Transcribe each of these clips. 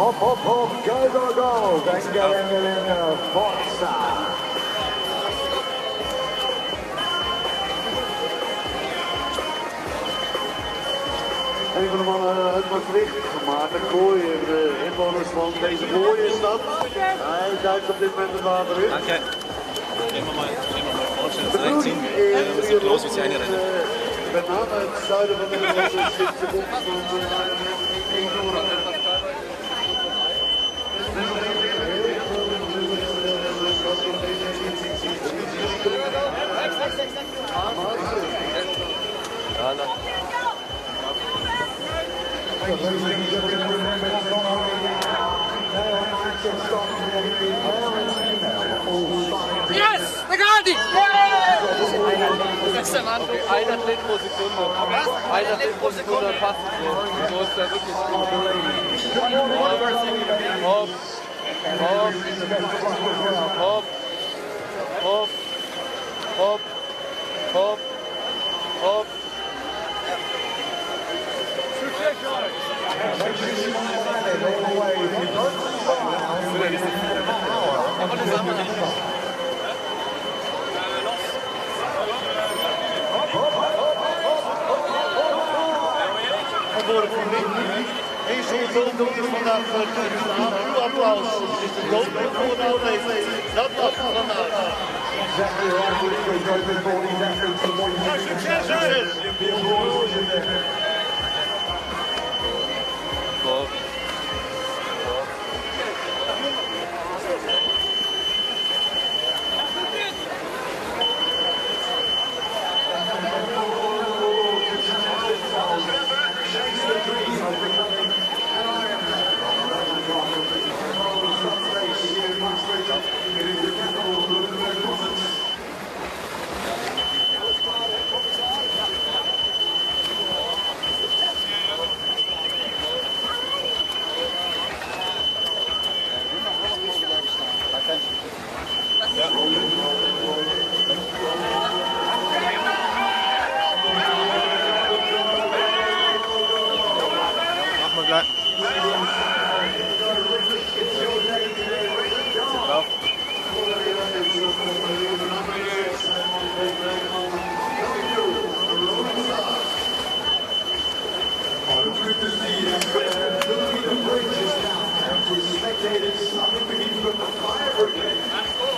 Hop, hop, hop, go, go, go. Bengelengelinge, Forza. Een van de mannen uit Maastricht, Maastricht Kooi, de inwoners van deze mooie stad. Hij duikt op dit moment het water in. Danke. Nehmen wir mal vorstellen, ziehen. Das ist so groß wie sie eine Rennen. Met name het zuiden van Nederland is de bocht van Yes! Da gaat hij! Das ist der Mann. Okay, 1 Athlet pro Sekunde. 1 Athlet pro Sekunde passt es so. So ist der wirklich gut. Hopp, hopp, hopp, hopp, hopp, hopp, hopp. voor het publiek. Eens zoveel is vandaag toegestaan. Uw applaus is de doodbreek voor de aflevering. Dat was vandaag. Succes! Mach mal gleich. Drauf. Good to see you. Looking the bridges down to spectators. Nothing to keep from the fire brigade.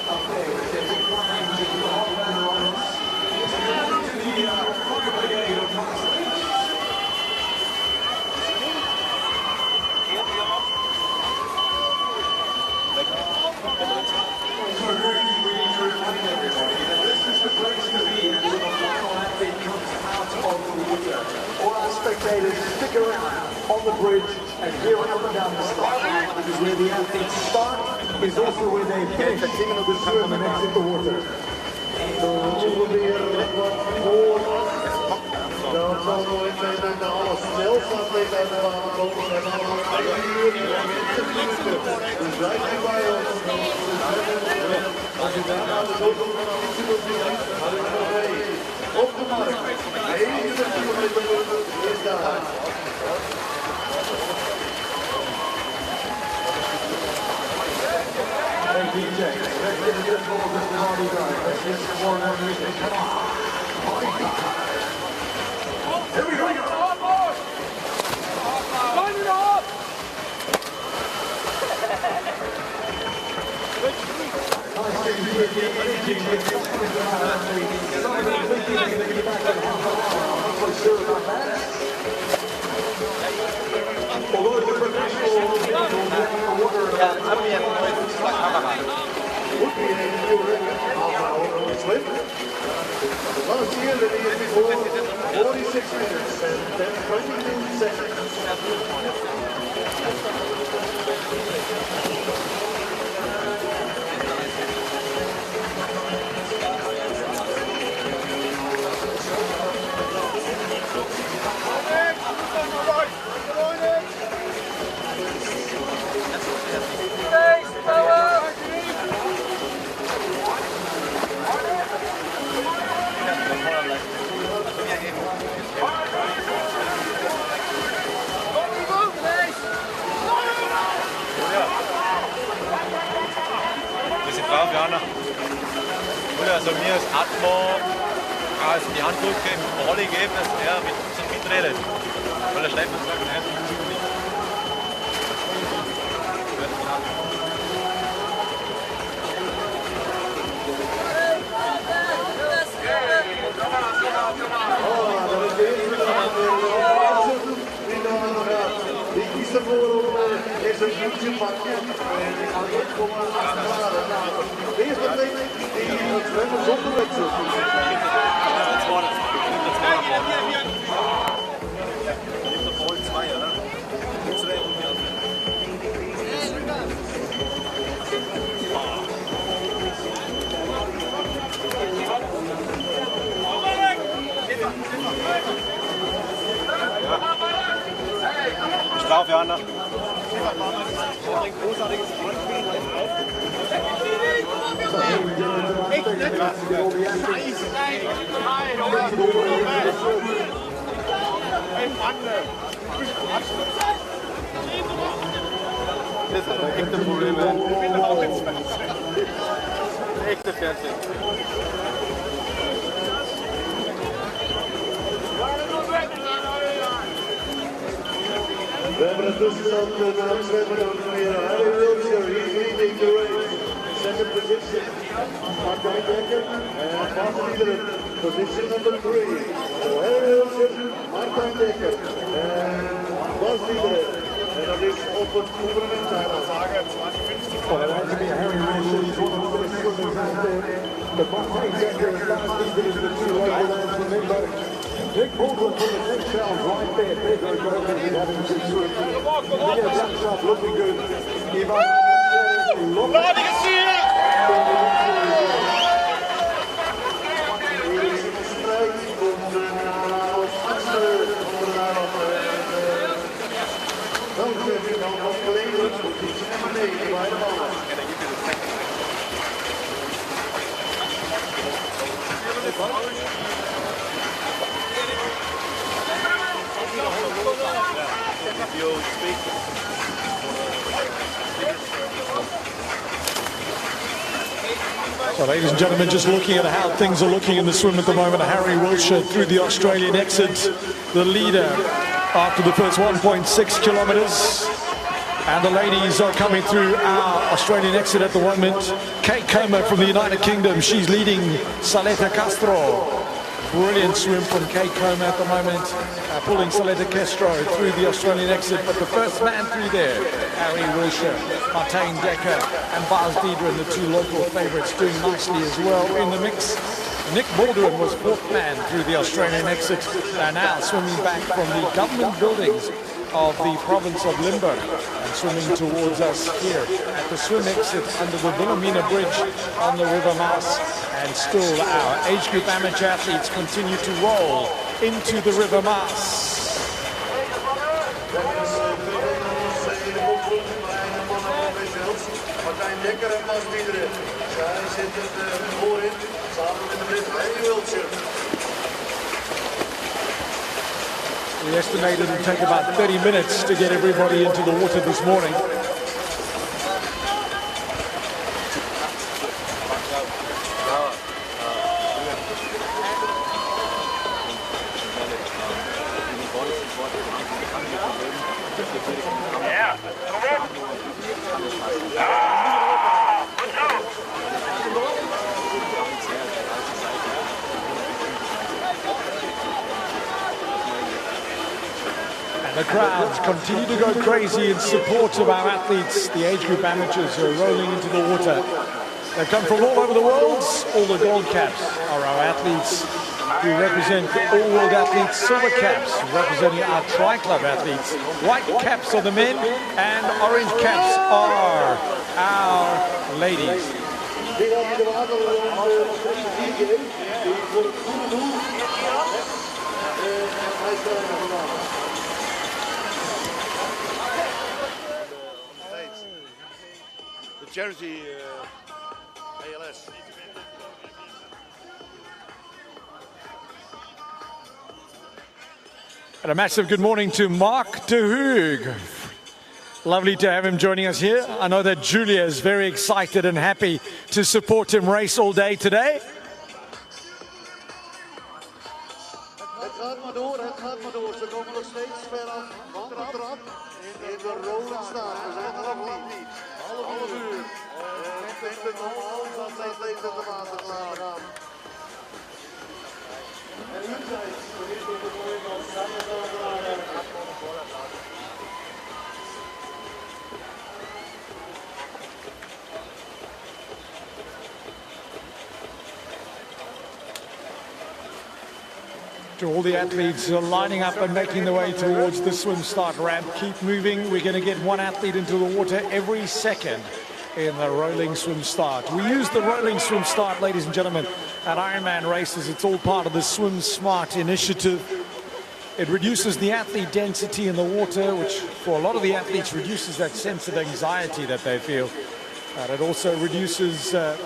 Up there, taking flying to the Holland Runners. To the fire brigade of Maastricht. So really, we need to remind everybody that this is the place to be when the final athlete comes out of the water. All our spectators stick around on the bridge and here up and down the start line, because where the athletes start is also where they finish the swim and exit the water. So we will be voor. Dan zal nooit zijn dat de allersnelste atleet uit de baan komen en allemaal 1 uur en 20 minuten. Dus blijf u bij ons. Als je daarna de dood van de fietsen wilt zien, dan gaan we nog mee. Op de markt. 21 kilometer is daar. Hey DJ, let's get this ball to the body guard. Let's get scored on music. Come on. Here we go. Line it up! Last year, the year before, 46 minutes and 22 seconds. Also mir ist Atmo, als die Hand durchgeben, Rolle geben, dass er mit zum mitredet. Weil er schreibt das nicht. Die kiezen voor is een goedje pakje. Die gaan 1,8 graden. De eerste plek die het zwemmen zonder wetsuit. Strafe, Anna. We Dit is een echte probleem, hè. Echte fertig. We hebben een tussenstand naar het zwemmen van meneer Harry Wiltshire. He's leading the race. Second position, Martijn Dekker en Bas Liederen. Position number 3. So Harry Wiltshire, Martijn Dekker en Bas Liederen. En dat is op het complementair. Well, it has to be Harry Wiltshire. He's one of the best swimmers out there. But Martijn Dekker and Bas Liederen, the two local lads from Limburg. Nick Baldwin from the next shells right there. Pedro Gomez is having a good swim. Mia Blackshot looking good. Ivan So, ladies and gentlemen, just looking at how things are looking in the swim at the moment. Harry Wiltshire through the Australian exit, the leader after the first 1.6 kilometres. And the ladies are coming through our Australian exit at the moment. Kate Comer from the United Kingdom, she's leading Saleta Castro. Brilliant swim from Kate Comer at the moment, pulling Saleta Castro through the Australian exit. But the first man through there, Harry Wiltshire, Martijn Dekker and Bas Diederen, the two local favourites, doing nicely as well in the mix. Nick Baldwin was fourth man through the Australian exit, and now swimming back from the government buildings of the province of Limburg and swimming towards us here at the swim exit under the Wilhelmina Bridge on the River Maas. And still our age group amateur athletes continue to roll into the River Maas. Martijn Dekker en Bas Diederen. Zij zitten voorin, samen met de Brit Harry Wiltshire. We estimated it would take about 30 minutes to get everybody into the water this morning. The crowds continue to go crazy in support of our athletes, the age group amateurs who are rolling into the water. They've come from all over the world. All the gold caps are our athletes who represent all world athletes. Silver caps representing our tri-club athletes. White caps are the men and orange caps are our ladies. The charity ALS. And a massive good morning to Mark de Hoog. Lovely to have him joining us here. I know that Julia is very excited and happy to support him race all day today. gaat maar door, het gaat maar door. Ze komen nog steeds ver af van de trap. In de rode staan, we zijn er nog lang niet. Half uur. Ik vind het normaal dat zij deze de water gaan. En nu zijn ze richting de voorkant samen To all the athletes lining up and making their way towards the swim start ramp. Keep moving. We're going to get one athlete into the water every second in the rolling swim start. We use the rolling swim start, ladies and gentlemen, at Ironman races. It's all part of the Swim Smart initiative. It reduces the athlete density in the water, which for a lot of the athletes reduces that sense of anxiety that they feel. And it also reduces the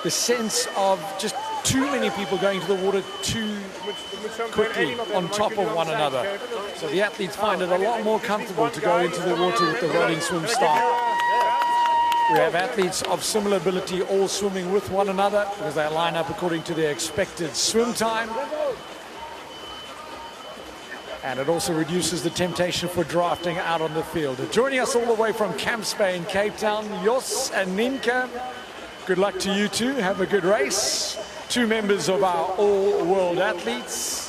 sense of just too many people going to the water too quickly on top of one another. So the athletes find it a lot more comfortable to go into the water with the rolling swim start. We have athletes of similar ability all swimming with one another because they line up according to their expected swim time. And it also reduces the temptation for drafting out on the field. Joining us all the way from Camp Spain, Cape Town, Jos and Ninka. Good luck to you two. Have a good race. Two members of our all-world athletes.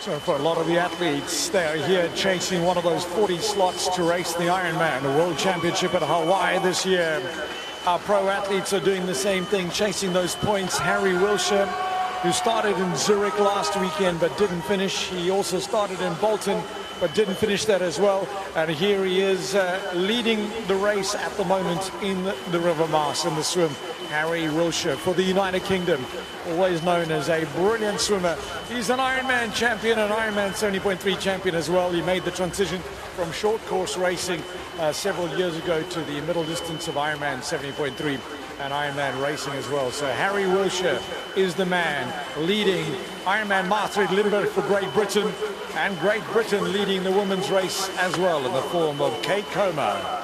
So for a lot of the athletes, they are here chasing one of those 40 slots to race the Ironman, the World Championship at Hawaii this year. Our pro athletes are doing the same thing, chasing those points. Harry Wilshire, who started in Zurich last weekend but didn't finish. He also started in Bolton but didn't finish that as well. And here he is leading the race at the moment in the River Maas in the swim. Harry Wilshire for the United Kingdom, always known as a brilliant swimmer. He's an Ironman champion, an Ironman 70.3 champion as well. He made the transition from short course racing several years ago to the middle distance of Ironman 70.3 and Ironman racing as well. So Harry Wilshire is the man leading Ironman Maastricht, Limburg for Great Britain, and Great Britain leading the women's race as well in the form of Kate Comer.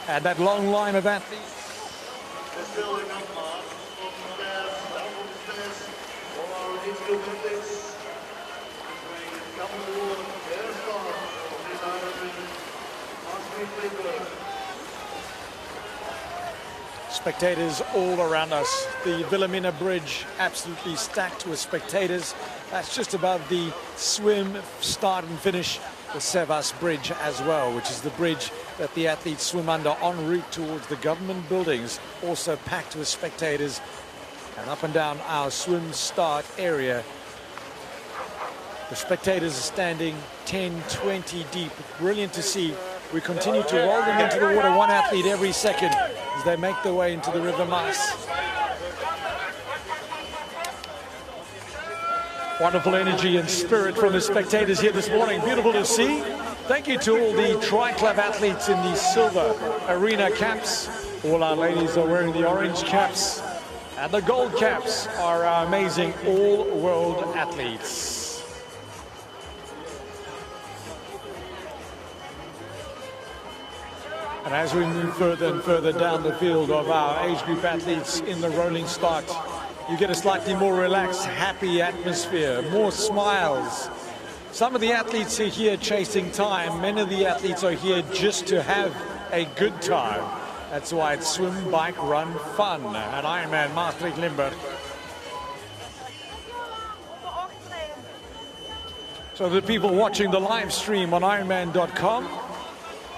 And that long line of athletes. Spectators all around us. The Wilhelmina Bridge absolutely stacked with spectators. That's just above the swim, start and finish. The Sevas Bridge as well, which is the bridge that the athletes swim under en route towards the government buildings, also packed with spectators. And up and down our swim start area, the spectators are standing 10, 20 deep. Brilliant to see. We continue to roll them into the water, one athlete every second as they make their way into the River Maas. Wonderful energy and spirit from the spectators here this morning. Beautiful to see. Thank you to all the Tri-Club athletes in the silver arena caps. All our ladies are wearing the orange caps. And the gold caps are our amazing all-world athletes. And as we move further and further down the field of our age group athletes in the rolling start, you get a slightly more relaxed, happy atmosphere, more smiles. Some of the athletes are here chasing time. Many of the athletes are here just to have a good time. That's why it's swim, bike, run, fun at Ironman Maastricht Limburg. So the people watching the live stream on Ironman.com,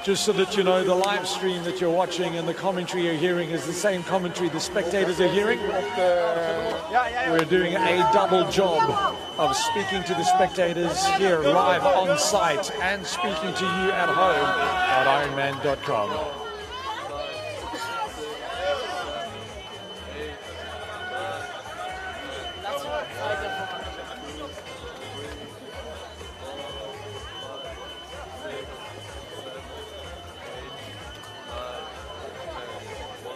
just so that you know, the live stream that you're watching and the commentary you're hearing is the same commentary the spectators are hearing. We're doing a double job of speaking to the spectators here live on site and speaking to you at home at Ironman.com.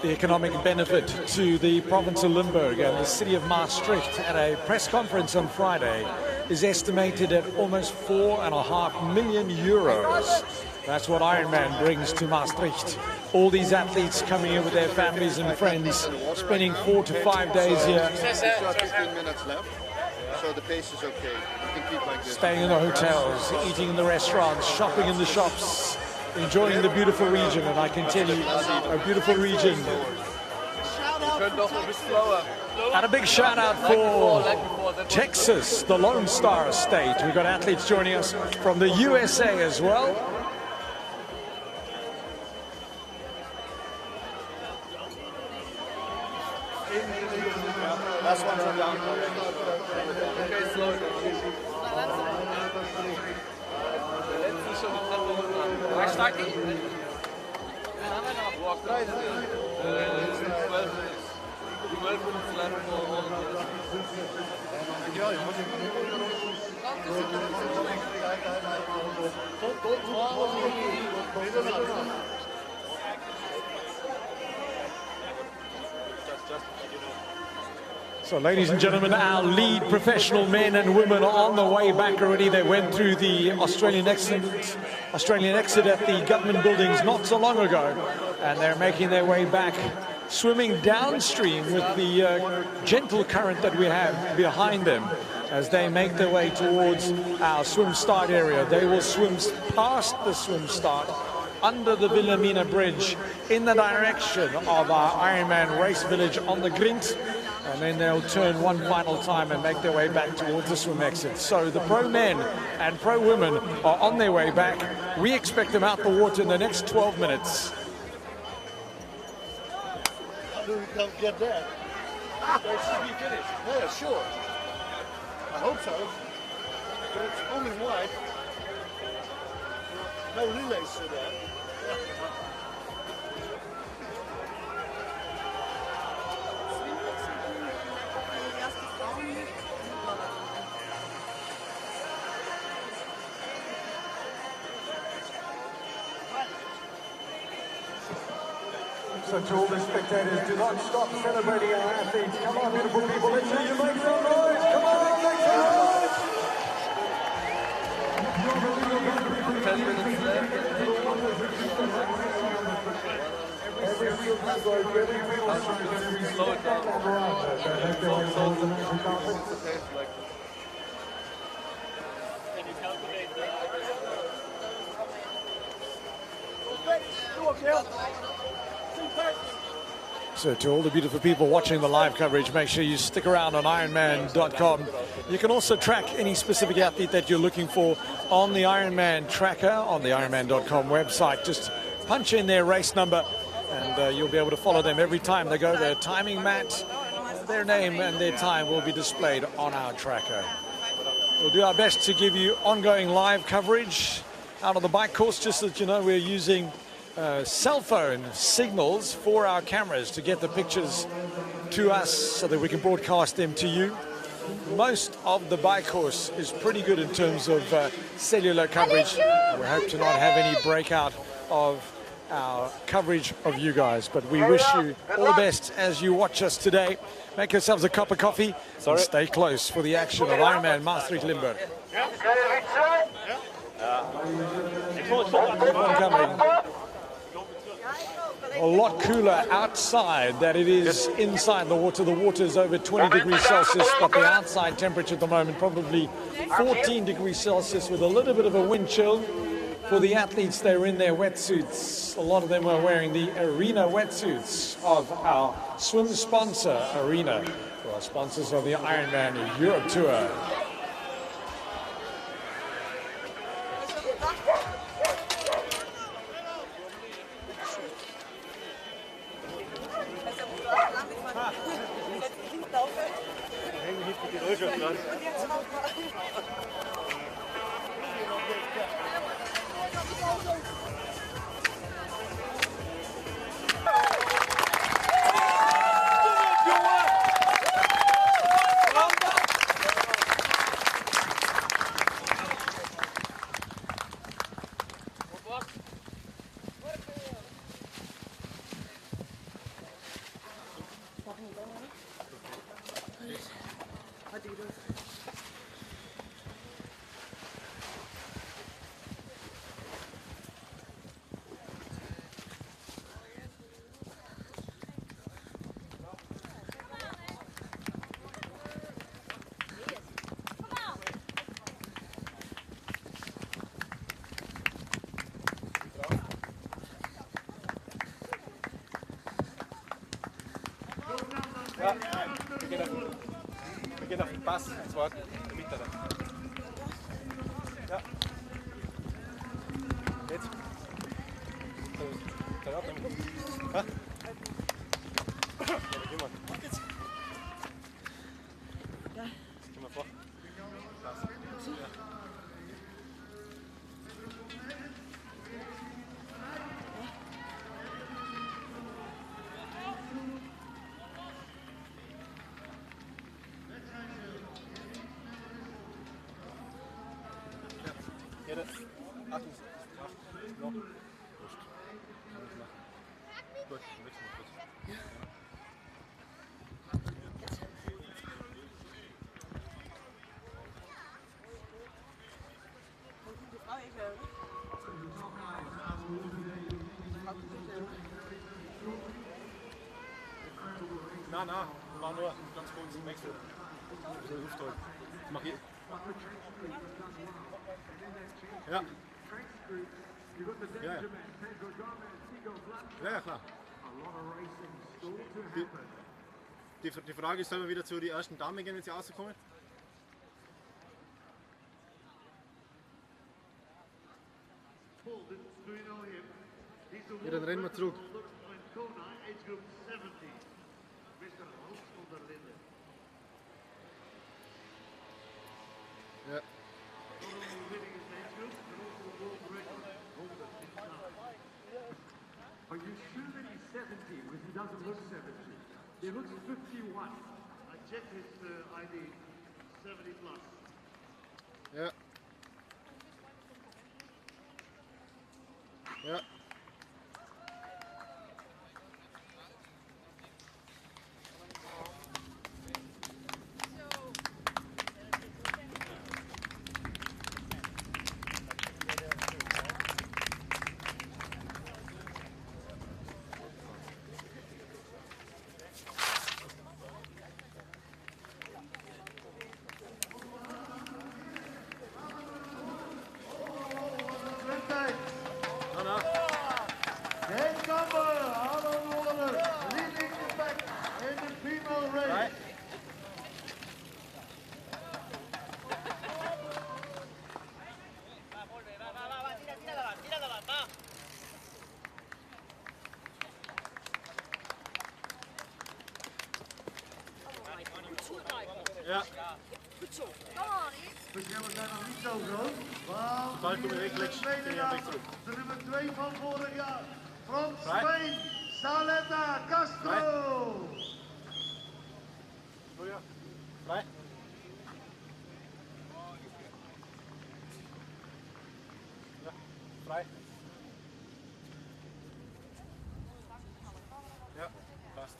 The economic benefit to the province of Limburg and the city of Maastricht at a press conference on Friday is estimated at almost €4.5 million. That's what Ironman brings to Maastricht. All these athletes coming in with their families and friends, spending 4 to 5 days here. 15 minutes left, so the pace is okay. You can keep like this. Staying in the hotels, eating in the restaurants, shopping in the shops, enjoying the beautiful region, and I can tell you, a beautiful region. And a big shout out for Texas, the Lone Star State. We've got athletes joining us from the USA as well. Last one from down. Okay, slow it down. Waar start die? 12 minutes left for all of this. Dankjewel jongens. So, ladies and gentlemen, our lead professional men and women are on the way back already. They went through the Australian exit at the government buildings not so long ago, and they're making their way back, swimming downstream with the gentle current that we have behind them as they make their way towards our swim start area. They will swim past the swim start, under the Wilhelmina Bridge, in the direction of our Ironman race village on the Grint, and then they'll turn one final time and make their way back towards the swim exit. So the pro men and pro women are on their way back. We expect them out the water in the next 12 minutes. How do we come get that? They should be finished. Yeah, sure. I hope so. But it's only white. No relays to that. So to all the spectators, do not stop celebrating our athletes. Come on, beautiful people, let's hear you make some noise. Come on, make some noise. 10 minutes left. Slow it down. So to all the beautiful people watching the live coverage, make sure you stick around on Ironman.com. You can also track any specific athlete that you're looking for on the Ironman tracker on the Ironman.com website. Just punch in their race number and you'll be able to follow them every time they go. Their timing mat, their name and their time will be displayed on our tracker. We'll do our best to give you ongoing live coverage out on the bike course. Just so that you know, we're using cell phone signals for our cameras to get the pictures to us so that we can broadcast them to you. Most of the bike course is pretty good in terms of cellular coverage. We hope to not have any breakout of our coverage of you guys, but we wish you all the best as you watch us today. Make yourselves a cup of coffee and stay close for the action of Ironman Maastricht Limburg. Keep on coming. a lot cooler outside than it is inside the water. The water is over 20 degrees Celsius, but the outside temperature at the moment probably 14 degrees Celsius with a little bit of a wind chill. For the athletes, they're in their wetsuits. A lot of them are wearing the Arena wetsuits of our swim sponsor, Arena, who are sponsors of the Ironman Europe Tour. Ja, wir gehen auf den Pass, das war der mittlere. Ja. Jetzt. Da ja, damit. Ha? Ja, geh mal. Ja. Geh mal vor. Pass. Ja. Achtung, noch. Gut, wechseln wir kurz. Na, war nur ganz kurz ein Wechsel. So Luftdruck. Mach ich. Ja. Ja, ja. Ja, ja, klar. Die Frage ist, sollen wir wieder zu den ersten Damen gehen, wenn sie rauskommen? Ja, dann rennen wir zurück. Ja. Are you sure that he's 70? Because he doesn't look 70. He looks 51. I checked his ID, 70 plus. Ja. Ja. Ja. Goed zo. Verschillen zijn nog niet zo groot. Want Daar komen we wekelijks. de nummer 2 van vorig jaar. From Spain, Saleta Castro. Julia, vrij. Ja, vrij. Ja, vast.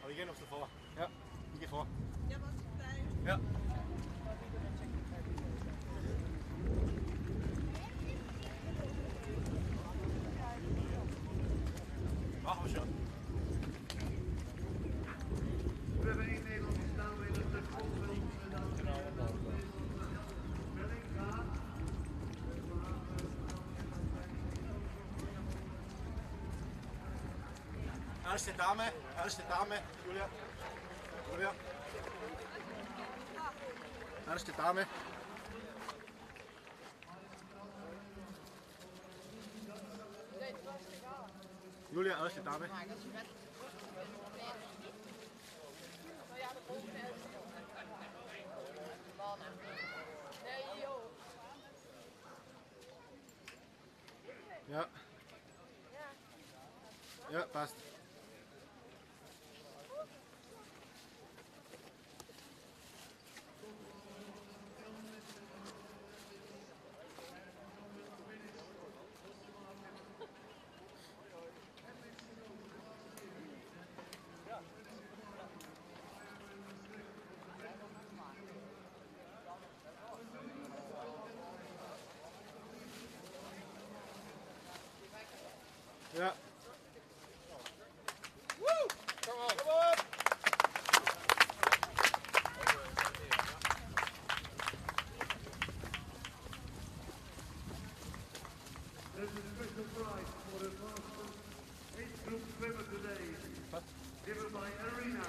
Maar die gaan nog voor. Ja, die gaat voor. Ja, was vrij. Ja. Erste Dame, Julia. Julia. Erste Dame. Julia, erste Dame. Ja. Ja, passt. Ja. There's a special prize for the fastest age-group swimmer today, given by Arena.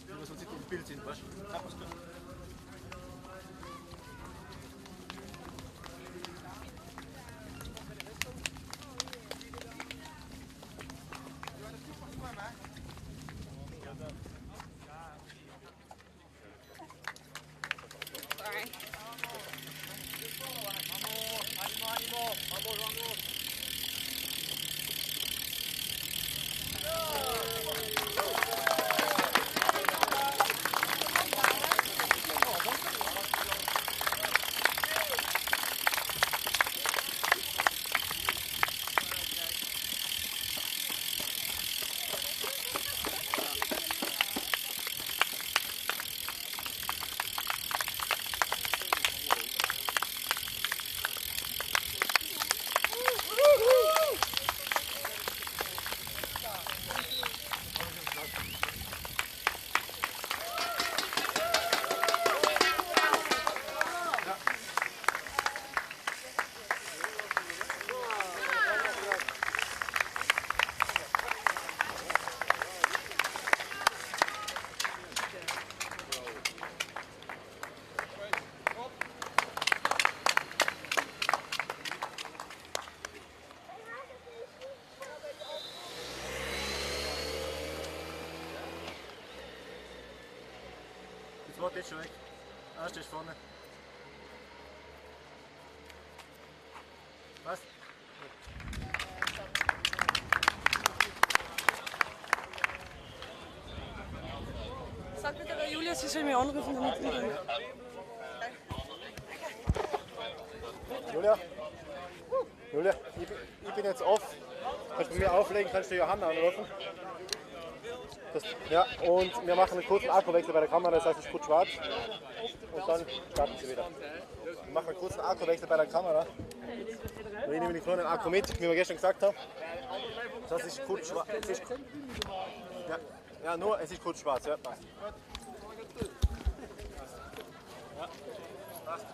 Nur, dass wir nicht im Bild sind, weißt du? Ja, passt gut. Das Wort ist schon weg. Erste ist vorne. Was? Sag bitte der Julia, sie soll mich anrufen, damit ich ihn. Julia? Julia, ich bin jetzt off. Kannst du bei mir auflegen, kannst du Johanna anrufen. Ja, und wir machen einen kurzen Akkuwechsel bei der Kamera, das heißt, es ist kurz schwarz. Und dann starten sie wieder. Wir machen einen kurzen Akkuwechsel bei der Kamera. Ich nehme den kleinen Akku mit, wie wir gestern gesagt haben. Das heißt, es ist kurz schwarz. Ja, nur, es ist kurz schwarz. Ja, passt. Ja, passt.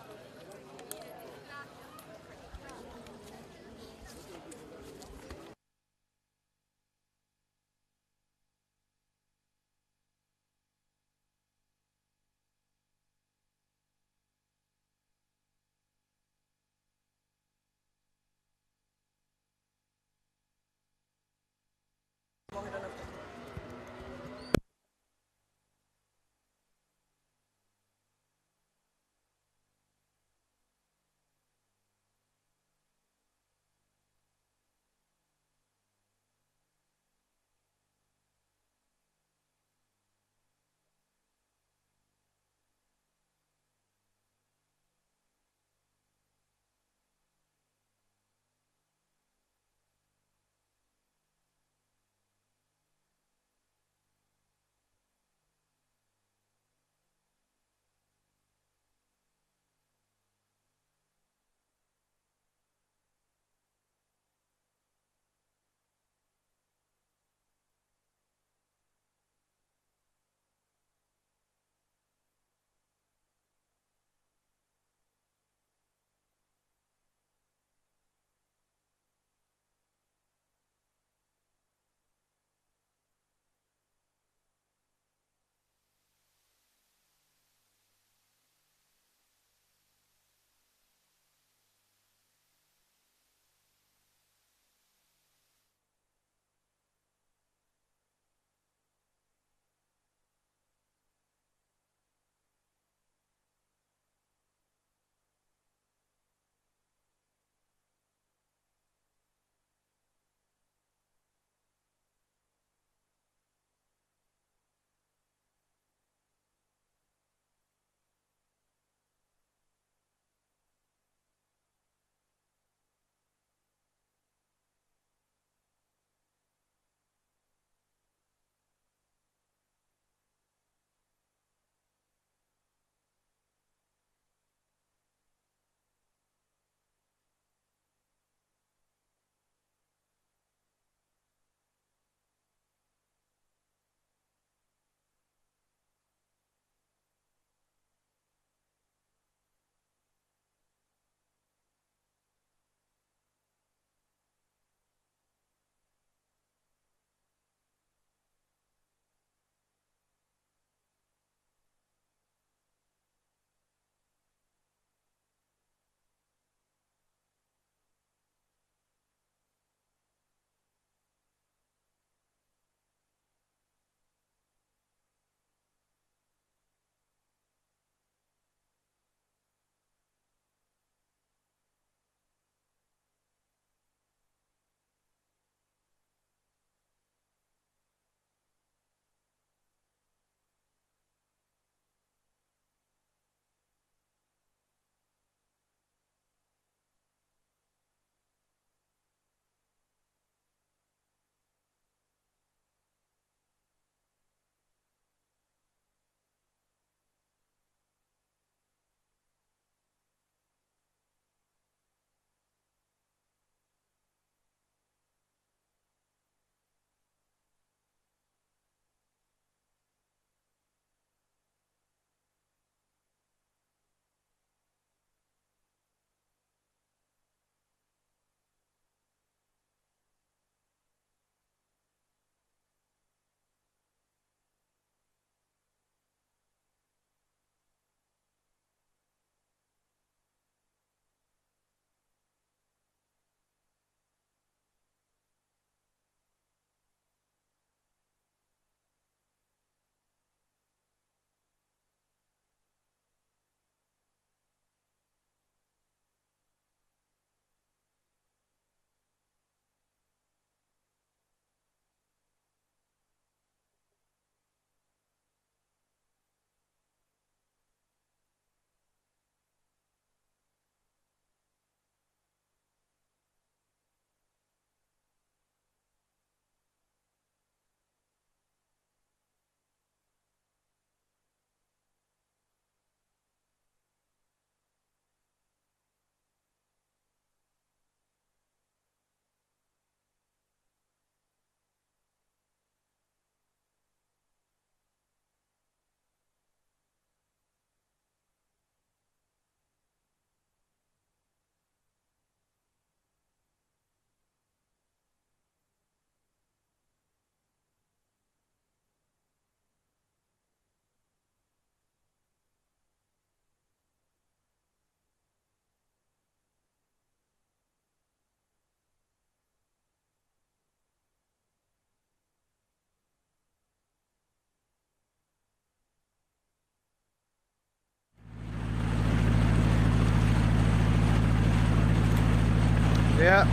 Yeah.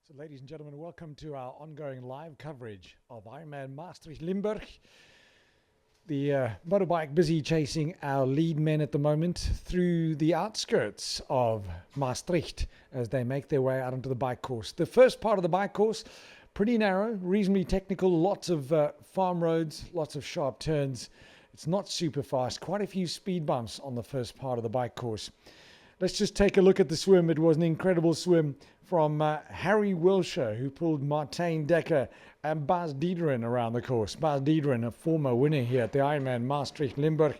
So ladies and gentlemen, welcome to our ongoing live coverage of Ironman Maastricht Limburg. The motorbike busy chasing our lead men at the moment through the outskirts of Maastricht as they make their way out onto the bike course. The first part of the bike course, pretty narrow, reasonably technical, lots of farm roads, lots of sharp turns. It's not super fast, quite a few speed bumps on the first part of the bike course. Let's just take a look at the swim. It was an incredible swim from Harry Wilshire, who pulled Martijn Dekker and Bas Diederin around the course. Bas Diederin, a former winner here at the Ironman Maastricht Limburg,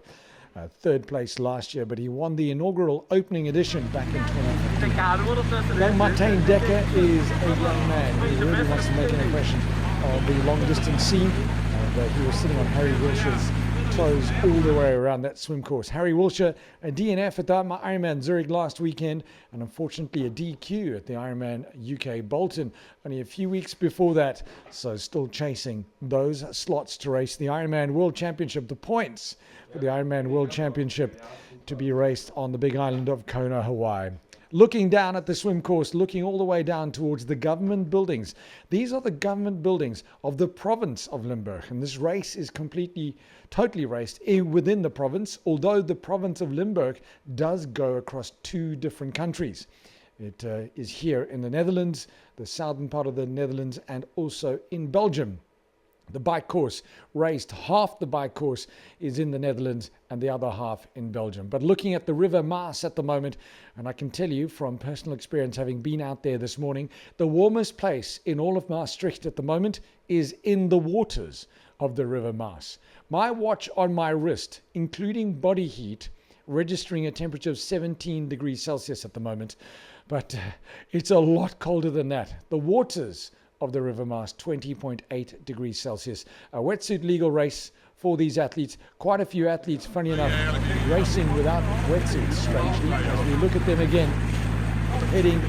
third place last year, but he won the inaugural opening edition back in 2015. Young Martijn Dekker is a young man. He really wants to make an impression on the long distance scene, and he was sitting on Harry Wilshire's toes all the way around that swim course. Harry Wilshire, a DNF at the Ironman Zurich last weekend, and unfortunately a DQ at the Ironman UK Bolton only a few weeks before that, so still chasing those slots to race the Ironman World Championship, the points for the Ironman World Championship to be raced on the big island of Kona, Hawaii. Looking down at the swim course, looking all the way down towards the government buildings. These are the government buildings of the province of Limburg, and this race is totally raced within the province, although the province of Limburg does go across two different countries. It is here in the Netherlands, the southern part of the Netherlands, and also in Belgium. The bike course raced, half the bike course is in the Netherlands and the other half in Belgium. But looking at the River Maas at the moment, and I can tell you from personal experience, having been out there this morning, the warmest place in all of Maastricht at the moment is in the waters of the River Maas. My watch on my wrist, including body heat, registering a temperature of 17 degrees Celsius at the moment, but it's a lot colder than that. The waters of the River Maas, 20.8 degrees Celsius. A wetsuit legal race for these athletes. Quite a few athletes, funny enough, racing without wetsuits, strangely, as we look at them again, heading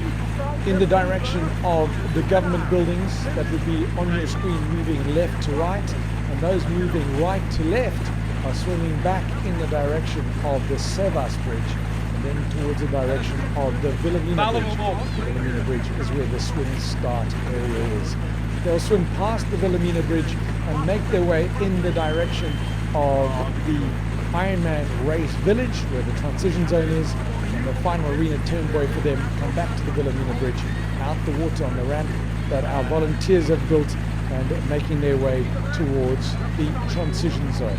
in the direction of the government buildings that would be on your screen, moving left to right, and those moving right to left are swimming back in the direction of the Sevas Bridge, and then towards the direction of the Wilhelmina Bridge. The Wilhelmina Bridge is where the swim start area is. They'll swim past the Wilhelmina Bridge and make their way in the direction of the Ironman race village, where the transition zone is, and the final arena turnboy for them. Come back to the Wilhelmina Bridge, out the water on the ramp that our volunteers have built, and making their way towards the transition zone.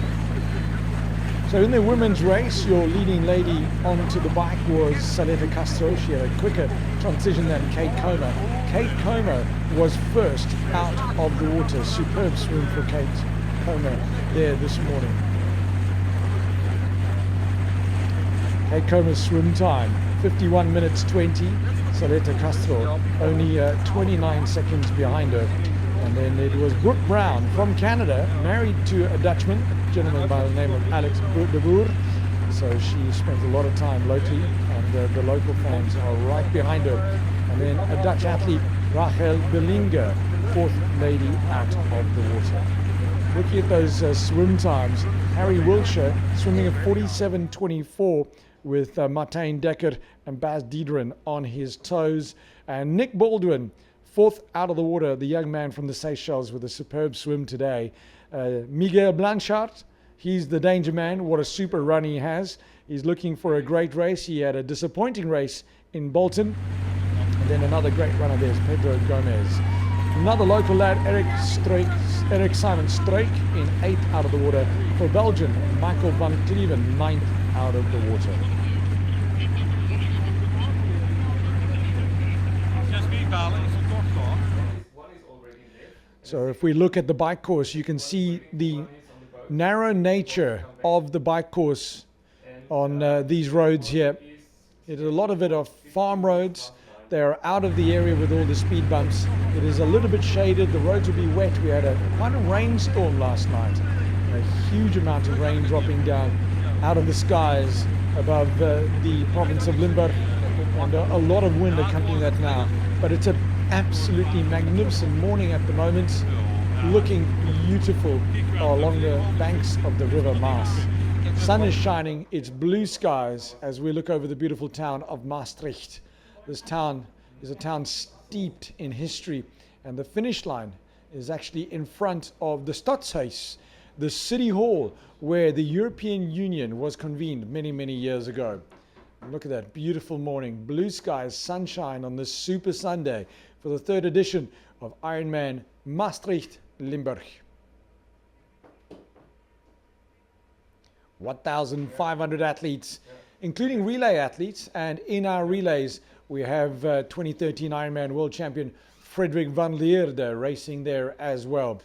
So in the women's race, your leading lady onto the bike was Saleta Castro. She had a quicker transition than Kate Comer. Kate Comer was first out of the water. Superb swim for Kate Comer there this morning. Kate Comer's swim time, 51 minutes 20. Saleta Castro only 29 seconds behind her. And then it was Brooke Brown from Canada, married to a Dutchman, a gentleman by the name of Alex de Boer. So she spent a lot of time locally, and the local fans are right behind her. And then a Dutch athlete, Rachel Bellinger, fourth lady out of the water. Looking at those swim times, Harry Wilshire swimming at 47.24 with Martijn Dekker and Bas Diederin on his toes. And Nick Baldwin, fourth out of the water, the young man from the Seychelles, with a superb swim today. Miguel Blanchard, he's the danger man. What a super run he has. He's looking for a great race. He had a disappointing race in Bolton. And then another great runner there is Pedro Gomez. Another local lad, Eric Simon Streek, in 8th out of the water. For Belgium, Michael van Cleven, 9th out of the water. So if we look at the bike course, you can see the narrow nature of the bike course on these roads here. It is a lot of it are farm roads. They are out of the area with all the speed bumps. It is a little bit shaded. The roads will be wet. We had quite a rainstorm last night. A huge amount of rain dropping down out of the skies above the province of Limburg. And a lot of wind accompanying that now. But it's an absolutely magnificent morning at the moment. Looking beautiful along the banks of the River Maas. Sun is shining. It's blue skies as we look over the beautiful town of Maastricht. This town is a town steeped in history, and the finish line is actually in front of the Stadshuis, the city hall where the European Union was convened many, many years ago. And look at that beautiful morning, blue skies, sunshine on this super Sunday for the third edition of Ironman Maastricht Limburg. 1,500 athletes, including relay athletes, and in our relays we have 2013 Ironman World Champion Frederik van Lierde racing there as well.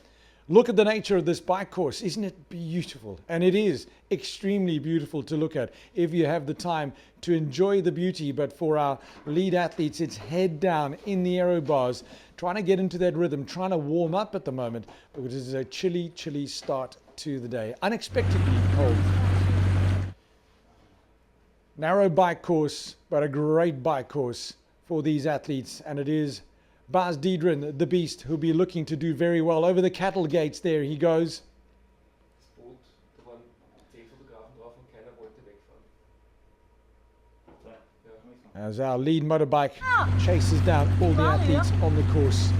Look at the nature of this bike course. Isn't it beautiful? And it is extremely beautiful to look at if you have the time to enjoy the beauty. But for our lead athletes, it's head down in the aero bars, trying to get into that rhythm, trying to warm up at the moment, because it's a chilly, chilly start to the day. Unexpectedly cold. Narrow bike course, but a great bike course for these athletes. And it is Bas Diedren, the beast, who'll be looking to do very well. Over the cattle gates there he goes. As our lead motorbike chases down all the athletes on the course.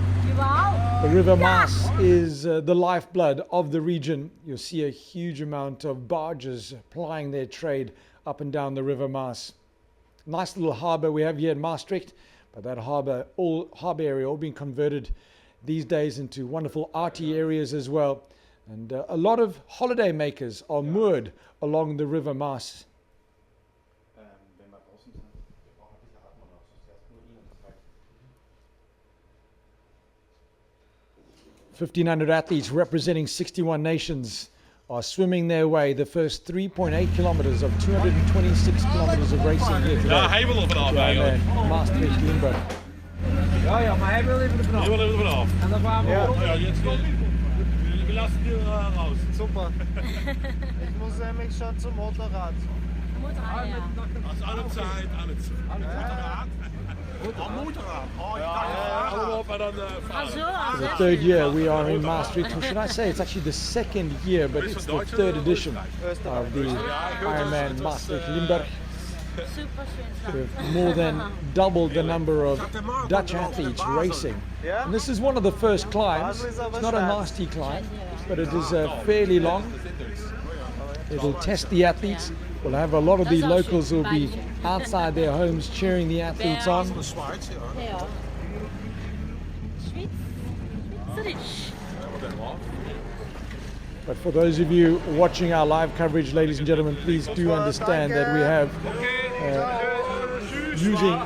The River Maas is the lifeblood of the region. You'll see a huge amount of barges plying their trade up and down the River Maas. Nice little harbour we have here in Maastricht, but that harbour area all being converted these days into wonderful arty areas as well. And a lot of holiday makers are moored along the River Maas. 1,500 athletes representing 61 nations are swimming their way the first 3.8 kilometers of 226 kilometers of racing here today. Ja, hij wil er vanaf eigenlijk. Maastricht, Limburg. Ja, maar hij wil even er vanaf. Hij wil er vanaf. En dan waren we Ja, jetzt wir lassen die raus. Super. Ich muss nämlich schon zum Motorrad. Motorrad, ja. Als alle Zeit, alle Zeit. Motorrad? Motorrad. Oh, ja. Allemaal op en dan For the third year we are in Maastricht. Or should I say it's actually the second year, but it's the third edition of the Ironman Maastricht Limburg. With more than double the number of Dutch athletes racing. And this is one of the first climbs. It's not a nasty climb, but it is fairly long. It'll test the athletes. We'll have a lot of the locals who will be outside their homes cheering the athletes on. But for those of you watching our live coverage, ladies and gentlemen, please do understand that we have using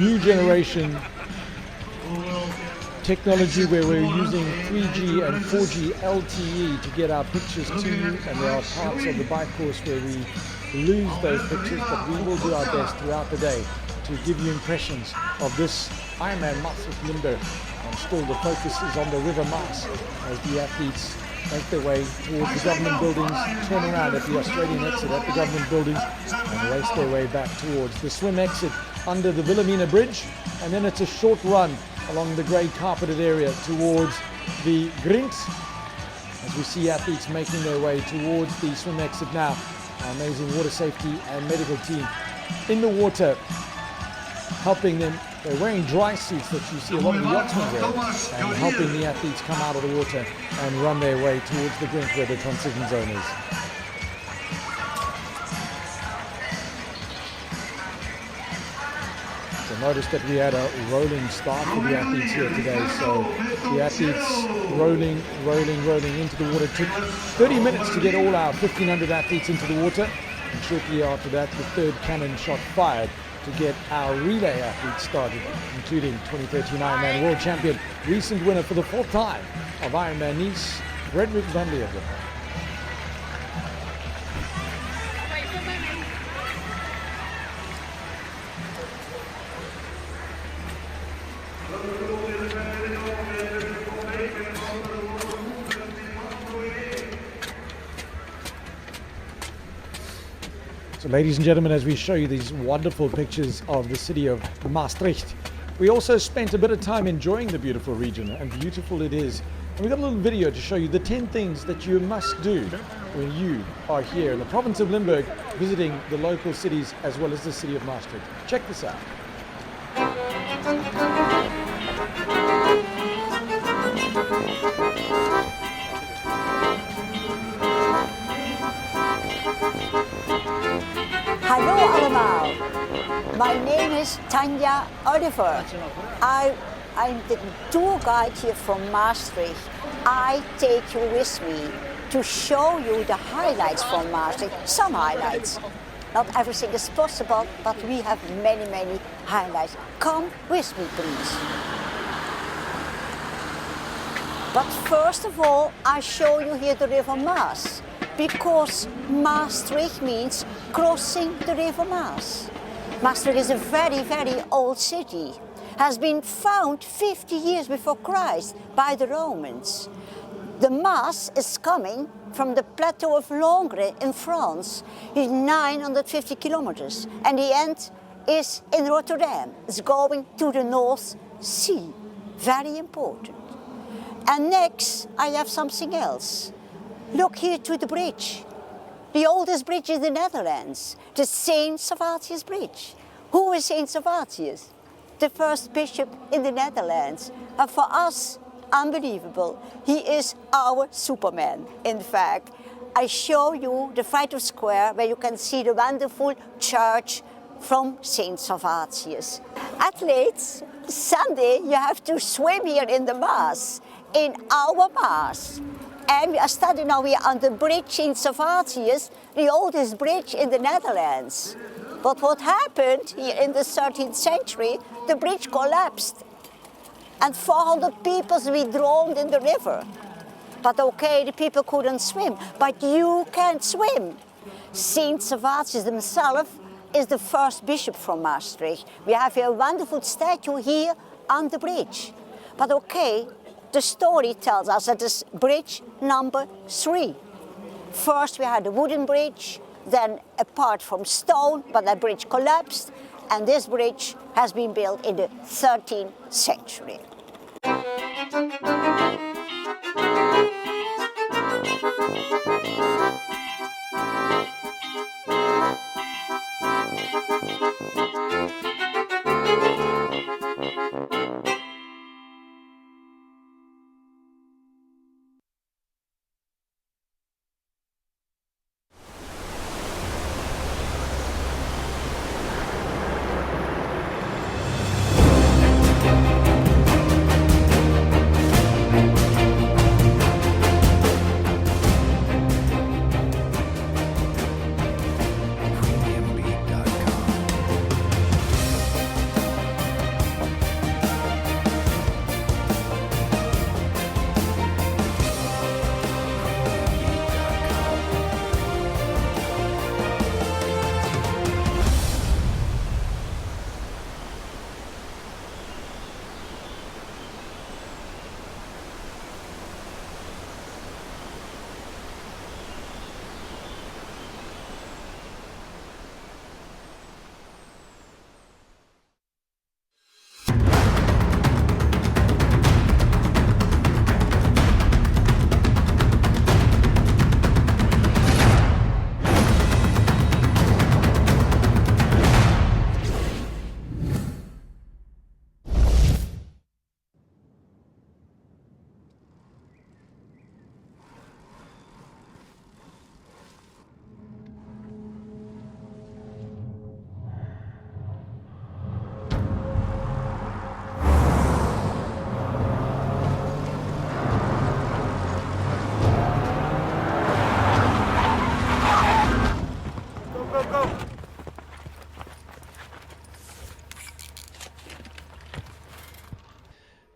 new generation technology where we're using 3G and 4G LTE to get our pictures to you, and there are parts of the bike course where we lose those pictures, but we will do our best throughout the day to give you impressions of this Ironman Maastricht Limburg. And still the focus is on the River Maas as the athletes make their way towards the government buildings, turn around at the Australian exit at the government buildings and race their way back towards the swim exit under the Wilhelmina Bridge, and then it's a short run along the grey carpeted area towards the Grint as we see athletes making their way towards the swim exit now. Our amazing water safety and medical team in the water helping them. They're wearing dry suits that you see a lot of the yachtsmen wear, and helping the athletes come out of the water and run their way towards the Grint where the transition zone is. So notice that we had a rolling start for the athletes here today. So the athletes rolling into the water. It took 30 minutes to get all our 1,500 athletes into the water. And shortly after that, the third cannon shot fired to get our relay athletes started, including 2013 Ironman world champion, recent winner for the 4th time of Ironman Nice, Frederick van Leeuwen. So ladies and gentlemen, as we show you these wonderful pictures of the city of Maastricht, we also spent a bit of time enjoying the beautiful region, and beautiful it is. And we've got a little video to show you the 10 things that you must do when you are here in the province of Limburg, visiting the local cities as well as the city of Maastricht. Check this out. Hallo allemaal, my name is Tanja Oliver. I'm the tour guide here from Maastricht. I take you with me to show you the highlights from Maastricht, some highlights. Not everything is possible, but we have many, many highlights. Come with me, please. But first of all, I show you here the River Maas, because Maastricht means crossing the River Maas. Maastricht is a very, very old city. Has been found 50 years before Christ by the Romans. The Maas is coming from the plateau of Langres in France. It's 950 kilometers, and the end is in Rotterdam. It's going to the North Sea. Very important. And next, I have something else. Look here to the bridge. The oldest bridge in the Netherlands, the Saint Servatius Bridge. Who is Saint Servatius? The first bishop in the Netherlands. And for us, unbelievable. He is our Superman, in fact. I show you the Vrijthof Square, where you can see the wonderful church from Saint Servatius. Athletes, Sunday you have to swim here in the Maas, in our Maas. And we are studying now here on the bridge Saint Servatius, the oldest bridge in the Netherlands. But what happened here in the 13th century, the bridge collapsed. And 400 people were drowned in the river. But okay, the people couldn't swim, but you can swim. Saint Servatius himself is the first bishop from Maastricht. We have here a wonderful statue here on the bridge. But okay, the story tells us that it's bridge number 3. First we had a wooden bridge, then a part from stone, but that bridge collapsed, and this bridge has been built in the 13th century.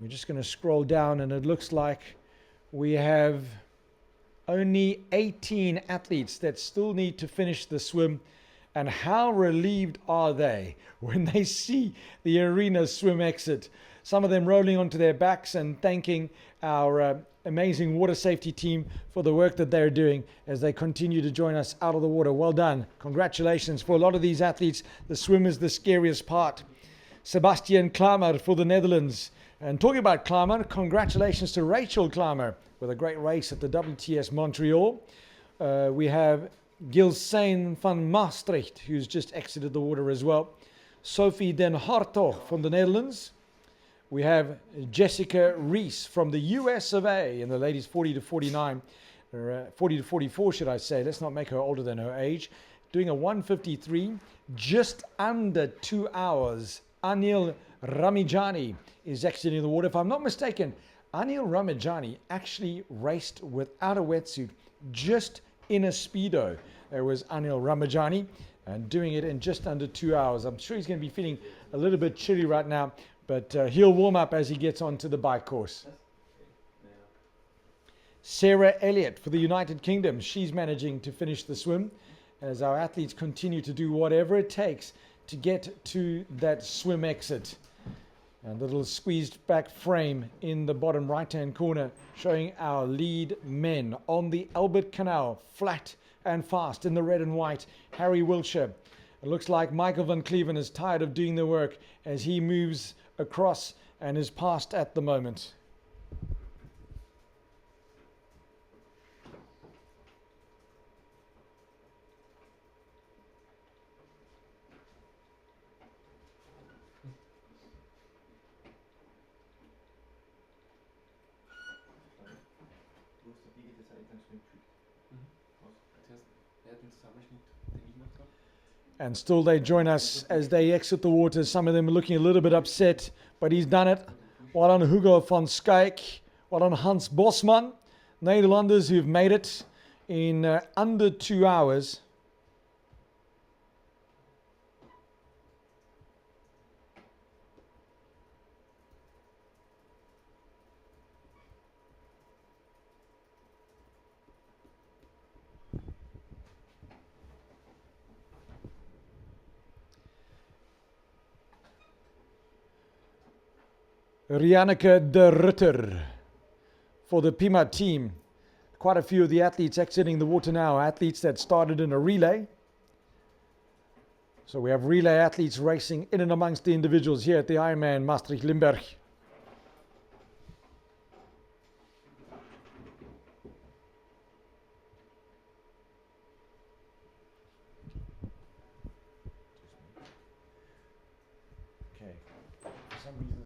We're just going to scroll down, and it looks like we have only 18 athletes that still need to finish the swim. And how relieved are they when they see the arena swim exit? Some of them rolling onto their backs and thanking our amazing water safety team for the work that they're doing as they continue to join us out of the water. Well done. Congratulations. For a lot of these athletes, the swim is the scariest part. Sebastian Klamer for the Netherlands. And talking about Klamer, congratulations to Rachel Klamer with a great race at the WTS Montreal. We have Gilsane van Maastricht, who's just exited the water as well. Sophie Den Hartog from the Netherlands. We have Jessica Rees from the US of A in the ladies 40 to 49, or 40 to 44, should I say. Let's not make her older than her age. Doing a 1:53, just under 2 hours. Anil Ramijani is exiting the water. If I'm not mistaken, Anil Ramijani actually raced without a wetsuit, just in a Speedo. There was Anil Ramajani and doing it in just under 2 hours. I'm sure he's going to be feeling a little bit chilly right now, but he'll warm up as he gets onto the bike course. Sarah Elliott for the United Kingdom. She's managing to finish the swim as our athletes continue to do whatever it takes to get to that swim exit. And the little squeezed back frame in the bottom right-hand corner showing our lead men on the Albert Canal, flat and fast in the red and white. Harry Wiltshire. It looks like Michael van Cleven is tired of doing the work as he moves across and is passed at the moment. And still they join us as they exit the water. Some of them are looking a little bit upset, but he's done it. Well on Hugo van Schaik. Well on Hans Bosman. Nederlanders who've made it in under 2 hours. Rianneke de Rutter for the Pima team. Quite a few of the athletes exiting the water now, athletes that started in a relay. So we have relay athletes racing in and amongst the individuals here at the Ironman Maastricht Limburg. Okay. For some reason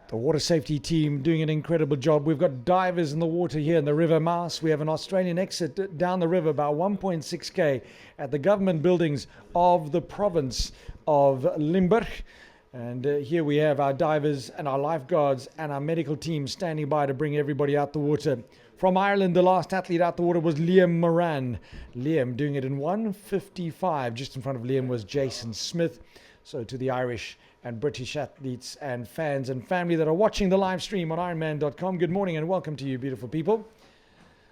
the water safety team doing an incredible job. We've got divers in the water here in the River Maas. We have an Australian exit down the river about 1.6k at the government buildings of the province of Limburg. And here we have our divers and our lifeguards and our medical team standing by to bring everybody out the water. From Ireland, the last athlete out the water was Liam Moran. Liam doing it in 1:55. Just in front of Liam was Jason Smith. So to the Irish and British athletes and fans and family that are watching the live stream on ironman.com, good morning and welcome to you, beautiful people.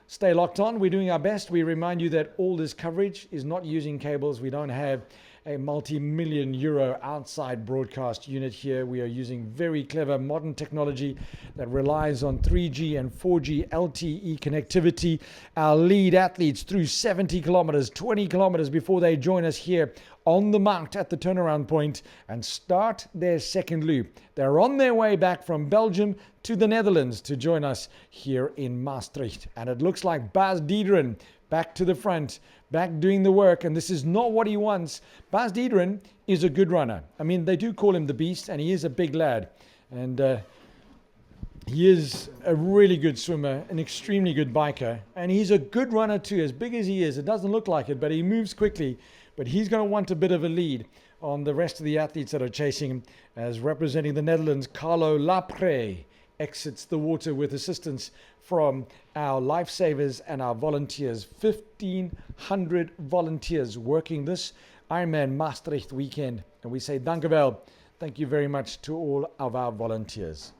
Stay locked on. We're doing our best. We remind you that all this coverage is not using cables. We don't have a multi-million euro outside broadcast unit here. We are using very clever modern technology that relies on 3G and 4G LTE connectivity. Our lead athletes through 70 kilometers, 20 kilometers before they join us here on the mount at the turnaround point and start their second loop. They're on their way back from Belgium to the Netherlands to join us here in Maastricht. And it looks like Bas Diederen back to the front, back doing the work, and this is not what he wants. Bas Diederen is a good runner. I mean, they do call him the Beast, and he is a big lad. And he is a really good swimmer, an extremely good biker, and he's a good runner too. As big as he is, it doesn't look like it, but he moves quickly. But he's going to want a bit of a lead on the rest of the athletes that are chasing him, as representing the Netherlands, Carlo Lapre exits the water with assistance from our lifesavers and our volunteers. 1,500 volunteers working this Ironman Maastricht weekend. And we say dank u wel. Thank you very much to all of our volunteers.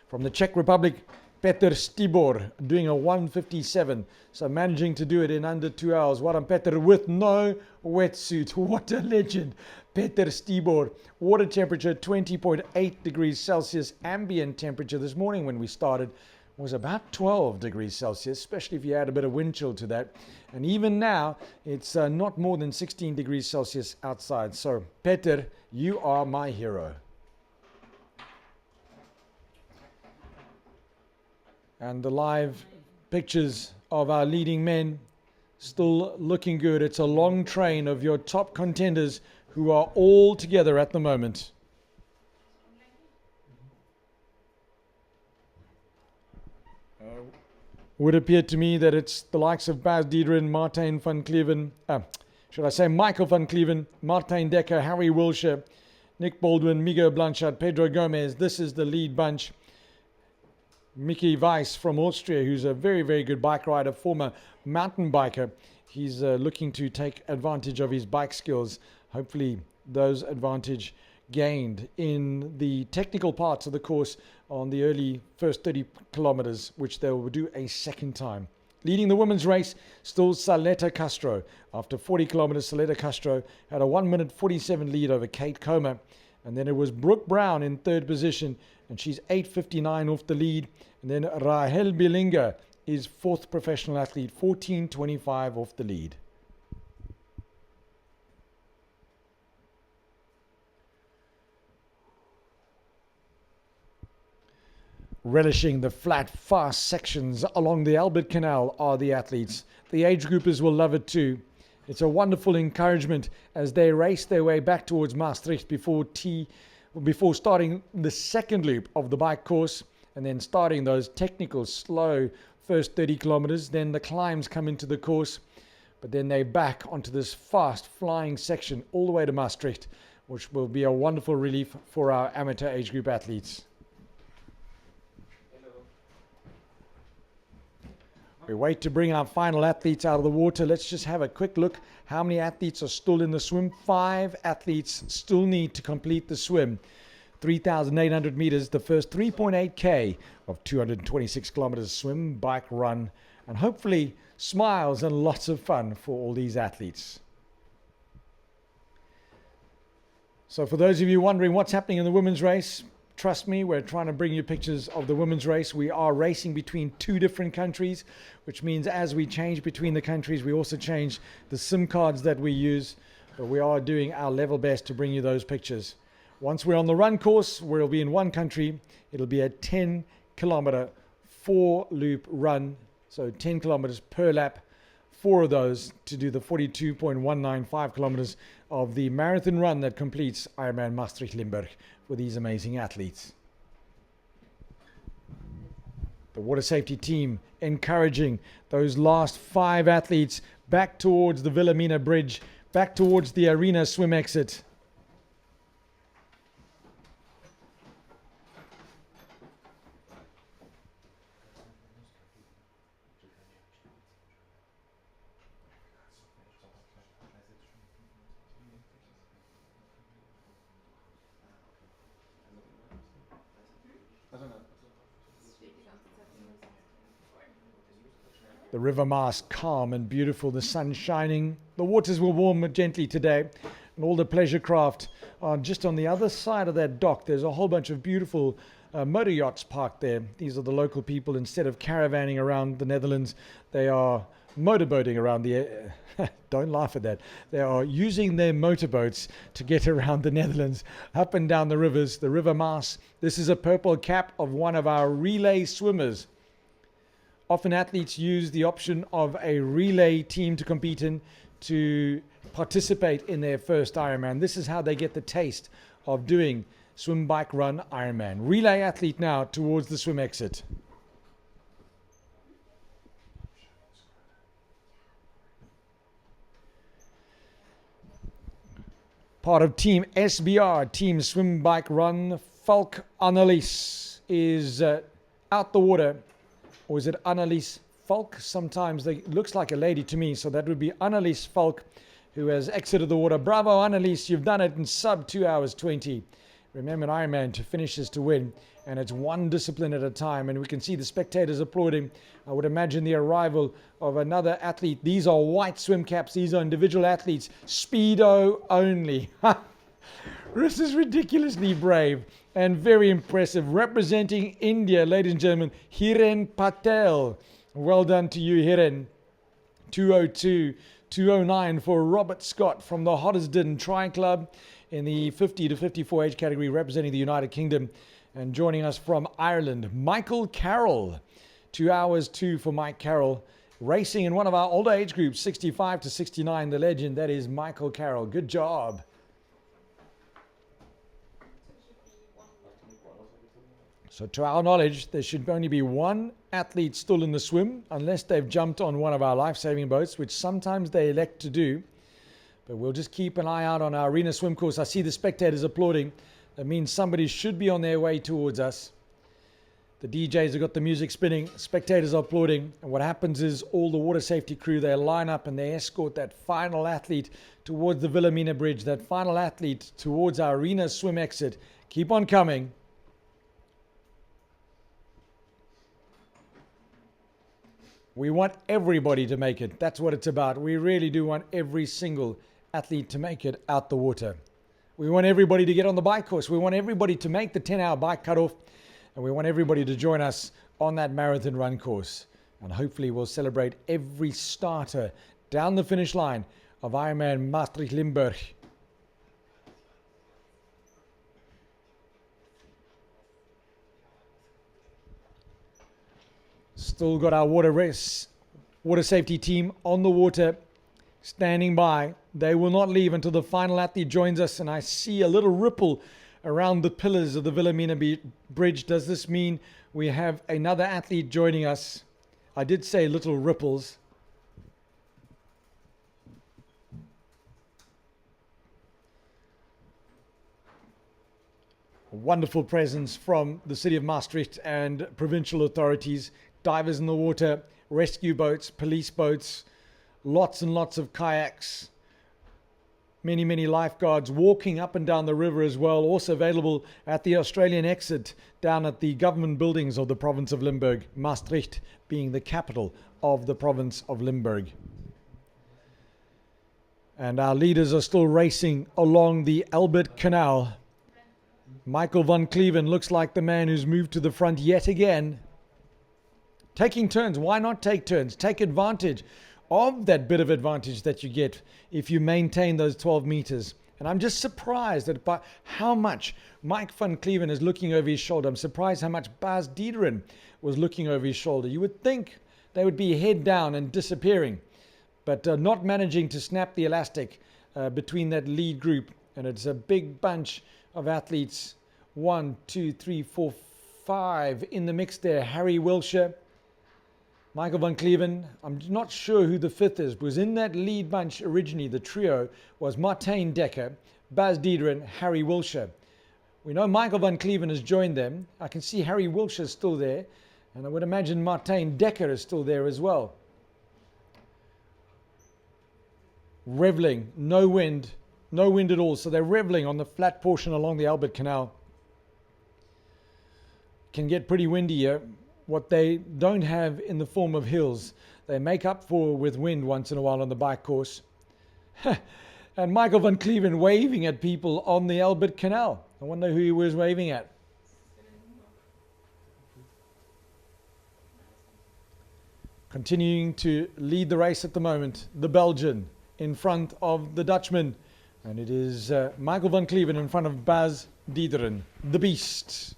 From the Czech Republic, Petr Stibor doing a 1:57, so managing to do it in under 2 hours. Well done, Petr, with no wetsuit. What a legend. Petr Stibor, water temperature 20.8 degrees Celsius. Ambient temperature this morning when we started was about 12 degrees Celsius, especially if you add a bit of wind chill to that. And even now, it's not more than 16 degrees Celsius outside. So, Petr, you are my hero. And the live pictures of our leading men still looking good. It's a long train of your top contenders who are all together at the moment. Would appear to me that it's the likes of Bas Diederen, Martijn van Cleven, should I say Michael van Cleven, Martijn Dekker, Harry Wilshire, Nick Baldwin, Miguel Blanchard, Pedro Gomez. This is the lead bunch. Mickey Weiss from Austria, who's a very, very good bike rider, former mountain biker. He's looking to take advantage of his bike skills. Hopefully those advantage gained in the technical parts of the course on the early first 30 kilometers, which they will do a second time. Leading the women's race, still Saleta Castro. After 40 kilometers, Saleta Castro had a 1:47 lead over Kate Comer. And then it was Brooke Brown in third position, and she's 8:59 off the lead. And then Rahel Bilinga is fourth professional athlete, 14:25 off the lead. Relishing the flat, fast sections along the Albert Canal are the athletes. The age groupers will love it too. It's a wonderful encouragement as they race their way back towards Maastricht before starting the second loop of the bike course, and then starting those technical, slow first 30 kilometers. Then the climbs come into the course, but then they back onto this fast flying section all the way to Maastricht, which will be a wonderful relief for our amateur age group athletes. We wait to bring our final athletes out of the water. Let's just have a quick look. How many athletes are still in the swim? 5 athletes still need to complete the swim. 3,800 meters, the first 3.8K of 226 kilometers swim, bike, run, and hopefully smiles and lots of fun for all these athletes. So for those of you wondering what's happening in the women's race, trust me, we're trying to bring you pictures of the women's race. We are racing between 2 different countries, which means as we change between the countries, we also change the SIM cards that we use. But we are doing our level best to bring you those pictures. Once we're on the run course, we'll be in one country. It'll be a 10-kilometer 4-loop run, so 10 kilometers per lap. 4 of those to do the 42.195 kilometers of the marathon run that completes Ironman Maastricht Limburg for these amazing athletes. The water safety team encouraging those last 5 athletes back towards the Wilhelmina Bridge, back towards the arena swim exit. The river Maas calm and beautiful, the sun shining. The waters will warm gently today, and all the pleasure craft are just on the other side of that dock. There's a whole bunch of beautiful motor yachts parked there. These are the local people. Instead of caravanning around the Netherlands, they are motorboating around the don't laugh at that. They are using their motorboats to get around the Netherlands, up and down the rivers, the River Maas. This is a purple cap of one of our relay swimmers. Often athletes use the option of a relay team to compete in to participate in their first Ironman. This is how they get the taste of doing swim, bike, run, Ironman. Relay athlete now towards the swim exit. Part of Team SBR, Team Swim, Bike, Run, Falk Annelies is out the water. Or is it Annelies Falk? Sometimes it looks like a lady to me, so that would be Annelies Falk, who has exited the water. Bravo, Annelies, you've done it in sub 2 hours 20. Remember, an Ironman, to finish is to win, and it's one discipline at a time, and we can see the spectators applauding. I would imagine the arrival of another athlete. These are white swim caps. These are individual athletes. Speedo only. This is ridiculously brave and very impressive. Representing India, ladies and gentlemen, Hiren Patel. Well done to you, Hiren. 2:02, 2:09 for Robert Scott from the Hoddesdon Tri Club in the 50 to 54 age category, representing the United Kingdom. And joining us from Ireland, Michael Carroll. 2 hours 2 for Mike Carroll. Racing in one of our older age groups, 65 to 69, the legend, that is Michael Carroll. Good job. So to our knowledge, there should only be one athlete still in the swim, unless they've jumped on one of our life-saving boats, which sometimes they elect to do. But we'll just keep an eye out on our arena swim course. I see the spectators applauding. That means somebody should be on their way towards us. The DJs have got the music spinning, spectators are applauding, and what happens is all the water safety crew, they line up and they escort that final athlete towards the Wilhelmina Bridge, that final athlete towards our arena swim exit. Keep on coming. We want everybody to make it. That's what it's about. We really do want every single athlete to make it out the water. We want everybody to get on the bike course. We want everybody to make the 10-hour bike cutoff. And we want everybody to join us on that marathon run course. And hopefully we'll celebrate every starter down the finish line of Ironman Maastricht Limburg. Still got our water safety team on the water, standing by. They will not leave until the final athlete joins us. And I see a little ripple around the pillars of the Wilhelmina Bridge. Does this mean we have another athlete joining us? I did say little ripples. A wonderful presence from the city of Maastricht and provincial authorities. Divers in the water, rescue boats, police boats, lots and lots of kayaks, many lifeguards walking up and down the river as well, also available at the Australian exit down at the government buildings of the province of Limburg, Maastricht being the capital of the province of Limburg. And our leaders are still racing along the Albert Canal. Michael van Cleven looks like the man who's moved to the front yet again. Taking turns. Why not take turns? Take advantage of that bit of advantage that you get if you maintain those 12 meters. And I'm just surprised at how much Mike van Cleven is looking over his shoulder. I'm surprised how much Bas Diederin was looking over his shoulder. You would think they would be head down and disappearing, but not managing to snap the elastic between that lead group. And it's a big bunch of athletes. 1, 2, 3, 4, 5 in the mix there. Harry Wilshire, Michael van Cleven. I'm not sure who the fifth is, because in that lead bunch originally, the trio was Martijn Dekker, Bas Diederin, Harry Wilshire. We know Michael van Cleven has joined them. I can see Harry Wilshire still there, and I would imagine Martijn Dekker is still there as well. Reveling, no wind at all, so they're reveling on the flat portion along the Albert Canal. Can get pretty windy here. What they don't have in the form of hills, they make up for with wind once in a while on the bike course. And Michael van Cleven waving at people on the Albert Canal. I wonder who he was waving at. Continuing to lead the race at the moment, the Belgian in front of the Dutchman. And it is Michael van Cleven in front of Bas Diederen, the beast.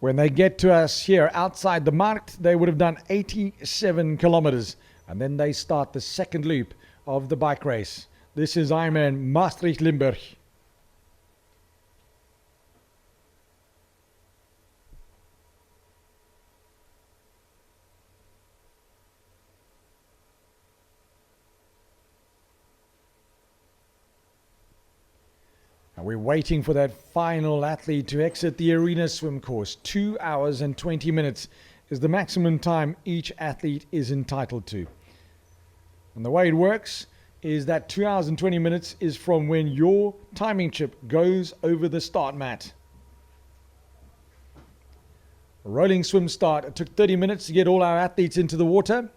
When they get to us here outside the Markt, they would have done 87 kilometers. And then they start the second loop of the bike race. This is IRONMAN Maastricht, Limburg. And we're waiting for that final athlete to exit the arena swim course. 2 hours and 20 minutes is the maximum time each athlete is entitled to. And the way it works is that 2 hours and 20 minutes is from when your timing chip goes over the start mat. A rolling swim start. It took 30 minutes to get all our athletes into the water.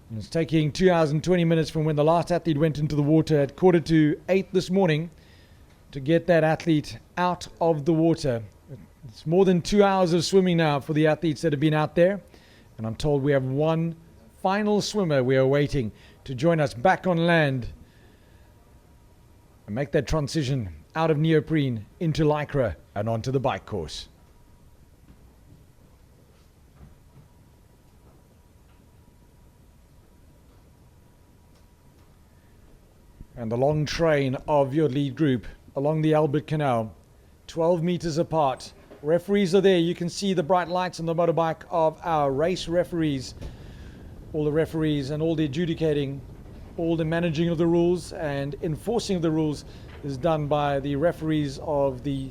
And it's taking 2 hours and 20 minutes from when the last athlete went into the water at 7:45 this morning to get that athlete out of the water. It's more than 2 hours of swimming now for the athletes that have been out there. And I'm told we have one final swimmer we are waiting to join us back on land and make that transition out of neoprene into lycra and onto the bike course. And the long train of your lead group along the Albert Canal, 12 meters apart. Referees are there. You can see the bright lights on the motorbike of our race referees. All the referees and all the adjudicating, all the managing of the rules and enforcing of the rules is done by the referees of the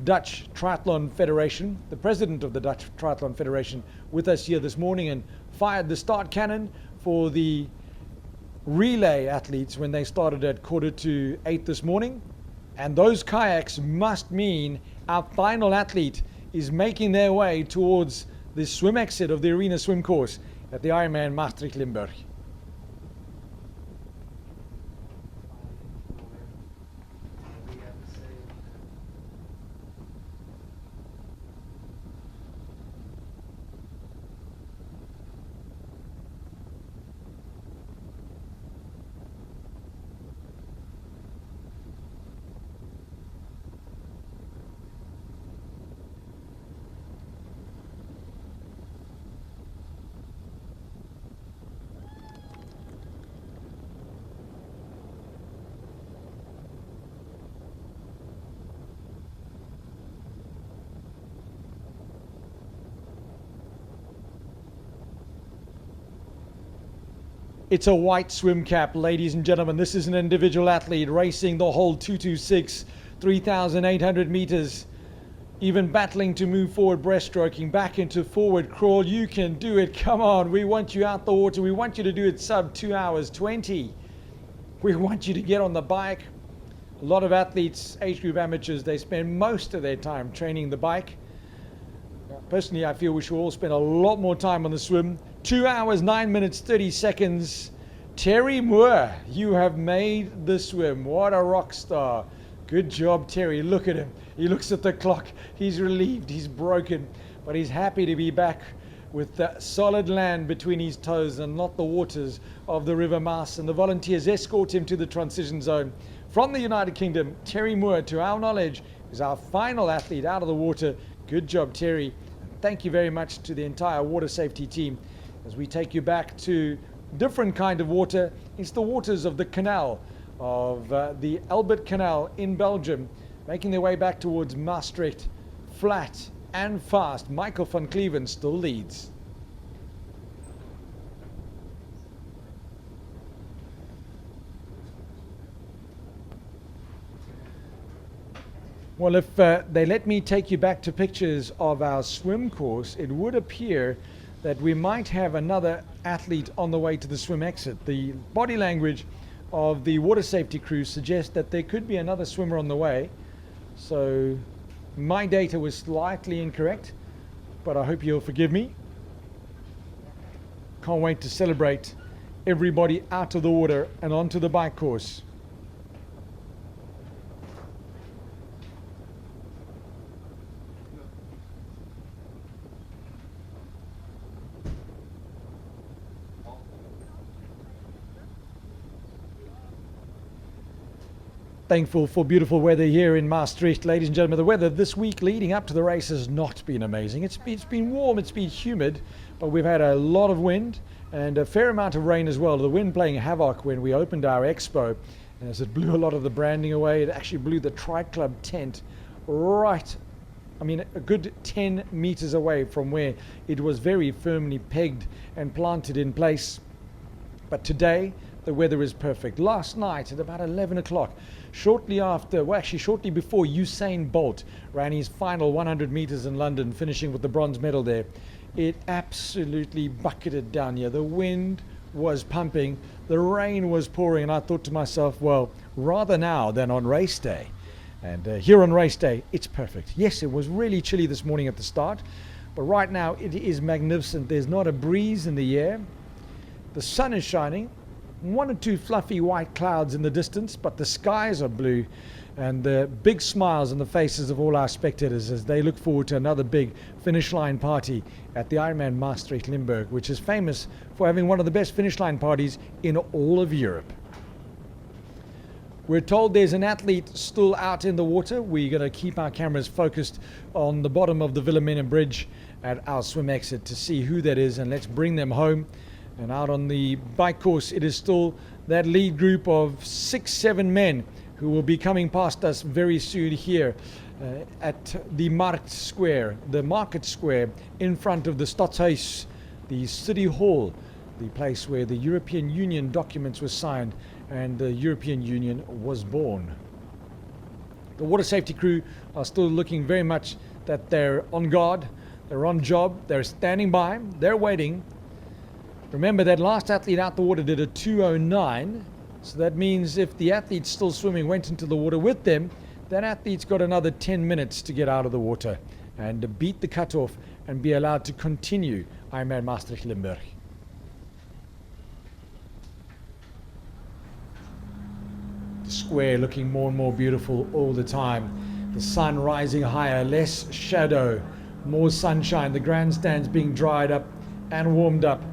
Dutch Triathlon Federation. The president of the Dutch Triathlon Federation with us here this morning and fired the start cannon for the relay athletes when they started at 7:45 this morning. And those kayaks must mean our final athlete is making their way towards the swim exit of the arena swim course at the IRONMAN Maastricht, Limburg. It's a white swim cap, ladies and gentlemen. This is an individual athlete racing the whole 226, 3,800 meters, even battling to move forward, breaststroking, back into forward crawl. You can do it. Come on. We want you out the water. We want you to do it sub 2 hours 20. We want you to get on the bike. A lot of athletes, age group amateurs, they spend most of their time training the bike. Personally, I feel we should all spend a lot more time on the swim. 2 hours, 9 minutes, 30 seconds. Terry Moore, you have made the swim. What a rock star. Good job, Terry. Look at him. He looks at the clock. He's relieved. He's broken. But he's happy to be back with the solid land between his toes and not the waters of the River Maas. And the volunteers escort him to the transition zone. From the United Kingdom, Terry Moore, to our knowledge, is our final athlete out of the water. Good job, Terry. Thank you very much to the entire water safety team as we take you back to different kind of water. It's the waters of the canal, of the Albert Canal in Belgium, making their way back towards Maastricht, flat and fast. Michael van Cleven still leads. Well, if they let me take you back to pictures of our swim course, it would appear that we might have another athlete on the way to the swim exit. The body language of the water safety crew suggests that there could be another swimmer on the way. So My data was slightly incorrect, but I hope you'll forgive me. Can't wait to celebrate everybody out of the water and onto the bike course. Thankful for beautiful weather here in Maastricht, ladies and gentlemen. The weather this week leading up to the race has not been amazing. It's been warm, it's been humid, but we've had a lot of wind and a fair amount of rain as well. The wind playing havoc when we opened our expo, as it blew a lot of the branding away. It actually blew the Tri-Club tent right, I mean, a good 10 meters away from where it was very firmly pegged and planted in place. But today, the weather is perfect. Last night at about 11 o'clock, shortly before Usain Bolt ran his final 100 meters in London, finishing with the bronze medal there, it absolutely bucketed down here. The wind was pumping, the rain was pouring, and I thought to myself, well, rather now than on race day. And here on race day, it's perfect. Yes, it was really chilly this morning at the start, but right now it is magnificent. There's not a breeze in the air. The sun is shining. One or two fluffy white clouds in the distance, but the skies are blue, and the big smiles on the faces of all our spectators as they look forward to another big finish line party at the IRONMAN Maastricht Limburg, which is famous for having one of the best finish line parties in all of Europe. We're told there's an athlete still out in the water. We're going to keep our cameras focused on the bottom of the Wilhelmina Bridge at our swim exit to see who that is, and let's bring them home. And out on the bike course, it is still that lead group of 6-7 men who will be coming past us very soon here at the market square in front of the Stadhuis, the city hall, the place where the European Union documents were signed and the European Union was born. The water safety crew are still looking very much that they're on guard, they're on job, they're standing by, they're waiting. Remember, that last athlete out the water did a 2:09, so that means if the athlete still swimming went into the water with them, that athlete's got another 10 minutes to get out of the water and beat the cutoff and be allowed to continue IRONMAN Maastricht Limburg. The square looking more and more beautiful all the time. The sun rising higher, less shadow, more sunshine. The grandstands being dried up and warmed up.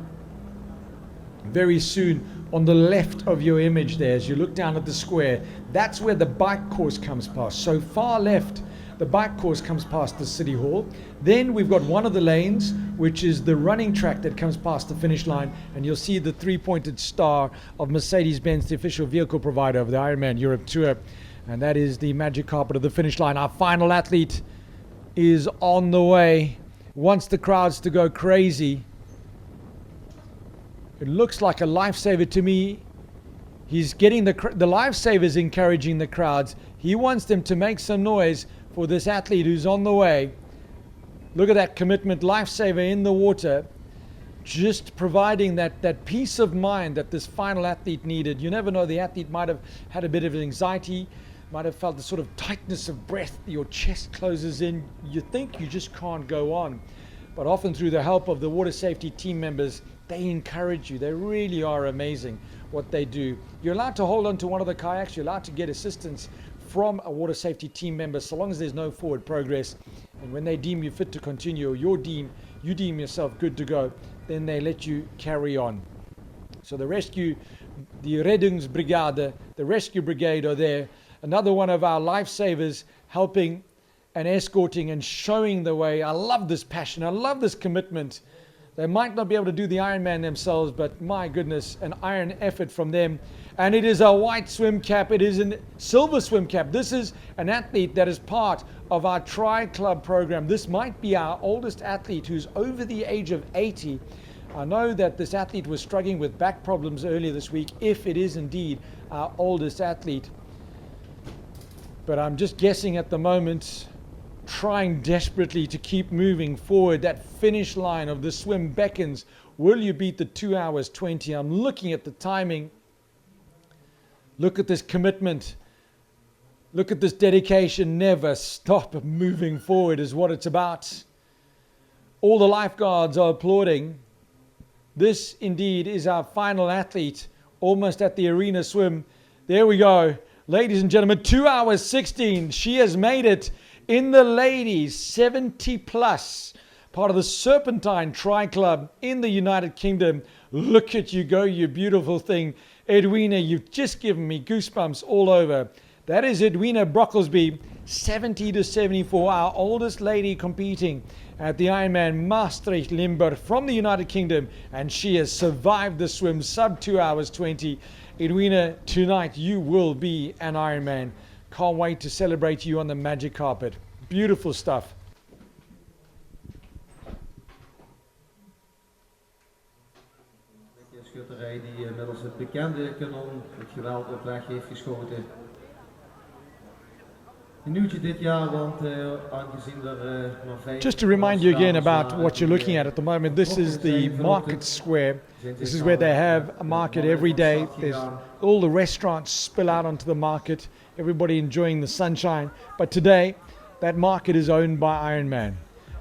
Very soon, on the left of your image there, as you look down at the square, that's where the bike course comes past. So far left, the bike course comes past the City Hall. Then we've got one of the lanes, which is the running track that comes past the finish line, and you'll see the three-pointed star of Mercedes-Benz, the official vehicle provider of the Ironman Europe Tour. And that is the magic carpet of the finish line. Our final athlete is on the way. Wants the crowds to go crazy. It looks like a lifesaver to me. He's getting the lifesavers encouraging the crowds. He wants them to make some noise for this athlete who's on the way. Look at that commitment, lifesaver in the water, just providing that peace of mind that this final athlete needed. You never know, the athlete might have had a bit of anxiety, might have felt the sort of tightness of breath, your chest closes in, you think you just can't go on. But often through the help of the water safety team members, they encourage you. They really are amazing what they do. You're allowed to hold on to one of the kayaks. You're allowed to get assistance from a water safety team member so long as there's no forward progress. And when they deem you fit to continue, or you deem yourself good to go, then they let you carry on. So the Reddingsbrigade, the rescue brigade are there. Another one of our lifesavers helping and escorting and showing the way. I love this passion. I love this commitment. They might not be able to do the Ironman themselves, but my goodness, an iron effort from them. And it is a white swim cap. It is a silver swim cap. This is an athlete that is part of our Tri-Club program. This might be our oldest athlete who's over the age of 80. I know that this athlete was struggling with back problems earlier this week, if it is indeed our oldest athlete. But I'm just guessing at the moment, trying desperately to keep moving forward. That finish line of the swim beckons. Will you beat the 2 hours 20? I'm looking at the timing. Look at this commitment. Look at this dedication. Never stop moving forward is what it's about. All the lifeguards are applauding. This indeed is our final athlete, almost at the arena swim. There we go. Ladies and gentlemen, 2 hours 16. She has made it in the ladies 70 plus, part of the Serpentine Tri Club in the United Kingdom. Look at you go, you beautiful thing. Edwina, you've just given me goosebumps all over. That is Edwina Brocklesby, 70 to 74, our oldest lady competing at the Ironman Maastricht Limburg from the United Kingdom, and she has survived the swim sub 2 hours 20. Edwina, tonight you will be an Ironman. Can't wait to celebrate you on the magic carpet. Beautiful stuff. Schutterij die middels het bekende kanon het geweld op weg heeft geschoten. Een nieuwtje dit jaar, want aangezien er maar 5... Just to remind you again about what you're looking at the moment, this is the market square. This is where they have a market every day. There's all the restaurants spill out onto the market, everybody enjoying the sunshine. But today, that market is owned by Ironman.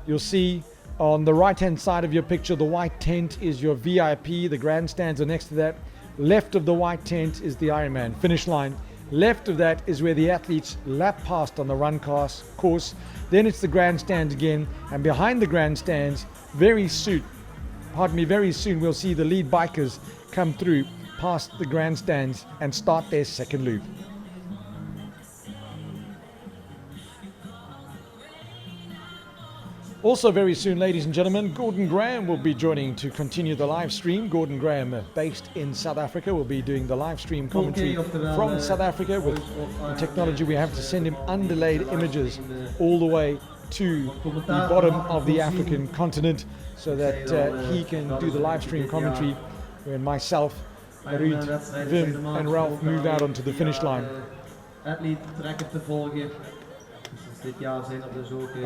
You'll see on the right-hand side of your picture, the white tent is your VIP. The grandstands are next to that. Left of the white tent is the Ironman finish line. Left of that is where the athletes lap past on the run course. Then it's the grandstand again. And behind the grandstands, very soon we'll see the lead bikers come through past the grandstands and start their second loop. Also very soon, ladies and gentlemen, Gordon Graham will be joining to continue the live stream. Gordon Graham, based in South Africa, will be doing the live stream commentary from South Africa. With the technology we have to send him undelayed images all the way to the bottom of the African continent so that he can do the live stream commentary when myself, Ruud, Wim and Ralph move out onto the finish line. I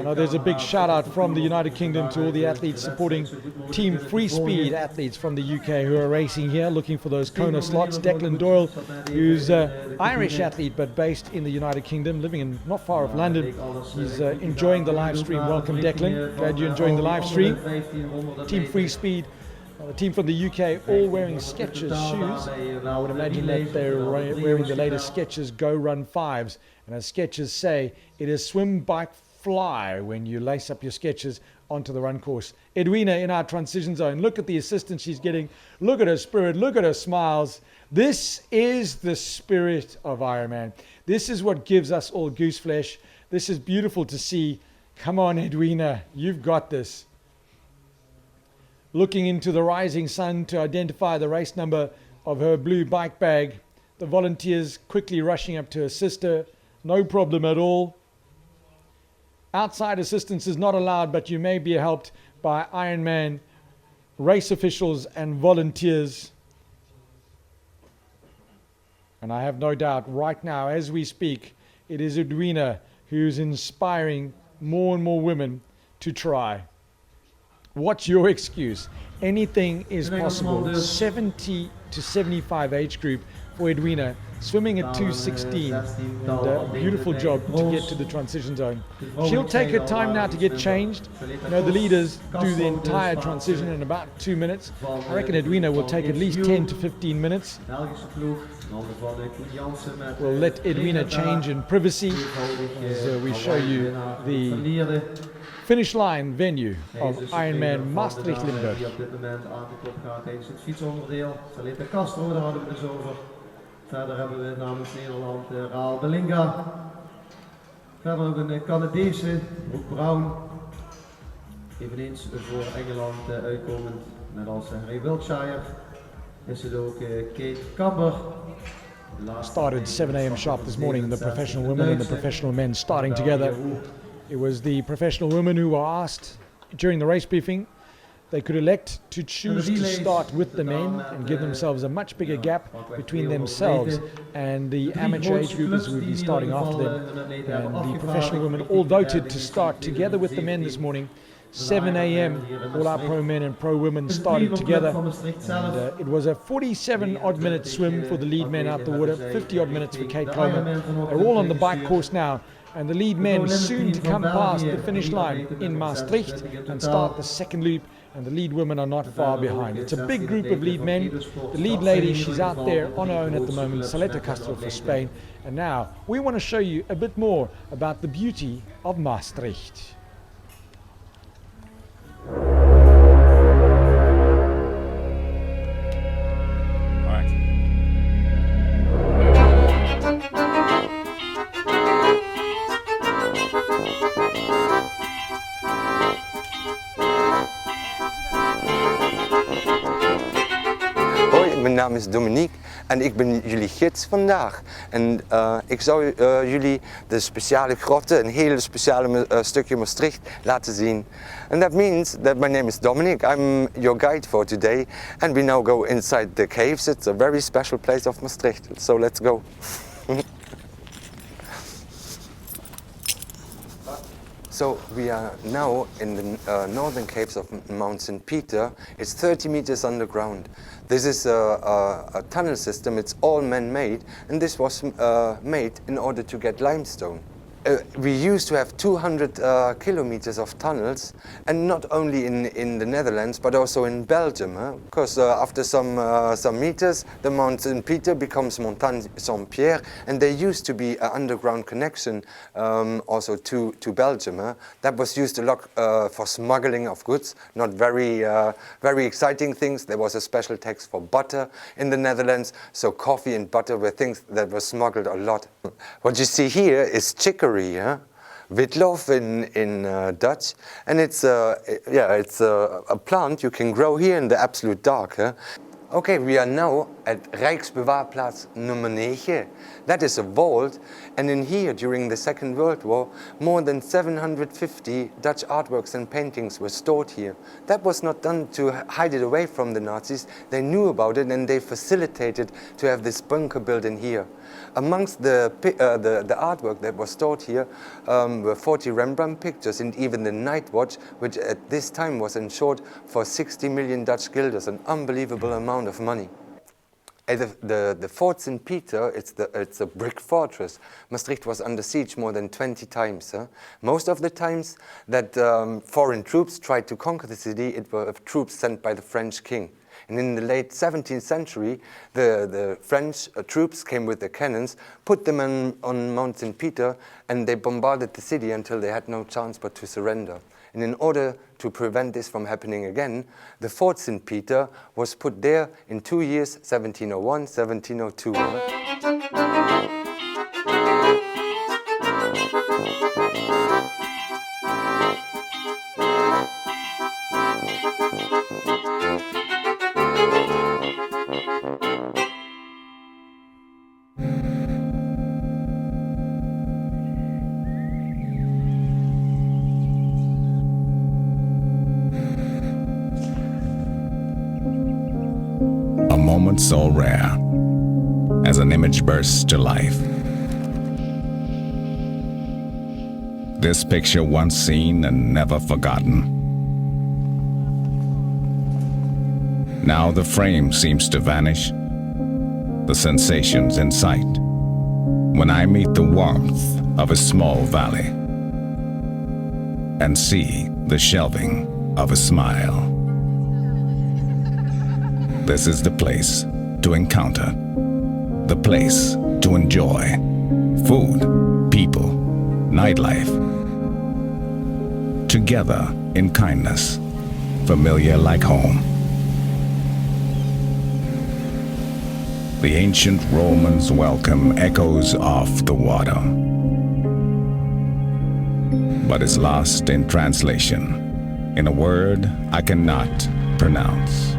know there's a big shout out from the United Kingdom to all the athletes supporting Team Free Speed athletes from the UK who are racing here, looking for those Kona slots. Declan Doyle, who's an Irish athlete but based in the United Kingdom, living in not far off London. He's enjoying the live stream. Welcome, Declan. Glad you're enjoying the live stream. Team Free Speed, the team from the UK, all wearing Skechers shoes. I would imagine that they're wearing the latest Skechers Go Run 5s. And as Skechers say, it is swim, bike, fly when you lace up your Skechers onto the run course. Edwina in our transition zone. Look at the assistance she's getting. Look at her spirit. Look at her smiles. This is the spirit of Ironman. This is what gives us all goose flesh. This is beautiful to see. Come on, Edwina. You've got this. Looking into the rising sun to identify the race number of her blue bike bag. The volunteers quickly rushing up to assist her. No problem at all. Outside assistance is not allowed, but you may be helped by Ironman race officials and volunteers. And I have no doubt right now, as we speak, it is Edwina who's inspiring more and more women to try. What's your excuse? Anything is possible. 70 to 75 age group for Edwina, swimming at 2:16, and a beautiful job to get to the transition zone. She'll take her time now to get changed. You know, the leaders do the entire transition in about 2 minutes. I reckon Edwina will take at least 10 to 15 minutes. We'll let Edwina change in privacy as we show you the finish line venue of Ironman Maastricht Limburg. Verder hebben we namens Nederland Raal Belinga. Verder ook een Canadese, ook Brown. Eveneens voor Engeland uitkomend, net als Harry Wiltshire. Is het ook Kate Camber. Started 7 a.m. sharp this morning, the professional women and the professional men starting together. It was the professional women who were asked during the race briefing. They could elect to choose to start with the men and give themselves a much bigger gap between themselves and the amateur age groupers who would be starting after them. And the professional women all voted to start together with the men this morning. 7 a.m. all our pro men and pro women started together. And, it was a 47-odd minute swim for the lead men out the water, 50-odd minutes for Kate Coleman. They're all on the bike course now, and the lead men soon to come past the finish line in Maastricht and start the second loop, and the lead women are not far behind. It's a big group of lead men. The lead lady, she's out there on her own at the moment, Saleta Castro for Spain. And now we want to show you a bit more about the beauty of Maastricht. Mijn naam is Dominique en ik ben jullie gids vandaag. En ik zou jullie de speciale grotten, een hele speciale stukje Maastricht laten zien. And that means that my name is Dominic, I'm your guide for today. And we now go inside the caves. It's a very special place of Maastricht, so let's go. So we are now in the northern caves of Mount St. Peter. It's 30 meters underground. This is a tunnel system. It's all man-made, and this was made in order to get limestone. We used to have 200 kilometers of tunnels, and not only in the Netherlands but also in Belgium, because after some meters the Mount St. Peter becomes Montagne Saint-Pierre, and there used to be an underground connection also to Belgium. That was used a lot for smuggling of goods, not very exciting things. There was a special tax for butter in the Netherlands, so coffee and butter were things that were smuggled a lot. What you see here is chicory. Witlof in Dutch, and it's a plant you can grow here in the absolute dark. Okay, we are now at Rijksbewaarplaats nummer 9. That is a vault, and in here during the Second World War more than 750 Dutch artworks and paintings were stored here. That was not done to hide it away from the Nazis. They knew about it and they facilitated to have this bunker built in here. Amongst the artwork that was stored here were 40 Rembrandt pictures and even the Night Watch, which at this time was insured for 60 million Dutch guilders, an unbelievable amount of money. The Fort St. Peter, it's a brick fortress. Maastricht was under siege more than 20 times. Most of the times that foreign troops tried to conquer the city, it were troops sent by the French king. And in the late 17th century, the French troops came with their cannons, put them on Mount St. Peter, and they bombarded the city until they had no chance but to surrender. And in order to prevent this from happening again, the Fort St. Peter was put there in 2 years, 1701, 1702. A moment so rare as an image bursts to life. This picture once seen and never forgotten. Now the frame seems to vanish, the sensations in sight, when I meet the warmth of a small valley and see the shelving of a smile. This is the place to encounter, the place to enjoy. Food, people, nightlife. Together in kindness, familiar like home. The ancient Romans' welcome echoes off the water, but is lost in translation, in a word I cannot pronounce.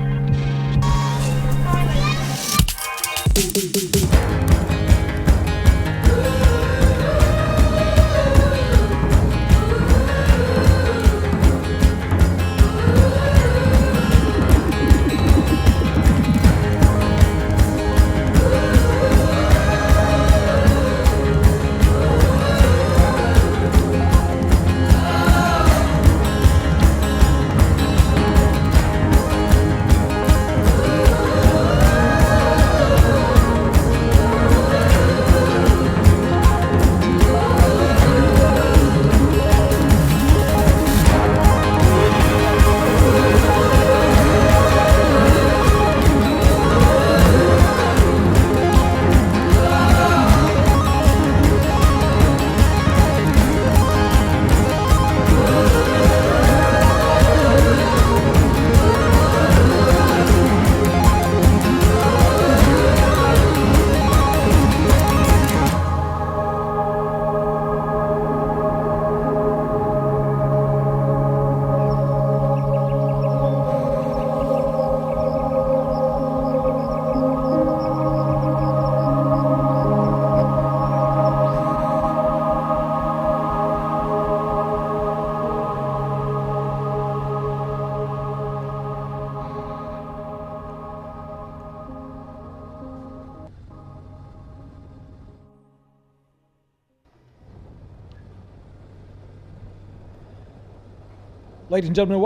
Ladies and gentlemen,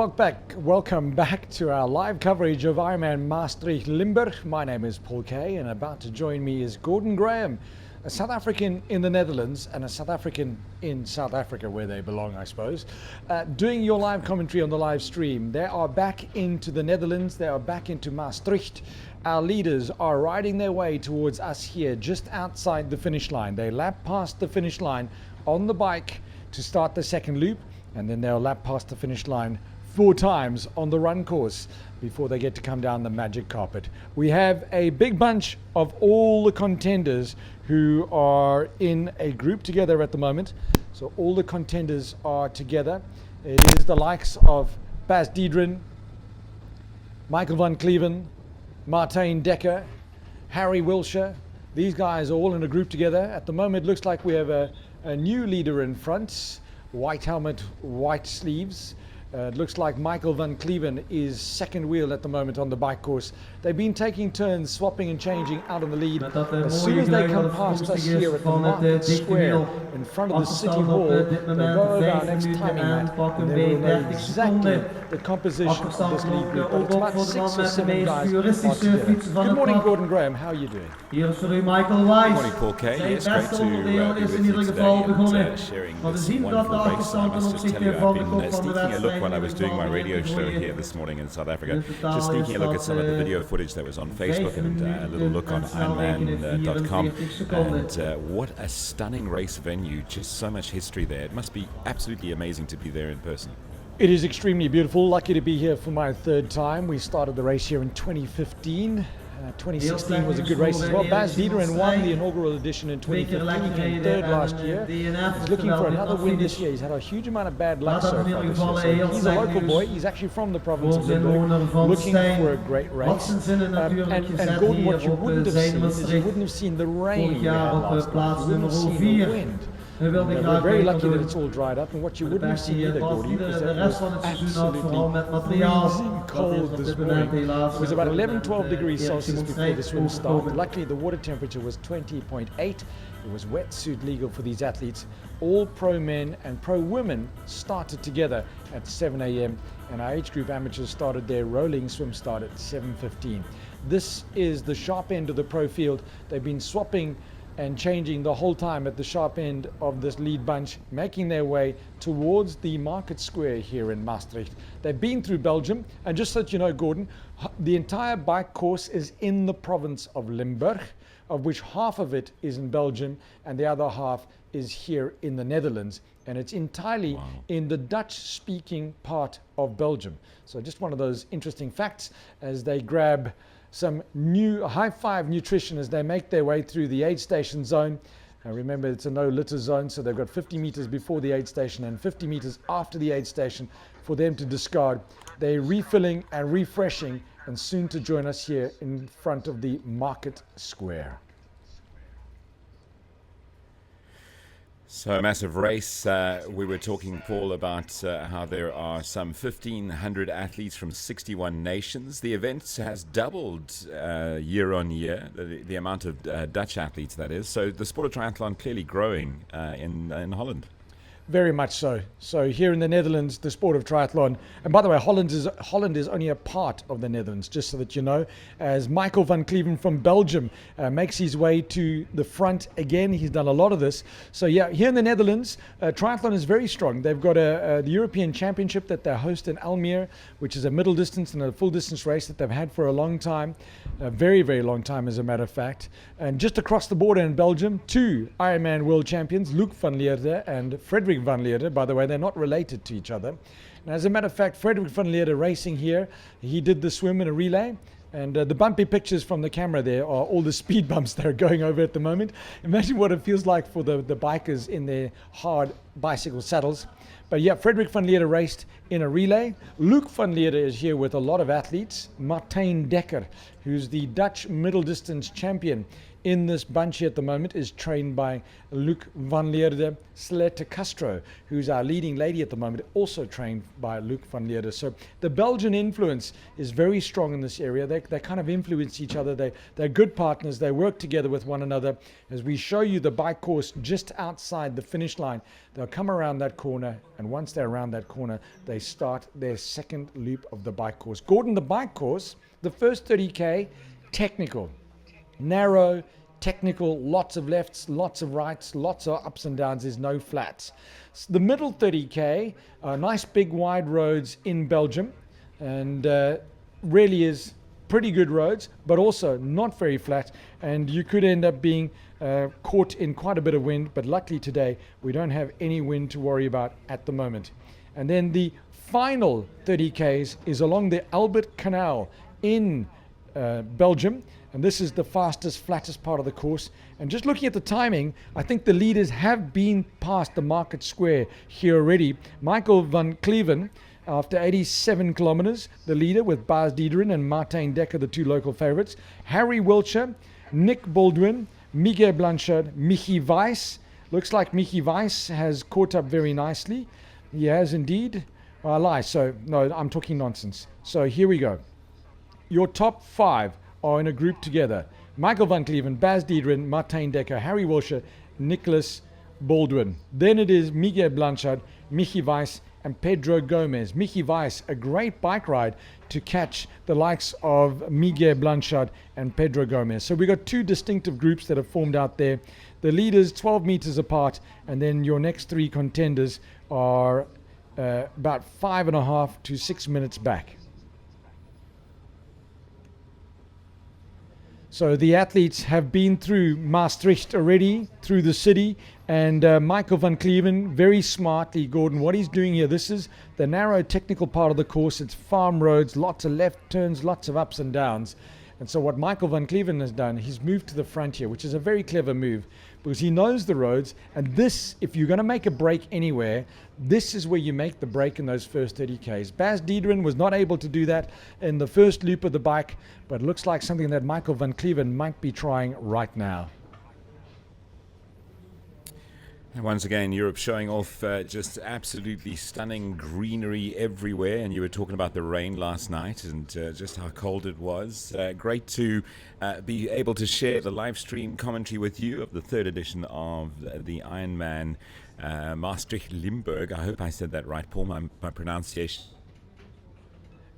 welcome back to our live coverage of Ironman Maastricht Limburg. My name is Paul Kay, and about to join me is Gordon Graham, a South African in the Netherlands and a South African in South Africa, where they belong, I suppose, doing your live commentary on the live stream. They are back into the Netherlands, they are back into Maastricht. Our leaders are riding their way towards us here, just outside the finish line. They lap past the finish line on the bike to start the second loop, and then they'll lap past the finish line 4 times on the run course before they get to come down the magic carpet. We have a big bunch of all the contenders who are in a group together at the moment. So all the contenders are together. It is the likes of Bas Diederen, Michael van Cleven, Martijn Dekker, Harry Wilshire. These guys are all in a group together. At the moment, it looks like we have a new leader in front. White helmet, white sleeves. It looks like Michael van Cleven is second wheel at the moment on the bike course. They've been taking turns, swapping and changing out on the lead. As soon as they come past us here at the Market Square in front of the City Hall, they'll go over our next timing mat, and they will know exactly the composition of this lead group. But it's about 6 or 7 guys are together. Good morning, Gordon Graham. How are you doing? Hier is voor u Michael Weiss. Good morning, Paul Kay. Yes, great to be with you today and sharing this wonderful race. I must just tell you, I've been sneaking a look while I was doing my radio show here this morning in South Africa. Just sneaking a look at some of the video footage that was on Facebook and a little look on IRONMAN.com. And what a stunning race venue. Just so much history there. It must be absolutely amazing to be there in person. It is extremely beautiful. Lucky to be here for my 3rd time. We started the race here in 2015. 2016 was a good race as well. Bas Diederen won the inaugural edition in 2015. He came 3rd last year. He's looking for another win this year. He's had a huge amount of bad luck so far this year. So he's a local boy. He's actually from the province of Limburg, looking for a great race. And Gordon, what you wouldn't have seen is you wouldn't have seen the rain we had last night. You wouldn't have seen the wind. We're very lucky that it's all dried up, and what you wouldn't have seen either, Gordy, is that it was absolutely freezing cold this morning. It was about 11-12 degrees Celsius before the swim started. Luckily, the water temperature was 20.8. It was wetsuit legal for these athletes. All pro men and pro women started together at 7 a.m. and our age group amateurs started their rolling swim start at 7:15. This is the sharp end of the pro field. They've been swapping and changing the whole time at the sharp end of this lead bunch, making their way towards the market square here in Maastricht. They've been through Belgium, and just so that you know, Gordon, the entire bike course is in the province of Limburg, of which half of it is in Belgium and the other half is here in the Netherlands, and it's entirely in the Dutch-speaking part of Belgium. So just one of those interesting facts as they grab some new high-five nutrition as they make their way through the aid station zone. Remember, it's a no litter zone, so they've got 50 meters before the aid station and 50 meters after the aid station for them to discard. They're refilling and refreshing, and soon to join us here in front of the market square. So a massive race. We were talking, Paul, about how there are some 1,500 athletes from 61 nations. The event has doubled year on year, the amount of Dutch athletes, that is. So the sport of triathlon clearly growing in Holland. Very much so. So here in the Netherlands, the sport of triathlon, and by the way, Holland is only a part of the Netherlands, just so that you know, as Michael van Cleven from Belgium makes his way to the front again. He's done a lot of this. So yeah, here in the Netherlands, triathlon is very strong. They've got the European Championship that they host in Almere, which is a middle distance and a full distance race that they've had for a long time, a very, very long time as a matter of fact. And just across the border in Belgium, 2 Ironman world champions, Luc van Leerde and Frederik van Leerde. By the way, they're not related to each other. And as a matter of fact, Frederik van Leerde racing here, he did the swim in a relay. And the bumpy pictures from the camera there are all the speed bumps that are going over at the moment. Imagine what it feels like for the bikers in their hard bicycle saddles. But yeah, Frederik van Leerde raced in a relay. Luc van Leerde is here with a lot of athletes. Martijn Dekker, who's the Dutch middle distance champion in this bunch here at the moment is trained by Luc van Leerde. Slette Castro, who's our leading lady at the moment, also trained by Luc van Leerde. So the Belgian influence is very strong in this area. They kind of influence each other. They're good partners. They work together with one another. As we show you the bike course just outside the finish line, they'll come around that corner, and once they're around that corner, they start their second loop of the bike course. Gordon, the bike course, the first 30K, technical, narrow, technical, lots of lefts, lots of rights, lots of ups and downs. There's no flats. The middle 30K, nice big wide roads in Belgium, and really is pretty good roads, but also not very flat, and you could end up being caught in quite a bit of wind, but luckily today we don't have any wind to worry about at the moment. And then the final 30Ks is along the Albert Canal in Belgium, and this is the fastest, flattest part of the course. And just looking at the timing, I think the leaders have been past the Market Square here already. Michael van Cleven, after 87 kilometers, the leader with Bas Diederin and Martijn Dekker, the two local favorites. Harry Wiltshire, Nick Baldwin, Miguel Blanchard, Michi Weiss. Looks like Michi Weiss has caught up very nicely. He has indeed. I lie. So, no, I'm talking nonsense. So here we go. Your top 5 are in a group together. Michael van Cleven, Bas Diederin, Martijn Dekker, Harry Wiltshire, Nicholas Baldwin. Then it is Miguel Blanchard, Michi Weiss, and Pedro Gomez. Michi Weiss, a great bike ride to catch the likes of Miguel Blanchard and Pedro Gomez. So we've got two distinctive groups that have formed out there. The leaders 12 meters apart, and then your next 3 contenders are about 5.5 to 6 minutes back. So the athletes have been through Maastricht already, through the city, and Michael van Cleven, very smartly, Gordon, what he's doing here, this is the narrow technical part of the course. It's farm roads, lots of left turns, lots of ups and downs. And so what Michael van Cleven has done, he's moved to the front here, which is a very clever move, because he knows the roads. And this, if you're going to make a break anywhere, this is where you make the break in those first 30Ks. Bas Diederin was not able to do that in the first loop of the bike, but it looks like something that Michael van Cleven might be trying right now. And once again, Europe showing off just absolutely stunning greenery everywhere. And you were talking about the rain last night and just how cold it was. Great to be able to share the live stream commentary with you of the 3rd edition of the Ironman Maastricht Limburg. I hope I said that right, Paul. My pronunciation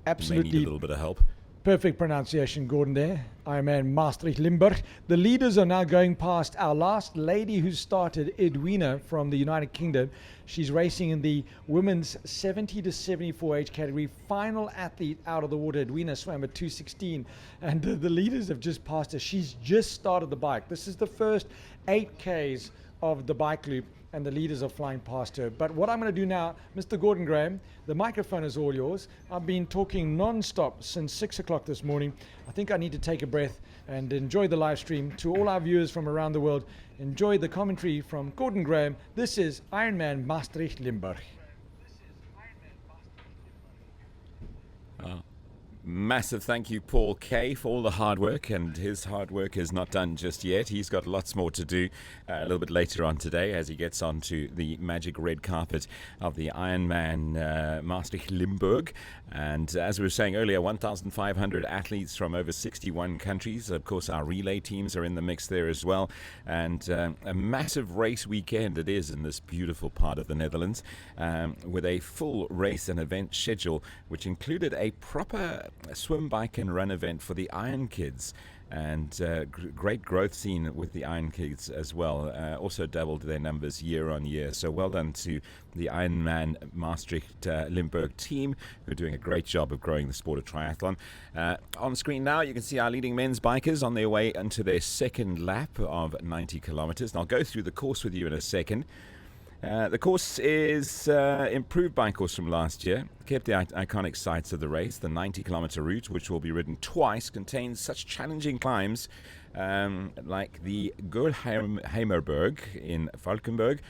Absolutely. may need a little bit of help. Perfect pronunciation, Gordon, there. Ironman Maastricht Limburg. The leaders are now going past our last lady who started, Edwina from the United Kingdom. She's racing in the women's 70 to 74 age category. Final athlete out of the water. Edwina swam at 2:16, and the leaders have just passed her. She's just started the bike. This is the first 8Ks of the bike loop, and the leaders are flying past her. But what I'm going to do now, Mr. Gordon Graham, the microphone is all yours. I've been talking non-stop since 6 o'clock this morning. I think I need to take a breath and enjoy the live stream. To all our viewers from around the world, enjoy the commentary from Gordon Graham. This is Ironman Maastricht Limburg. Massive thank you, Paul Kay, for all the hard work, and his hard work is not done just yet. He's got lots more to do a little bit later on today as he gets onto the magic red carpet of the Ironman Maastricht Limburg. And as we were saying earlier, 1,500 athletes from over 61 countries. Of course, our relay teams are in the mix there as well. And a massive race weekend it is in this beautiful part of the Netherlands, with a full race and event schedule, which included a proper swim, bike and run event for the Iron Kids, and great growth seen with the Iron Kids as well. Also doubled their numbers year on year. So well done to the Ironman Maastricht Limburg team, who are doing a great job of growing the sport of triathlon. On screen now, you can see our leading men's bikers on their way into their second lap of 90 kilometers. And I'll go through the course with you in a second. The course is improved bike course from last year. Kept the iconic sites of the race. The 90-kilometer route, which will be ridden twice, contains such challenging climbs like the Gulheimerberg in Valkenburg,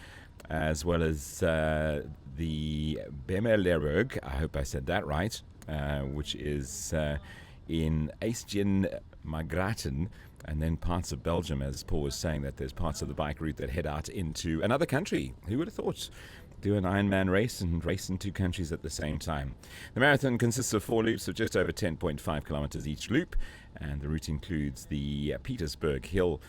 as well as the Bemerlerberg, I hope I said that right, which is in Eestjen Magraten. and then parts of Belgium, as Paul was saying, that there's parts of the bike route that head out into another country. Who would have thought? Do an Ironman race and race in two countries at the same time. The marathon consists of 4 loops of just over 10.5 kilometers each loop, and the route includes the Petersburg Hill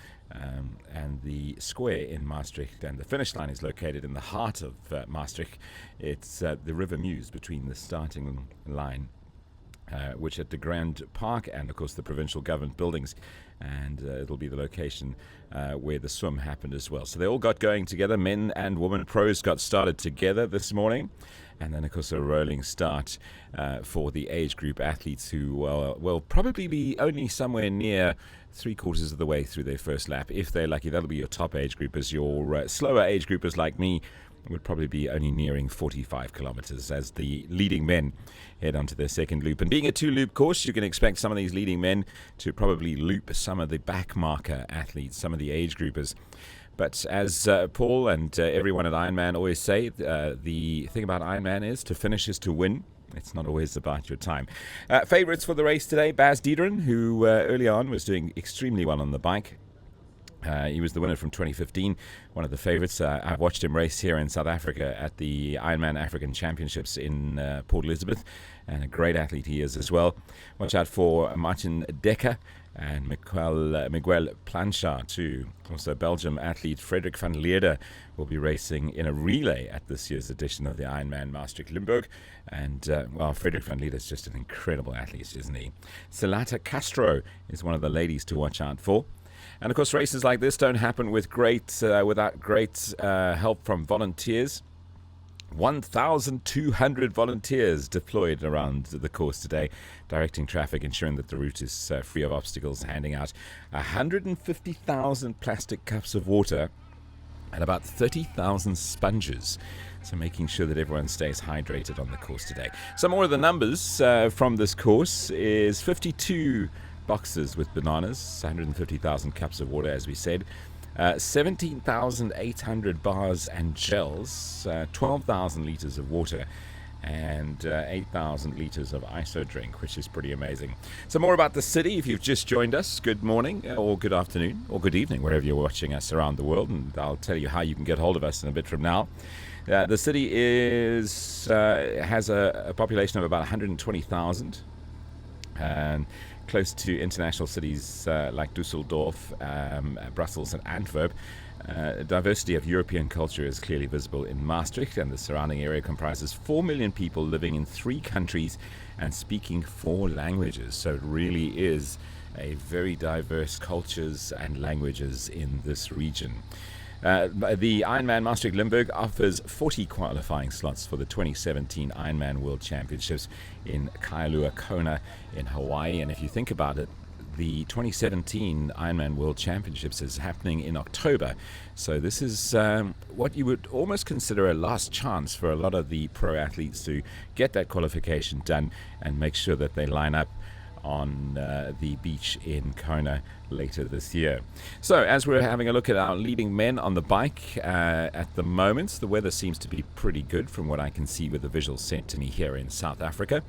and the square in Maastricht, and the finish line is located in the heart of Maastricht. It's the River Meuse between the starting line, which at the Grand Park and, of course, the provincial government buildings, and it'll be the location where the swim happened as well. So they all got going together. Men and women pros got started together this morning, and then, of course, a rolling start for the age group athletes who will probably be only somewhere near 3/4 of the way through their first lap. If they're lucky, that'll be your top age groupers. Your slower age groupers like me would probably be only nearing 45 kilometers as the leading men head onto their second loop. And being a 2-loop course, you can expect some of these leading men to probably loop some of the back marker athletes, some of the age groupers. But as Paul and everyone at Ironman always say, the thing about Ironman is to finish is to win. It's not always about your time. Favorites for the race today, Bas Diederen, who early on was doing extremely well on the bike. He was the winner from 2015, one of the favorites. I've watched him race here in South Africa at the Ironman African Championships in Port Elizabeth, and a great athlete he is as well. Watch out for Martin Dekker and Miguel Planchard too. Also, Belgium athlete Frederik van Leerde will be racing in a relay at this year's edition of the Ironman Maastricht Limburg. And, well, Frederik van Leerde is just an incredible athlete, isn't he? Salata Castro is one of the ladies to watch out for. And, of course, races like this don't happen with without great help from volunteers. 1,200 volunteers deployed around the course today, directing traffic, ensuring that the route is free of obstacles, handing out 150,000 plastic cups of water and about 30,000 sponges. So making sure that everyone stays hydrated on the course today. Some more of the numbers from this course is 52 boxes with bananas, 150,000 cups of water, as we said, 17,800 bars and gels, 12,000 liters of water, and 8,000 liters of ISO drink, which is pretty amazing. So more about the city. If you've just joined us, good morning or good afternoon or good evening, wherever you're watching us around the world, and I'll tell you how you can get hold of us in a bit from now. The city has a population of about 120,000, and close to international cities like Dusseldorf, Brussels and Antwerp. Diversity of European culture is clearly visible in Maastricht, and the surrounding area comprises 4 million people living in 3 countries and speaking 4 languages. So it really is a very diverse cultures and languages in this region. The Ironman Maastricht Limburg offers 40 qualifying slots for the 2017 Ironman World Championships in Kailua Kona in Hawaii. And if you think about it, the 2017 Ironman World Championships is happening in October. So this is what you would almost consider a last chance for a lot of the pro athletes to get that qualification done and make sure that they line up on the beach in Kona later this year. So as we're having a look at our leading men on the bike at the moment, the weather seems to be pretty good from what I can see with the visuals sent to me here in South Africa.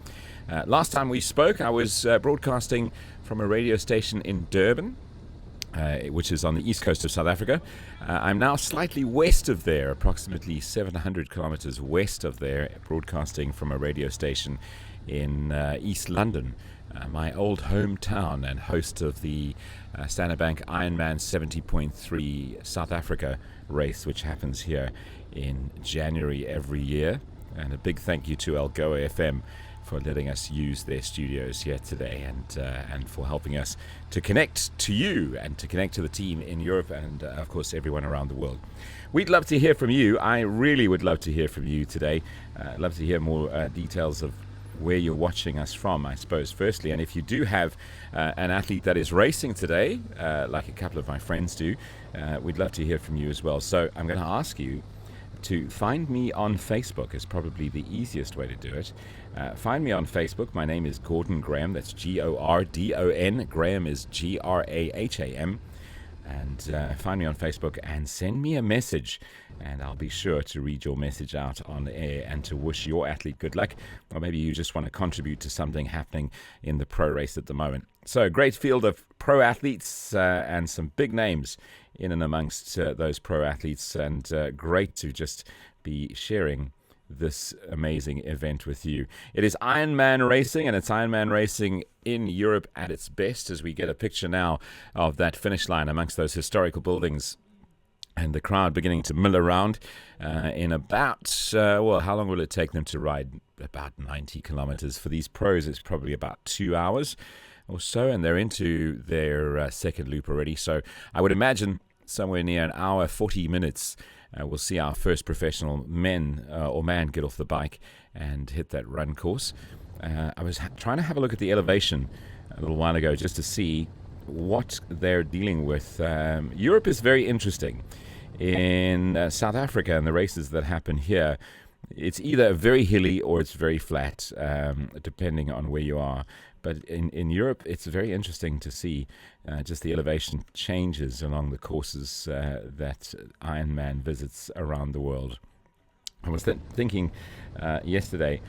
Last time we spoke, I was broadcasting from a radio station in Durban, which is on the east coast of South Africa. I'm now slightly west of there, approximately 700 kilometers west of there, broadcasting from a radio station in East London, my old hometown, and host of the Standard Bank Ironman 70.3 South Africa race, which happens here in January every year. And a big thank you to Algoa FM for letting us use their studios here today, and for helping us to connect to you and to connect to the team in Europe and, of course, everyone around the world. We'd love to hear from you. I really would love to hear from you today. Love to hear more details of where you're watching us from, I suppose, firstly. And if you do have an athlete that is racing today, like a couple of my friends do, we'd love to hear from you as well. So I'm going to ask you to find me on Facebook. Is probably the easiest way to do it. Find me on Facebook. My name is Gordon Graham. That's Gordon. Graham is Graham. and find me on Facebook and send me a message, and I'll be sure to read your message out on the air and to wish your athlete good luck, or maybe you just want to contribute to something happening in the pro race at the moment. So a great field of pro athletes and some big names in and amongst those pro athletes, and great to just be sharing this amazing event with you. It is Ironman racing, and it's Ironman racing in Europe at its best, as we get a picture now of that finish line amongst those historical buildings and the crowd beginning to mill around in about, well, how long will it take them to ride? About 90 kilometers. For these pros, it's probably about 2 hours or so, and they're into their second loop already. So I would imagine somewhere near an hour, 40 minutes, we'll see our first professional man get off the bike and hit that run course. I was trying to have a look at the elevation a little while ago just to see what they're dealing with. Europe is very interesting. In South Africa and the races that happen here, it's either very hilly or it's very flat, depending on where you are. But in Europe, it's very interesting to see just the elevation changes along the courses that Ironman visits around the world. I was thinking yesterday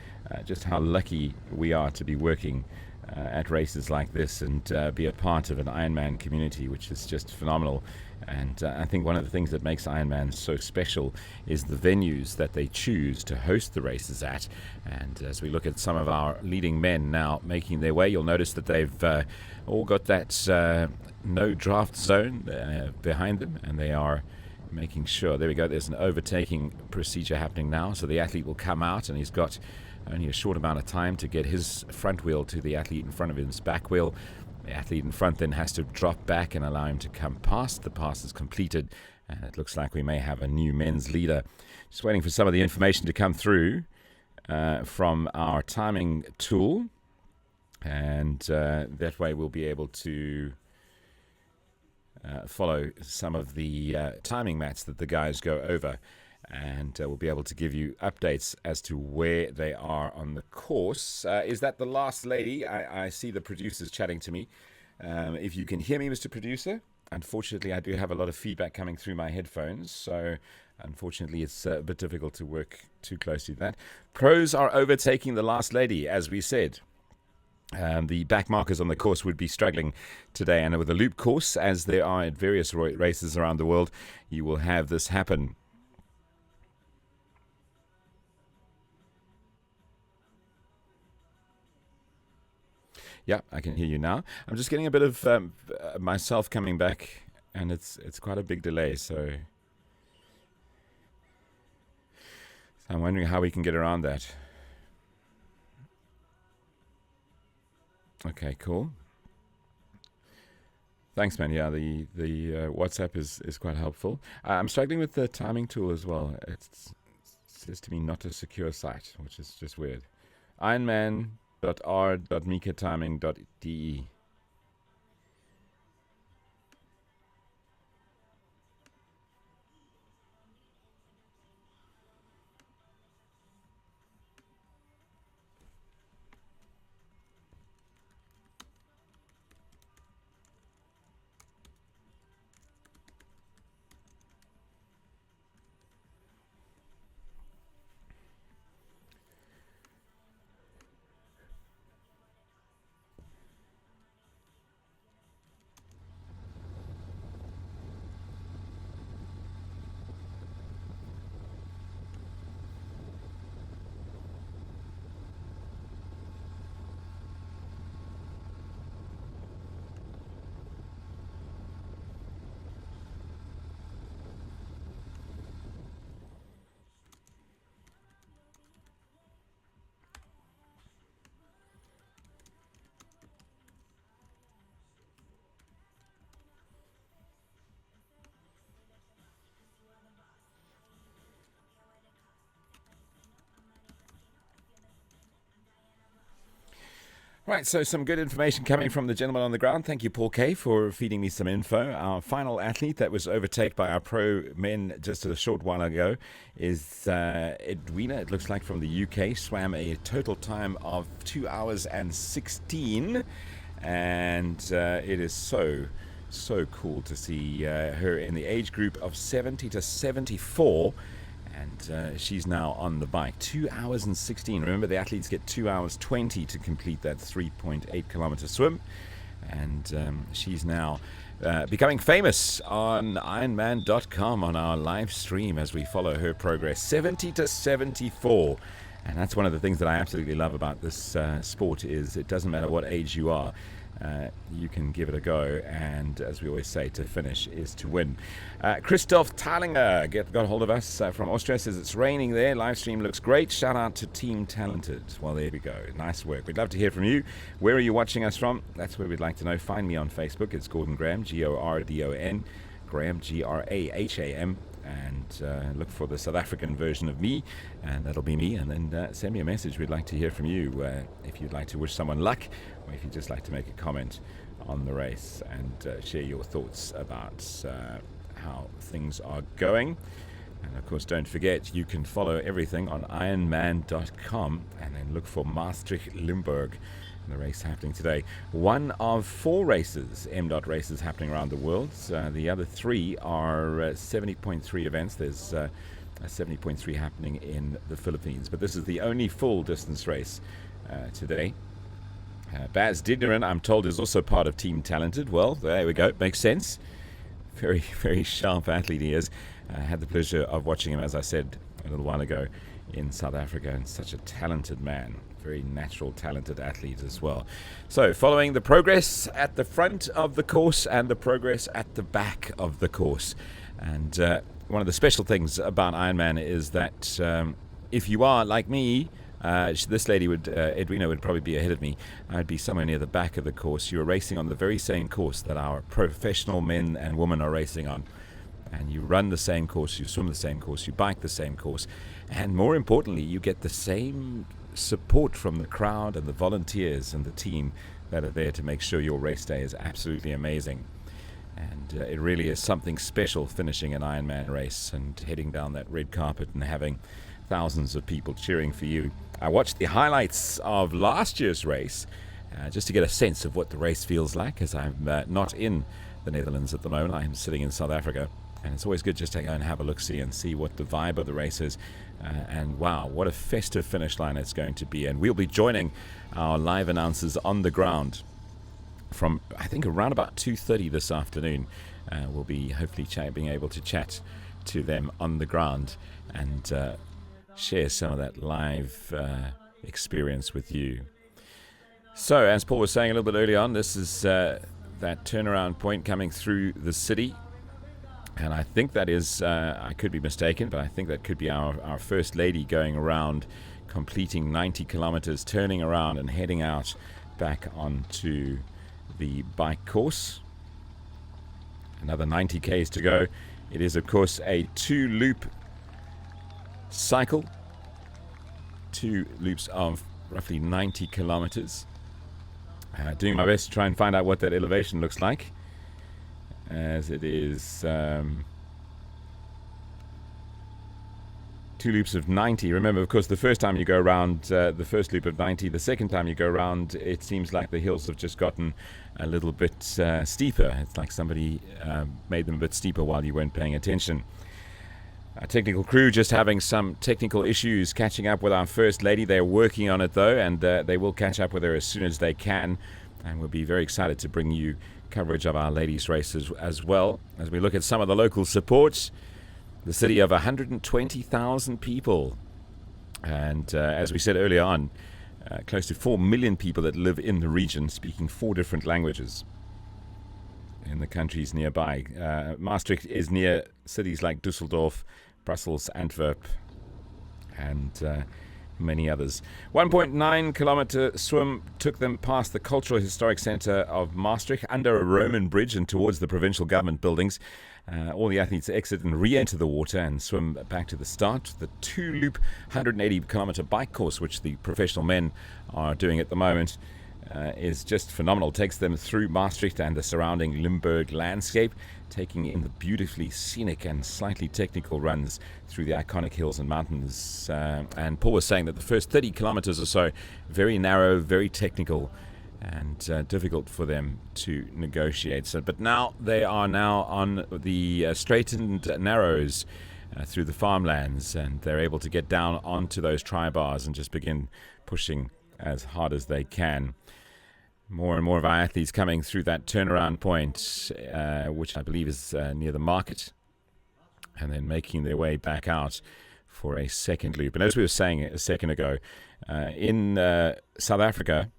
just how lucky we are to be working at races like this and be a part of an Ironman community, which is just phenomenal. And I think one of the things that makes Ironman so special is the venues that they choose to host the races at. And as we look at some of our leading men now making their way, you'll notice that they've all got that no draft zone behind them, and they are making sure. There we go. There's an overtaking procedure happening now. So the athlete will come out, and he's got only a short amount of time to get his front wheel to the athlete in front of his back wheel. The athlete in front then has to drop back and allow him to come past. The pass is completed, and it looks like we may have a new men's leader. Just waiting for some of the information to come through from our timing tool, and that way we'll be able to follow some of the timing mats that the guys go over, and we'll be able to give you updates as to where they are on the course. Is that the last lady? I see the producers chatting to me. If you can hear me, Mr. Producer. Unfortunately, I do have a lot of feedback coming through my headphones, so unfortunately it's a bit difficult to work too closely with that. Pros are overtaking the last lady, as we said. The back markers on the course would be struggling today, and with a loop course, as there are at various races around the world, you will have this happen. Yeah, I can hear you now. I'm just getting a bit of myself coming back, and it's quite a big delay, so I'm wondering how we can get around that. Okay, cool. Thanks, man. Yeah, the WhatsApp is quite helpful. I'm struggling with the timing tool as well. It says to me not a secure site, which is just weird. Ironman.r.mikatiming.de. Right, so some good information coming from the gentleman on the ground. Thank you, Paul K, for feeding me some info. Our final athlete that was overtaken by our pro men just a short while ago is Edwina, it looks like, from the UK. Swam a total time of 2 hours and 16. And it is so So cool to see her in the age group of 70 to 74. And she's now on the bike. 2 hours and 16. Remember, the athletes get 2 hours 20 to complete that 3.8 kilometer swim. And she's now becoming famous on Ironman.com on our live stream as we follow her progress. 70 to 74. And that's one of the things that I absolutely love about this sport is it doesn't matter what age you are. You can give it a go, and as we always say, to finish is to win. Christoph Talinger got hold of us from Austria, says it's raining there. Live stream looks great. Shout out to Team Talented. Well, there we go. Nice work. We'd love to hear from you. Where are you watching us from? That's where we'd like to know. Find me on Facebook. It's Gordon Graham, Gordon, Graham, Graham. And look for the South African version of me, and that'll be me. And then send me a message. We'd like to hear from you if you'd like to wish someone luck, or if you'd just like to make a comment on the race and share your thoughts about how things are going. And of course, don't forget, you can follow everything on Ironman.com and then look for Maastricht, Limburg. The race happening today. One of 4 races, M.Dot races happening around the world. The other 3 are 70.3 events. There's a 70.3 happening in the Philippines. But this is the only full distance race today. Baz Dignerin, I'm told, is also part of Team Talented. Well, there we go. Makes sense. Very, very sharp athlete he is. Had the pleasure of watching him, as I said a little while ago, in South Africa, and such a talented man. Very natural, talented athlete as well. So, following the progress at the front of the course and the progress at the back of the course. And one of the special things about Ironman is that if you are like me, this lady Edwina would probably be ahead of me. I'd be somewhere near the back of the course. You're racing on the very same course that our professional men and women are racing on. And you run the same course, you swim the same course, you bike the same course. And more importantly, you get the same support from the crowd and the volunteers and the team that are there to make sure your race day is absolutely amazing. And it really is something special finishing an Ironman race and heading down that red carpet and having thousands of people cheering for you. I watched the highlights of last year's race just to get a sense of what the race feels like, as I'm not in the Netherlands at the moment. I'm sitting in South Africa. And it's always good just to go and have a look-see and see what the vibe of the race is. And wow, what a festive finish line it's going to be. And we'll be joining our live announcers on the ground from, I think, around about 2:30 this afternoon. We'll be hopefully being able to chat to them on the ground and share some of that live experience with you. So, as Paul was saying a little bit earlier on, this is that turnaround point coming through the city. And I think that is, I could be mistaken, but I think that could be our First Lady going around, completing 90 kilometers, turning around and heading out back onto the bike course. Another 90 Ks to go. It is, of course, a 2-loop cycle. 2 loops of roughly 90 kilometers. Doing my best to try and find out what that elevation looks like, as it is 2 loops of 90. Remember, of course, the first time you go around the first loop of 90, the second time you go around, it seems like the hills have just gotten a little bit steeper. It's like somebody made them a bit steeper while you weren't paying attention. Our technical crew just having some technical issues catching up with our First Lady. They're working on it, though, and they will catch up with her as soon as they can. And we'll be very excited to bring you coverage of our ladies' races as well, as we look at some of the local supports. The city of 120,000 people. And as we said earlier on, close to 4 million people that live in the region speaking 4 different languages in the countries nearby. Maastricht is near cities like Düsseldorf, Brussels, Antwerp, and many others. 1.9 kilometer swim took them past the Cultural Historic Centre of Maastricht, under a Roman bridge and towards the provincial government buildings. All the athletes exit and re-enter the water and swim back to the start. The 2-loop 180-kilometer bike course, which the professional men are doing at the moment, is just phenomenal. Takes them through Maastricht and the surrounding Limburg landscape, taking in the beautifully scenic and slightly technical runs through the iconic hills and mountains. And Paul was saying that the first 30 kilometers or so, very narrow, very technical, and difficult for them to negotiate. So, but now they are on the straightened narrows through the farmlands, and they're able to get down onto those tri-bars and just begin pushing as hard as they can. More and more of our athletes coming through that turnaround point, which I believe is near the market, and then making their way back out for a second loop. And as we were saying a second ago, in South Africa,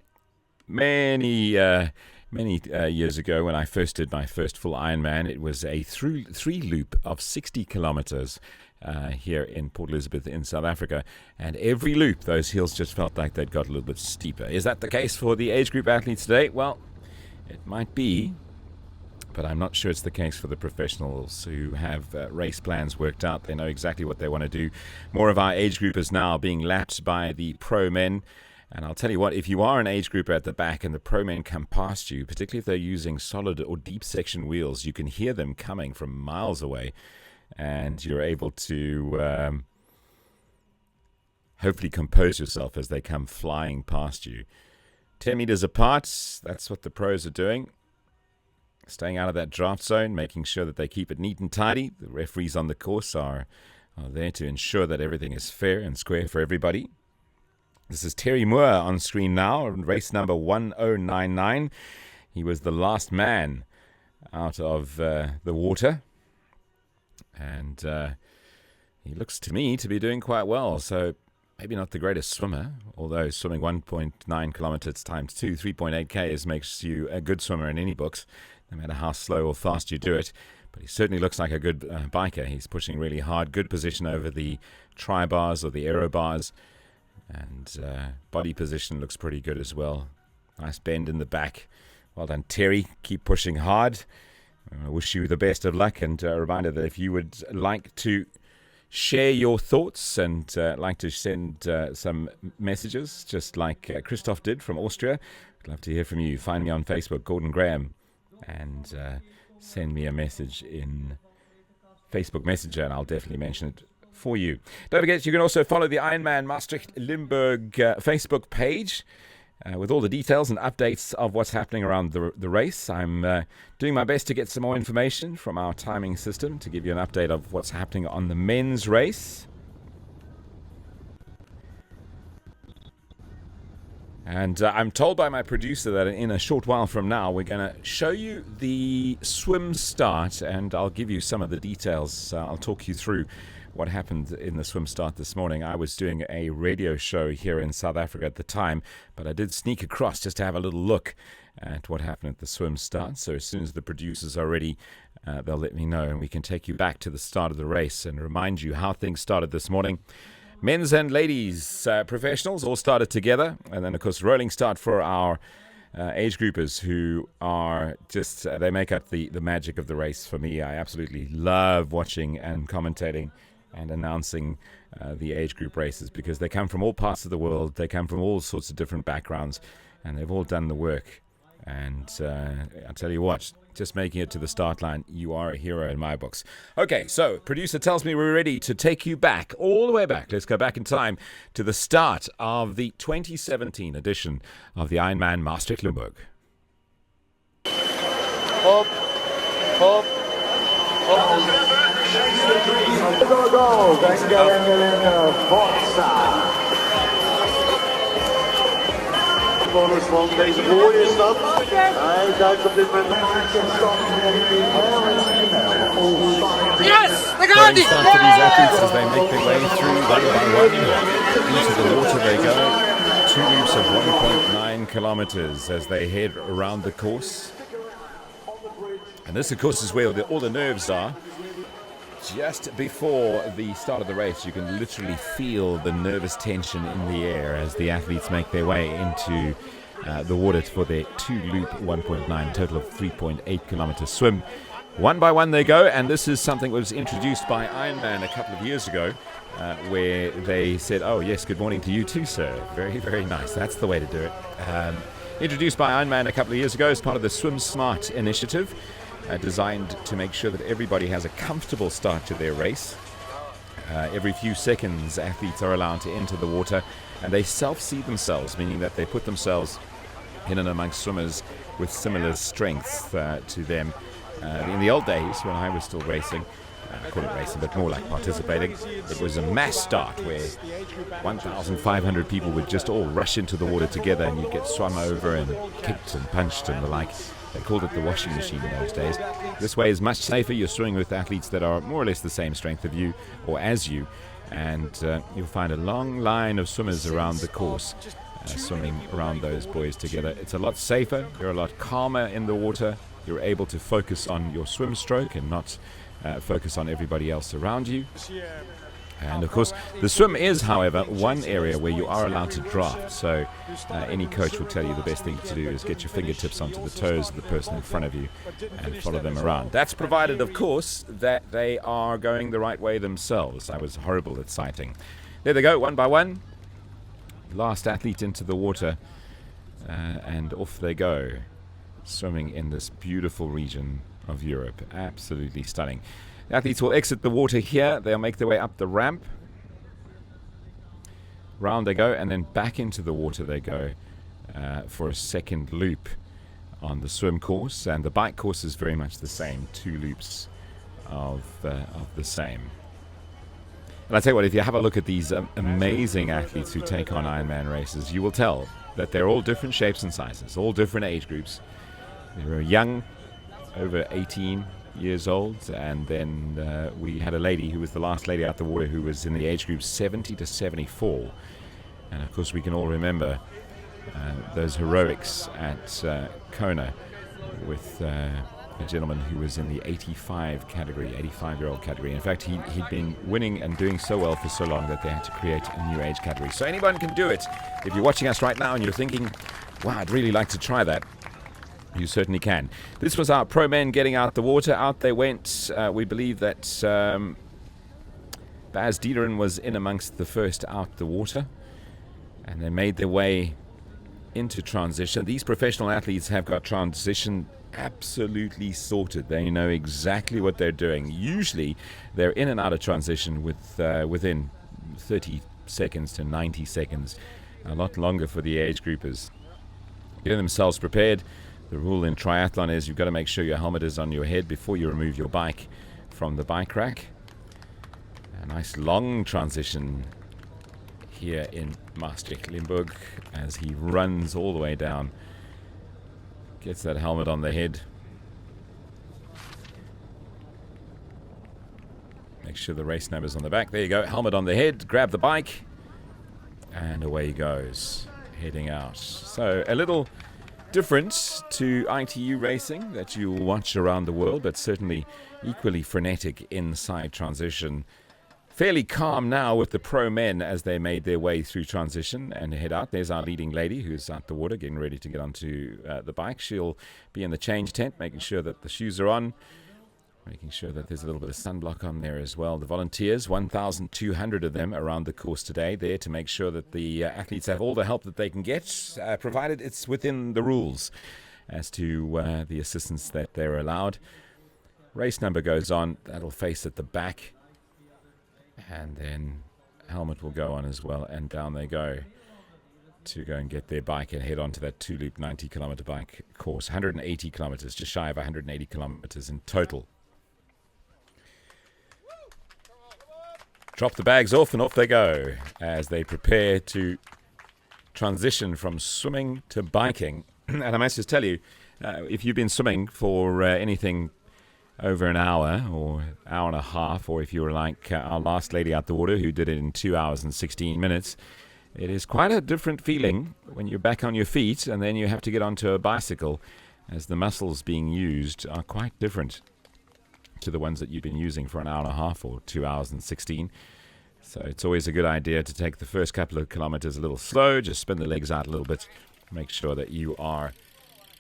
many years ago, when I first did my first full Ironman, it was a three loop of 60 kilometers here in Port Elizabeth in South Africa, and every loop those hills just felt like they'd got a little bit steeper. Is that the case for the age group athletes today? Well, it might be, but I'm not sure it's the case for the professionals who have race plans worked out. They know exactly what they want to do. More of our age groupers now being lapped by the pro men. And I'll tell you what, if you are an age grouper at the back and the pro men come past you, particularly if they're using solid or deep section wheels, you can hear them coming from miles away, and you're able to hopefully compose yourself as they come flying past you. 10 meters apart, that's what the pros are doing. Staying out of that draft zone, making sure that they keep it neat and tidy. The referees on the course are there to ensure that everything is fair and square for everybody. This is Terry Moore on screen now, race number 1099. He was the last man out of the water. And he looks to me to be doing quite well. So maybe not the greatest swimmer, although swimming 1.9 kilometers times 2, 3.8 Ks makes you a good swimmer in any books, no matter how slow or fast you do it. But he certainly looks like a good biker. He's pushing really hard, good position over the tri-bars or the aero bars. And body position looks pretty good as well. Nice bend in the back. Well done, Terry. Keep pushing hard. I wish you the best of luck, and a reminder that if you would like to share your thoughts and like to send some messages, just like Christoph did from Austria, I'd love to hear from you. Find me on Facebook, Gordon Graham, and send me a message in Facebook Messenger, and I'll definitely mention it for you. Don't forget, you can also follow the Ironman Maastricht Limburg Facebook page with all the details and updates of what's happening around the race. I'm doing my best to get some more information from our timing system to give you an update of what's happening on the men's race. And I'm told by my producer that in a short while from now we're going to show you the swim start, and I'll give you some of the details. I'll talk you through what happened in the swim start this morning. I was doing a radio show here in South Africa at the time, but I did sneak across just to have a little look at what happened at the swim start. So as soon as the producers are ready, they'll let me know, and we can take you back to the start of the race and remind you how things started this morning. Men's and ladies professionals all started together, and then of course rolling start for our age groupers who are just, they make up the magic of the race for me. I absolutely love watching and commentating and announcing the age group races, because they come from all parts of the world, they come from all sorts of different backgrounds, and they've all done the work. And I'll tell you what, just making it to the start line, you are a hero in my books. Okay, so producer tells me we're ready to take you back, all the way back. Let's go back in time to the start of the 2017 edition of the Ironman Maastricht Limburg. Hop, hop, hop. Go, Bonus van deze mooie stad. Hij duikt op dit moment. Yes, they got Great start for these athletes as they make their way through one by one. Into the water they go. 2 loops of 1.9 kilometers as they head around the course. And this, of course, is where all the nerves are. Just before the start of the race, you can literally feel the nervous tension in the air as the athletes make their way into the water for their 2-loop 1.9, total of 3.8 kilometer swim. One by one they go, and this is something that was introduced by Ironman a couple of years ago, where they said, oh yes, good morning to you too, sir. Very, very nice. That's the way to do it. Introduced by Ironman a couple of years ago as part of the Swim Smart initiative. Designed to make sure that everybody has a comfortable start to their race. Every few seconds, athletes are allowed to enter the water, and they self-seed themselves, meaning that they put themselves in and amongst swimmers with similar strengths to them. In the old days, when I was still racing, I call it racing, but more like participating, it was a mass start where 1,500 people would just all rush into the water together, and you'd get swum over and kicked and punched and the like. They called it the washing machine in those days. This way is much safer. You're swimming with athletes that are more or less the same strength of you or as you, and you'll find a long line of swimmers around the course swimming around those boys together. It's a lot safer. You're a lot calmer in the water. You're able to focus on your swim stroke and not focus on everybody else around you. And of course, the swim is, however, one area where you are allowed to draft. So any coach will tell you the best thing to do is get your fingertips onto the toes of the person in front of you and follow them around. That's provided, of course, that they are going the right way themselves. I was horrible at sighting. There they go, one by one. Last athlete into the water, and off they go, swimming in this beautiful region of Europe. Absolutely stunning. The athletes will exit the water here. They'll make their way up the ramp. Round they go, and then back into the water they go for a second loop on the swim course. And the bike course is very much the same, 2 loops of the same. And I tell you what, if you have a look at these amazing athletes who take on Ironman races, you will tell that they're all different shapes and sizes, all different age groups. They're young, over 18 years old, and then we had a lady who was the last lady out the water who was in the age group 70 to 74. And of course we can all remember those heroics at Kona with a gentleman who was in the 85 category, 85-year-old category. In fact, he'd been winning and doing so well for so long that they had to create a new age category. So anyone can do it. If you're watching us right now and you're thinking, wow, I'd really like to try that, you certainly can. This was our pro men getting out the water. Out they went. We believe that Baz Diederin was in amongst the first out the water, and they made their way into transition. These professional athletes have got transition absolutely sorted. They know exactly what they're doing. Usually they're in and out of transition within 30 seconds to 90 seconds. A lot longer for the age groupers. Getting themselves prepared. The rule in triathlon is you've got to make sure your helmet is on your head before you remove your bike from the bike rack. A nice long transition here in Maastricht, Limburg, as he runs all the way down. Gets that helmet on the head. Make sure the race number's on the back. There you go, helmet on the head, grab the bike, and away he goes, heading out. So a little different to ITU racing that you'll watch around the world, but certainly equally frenetic inside transition. Fairly calm now with the pro men as they made their way through transition and head out. There's our leading lady who's out the water getting ready to get onto the bike. She'll be in the change tent, making sure that the shoes are on, making sure that there's a little bit of sunblock on there as well. The volunteers, 1,200 of them around the course today, there to make sure that the athletes have all the help that they can get, provided it's within the rules as to the assistance that they're allowed. Race number goes on. That'll face at the back. And then helmet will go on as well, and down they go to go and get their bike and head on to that 2-loop 90-kilometer bike course. 180 kilometers, just shy of 180 kilometers in total. Drop the bags off, and off they go as they prepare to transition from swimming to biking. And I must just tell you, if you've been swimming for anything over an hour or hour and a half, or if you were like our last lady out the water who did it in 2 hours and 16 minutes, it is quite a different feeling when you're back on your feet and then you have to get onto a bicycle, as the muscles being used are quite different to the ones that you've been using for an hour and a half or 2 hours and 16. So it's always a good idea to take the first couple of kilometers a little slow, just spin the legs out a little bit, make sure that you are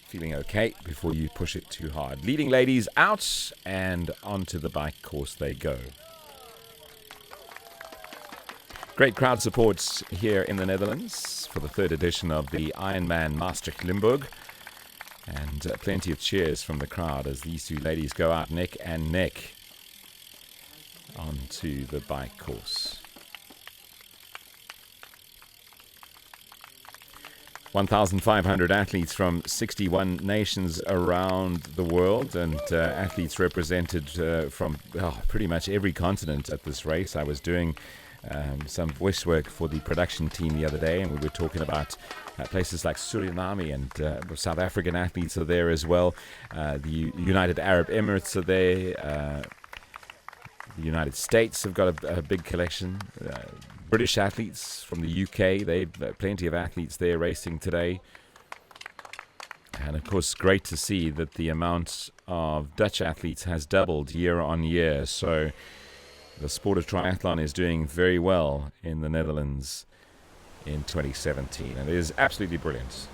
feeling okay before you push it too hard. Leading ladies out, and onto the bike course they go. Great crowd support here in the Netherlands for the third edition of the Ironman Maastricht Limburg, and plenty of cheers from the crowd as these two ladies go out neck and neck onto the bike course. 1,500 athletes from 61 nations around the world, and athletes represented from pretty much every continent at this race. I was doing some voice work for the production team the other day, and we were talking about places like Suriname, and South African athletes are there as well. The United Arab Emirates are there. The United States have got a big collection. British athletes from the UK, they've plenty of athletes there racing today. And of course, great to see that the amount of Dutch athletes has doubled year on year. So the sport of triathlon is doing very well in the Netherlands in 2017. And it is absolutely brilliant.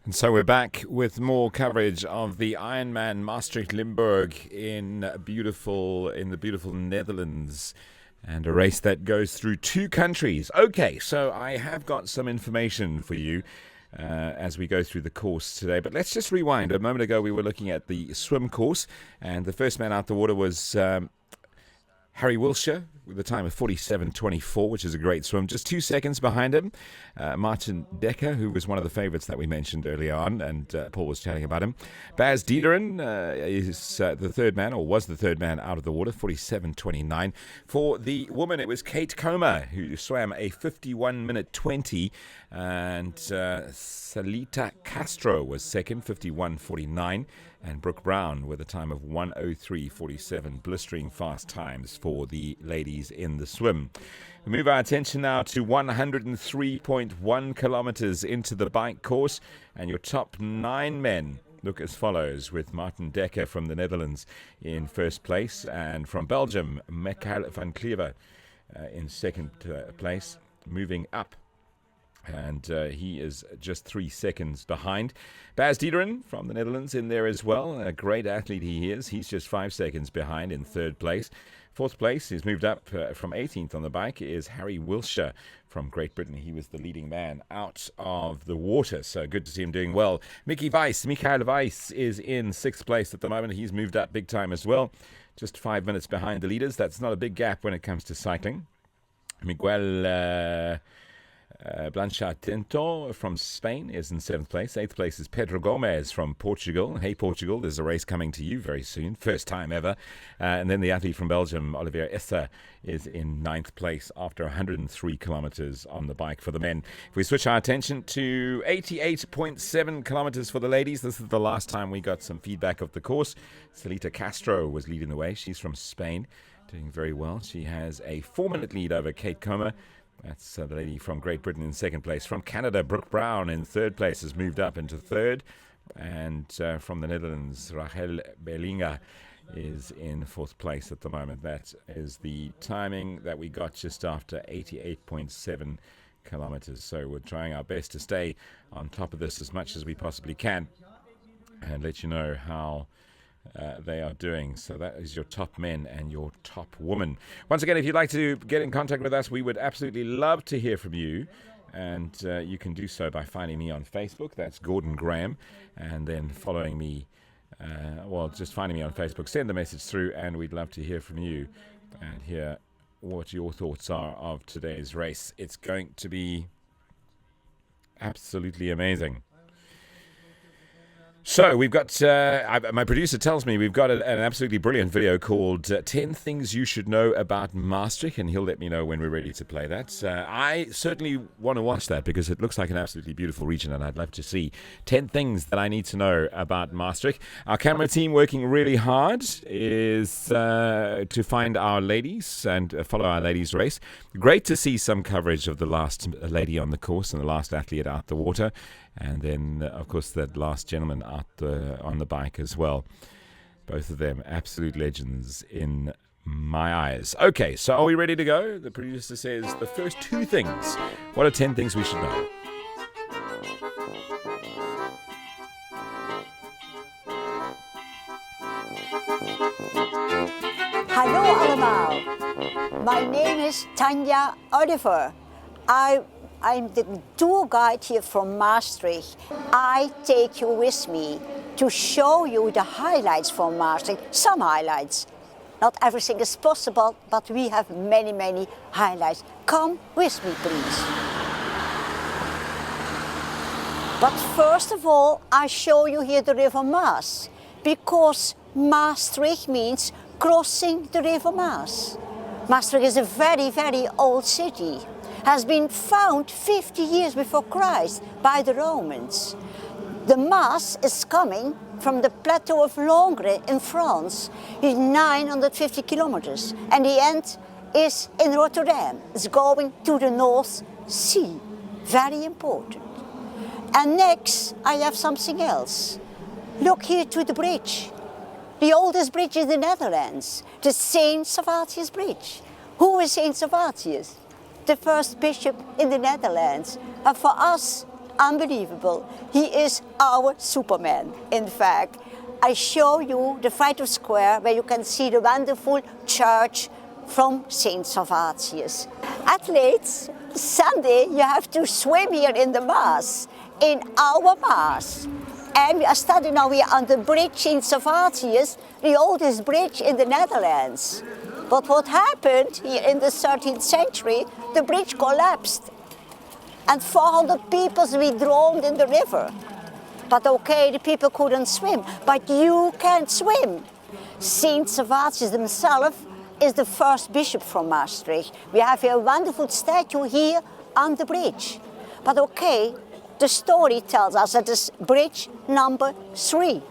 And so we're back with more coverage of the Ironman Maastricht Limburg in the beautiful Netherlands, and a race that goes through 2 countries. Okay, so I have got some information for you as we go through the course today. But let's just rewind. A moment ago we were looking at the swim course, and the first man out the water was Harry Wilshire with a time of 47.24, which is a great swim. Just 2 seconds behind him, Martin Dekker, who was one of the favourites that we mentioned earlier on, and Paul was chatting about him. Bas Diederen is the third man, or was the third man out of the water, 47.29. For the woman, it was Kate Comer, who swam a 51 minute 20, and Salita Castro was second, 51.49. And Brooke Brown with a time of 1:03.47, blistering fast times for the ladies in the swim. We move our attention now to 103.1 kilometers into the bike course, and your top 9 men look as follows, with Martin Dekker from the Netherlands in first place, and from Belgium, Michael van Clever in second place, moving up. And he is just 3 seconds behind. Bas Diederen from the Netherlands in there as well. A great athlete he is. He's just 5 seconds behind in third place. Fourth place, he's moved up from 18th on the bike, is Harry Wilshire from Great Britain. He was the leading man out of the water, so good to see him doing well. Michael Weiss is in 6th place at the moment. He's moved up big time as well. Just 5 minutes behind the leaders. That's not a big gap when it comes to cycling. Miguel Blanchard Tinto from Spain is in 7th place. 8th place is Pedro Gomez from Portugal. Hey, Portugal, there's a race coming to you very soon. First time ever. And then the athlete from Belgium, Olivier Esser, is in 9th place after 103 kilometers on the bike for the men. If we switch our attention to 88.7 kilometers for the ladies, this is the last time we got some feedback of the course. Salita Castro was leading the way. She's from Spain, doing very well. She has a 4-minute lead over Kate Comer. That's the lady from Great Britain in 2nd place. From Canada, Brooke Brown in 3rd place has moved up into 3rd. And from the Netherlands, Rachel Berlinga is in 4th place at the moment. That is the timing that we got just after 88.7 kilometers. So we're trying our best to stay on top of this as much as we possibly can and let you know how they are doing. So that is your top men and your top woman. Once again, if you'd like to get in contact with us, we would absolutely love to hear from you. And you can do so by finding me on Facebook. That's Gordon Graham. And then following me, just finding me on Facebook. Send the message through, and we'd love to hear from you and hear what your thoughts are of today's race. It's going to be absolutely amazing. So we've got, my producer tells me we've got an absolutely brilliant video called 10 Things You Should Know About Maastricht, and he'll let me know when we're ready to play that. I certainly want to watch that because it looks like an absolutely beautiful region, and I'd love to see 10 things that I need to know about Maastricht. Our camera team working really hard is to find our ladies and follow our ladies' race. Great to see some coverage of the last lady on the course and the last athlete out the water. And then, of course, that last gentleman out on the bike as well. Both of them absolute legends in my eyes. Okay, so are we ready to go? The producer says the first 2 things. What are 10 things we should know? Hallo allemaal. My name is Tanja Oliver. I'm the tour guide here from Maastricht. I take you with me to show you the highlights from Maastricht, some highlights. Not everything is possible, but we have many, many highlights. Come with me, please. But first of all, I show you here the River Maas, because Maastricht means crossing the River Maas. Maastricht is a very, very old city. Has been found 50 years before Christ by the Romans. The Maas is coming from the plateau of Langres in France. It's 950 kilometers, and the end is in Rotterdam. It's going to the North Sea. Very important. And next, I have something else. Look here to the bridge. The oldest bridge in the Netherlands, the Saint Servatius Bridge. Who is Saint Servatius? The first bishop in the Netherlands. And for us, unbelievable. He is our Superman, in fact. I show you the Friedhof Square where you can see the wonderful church from St. Servatius. Athletes, Sunday you have to swim here in the Maas, in our Maas. And we are studying now here on the bridge in Servatius, the oldest bridge in the Netherlands. But what happened here in the 13th century, the bridge collapsed. And 400 people were drowned in the river. But okay, the people couldn't swim, but you can swim. Saint Servatius himself is the first bishop from Maastricht. We have here a wonderful statue here on the bridge. But okay, the story tells us that this bridge number 3.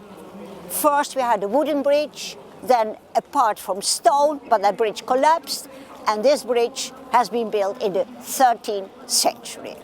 First we had a wooden bridge, then a part from stone, but that bridge collapsed, and this bridge has been built in the 13th century.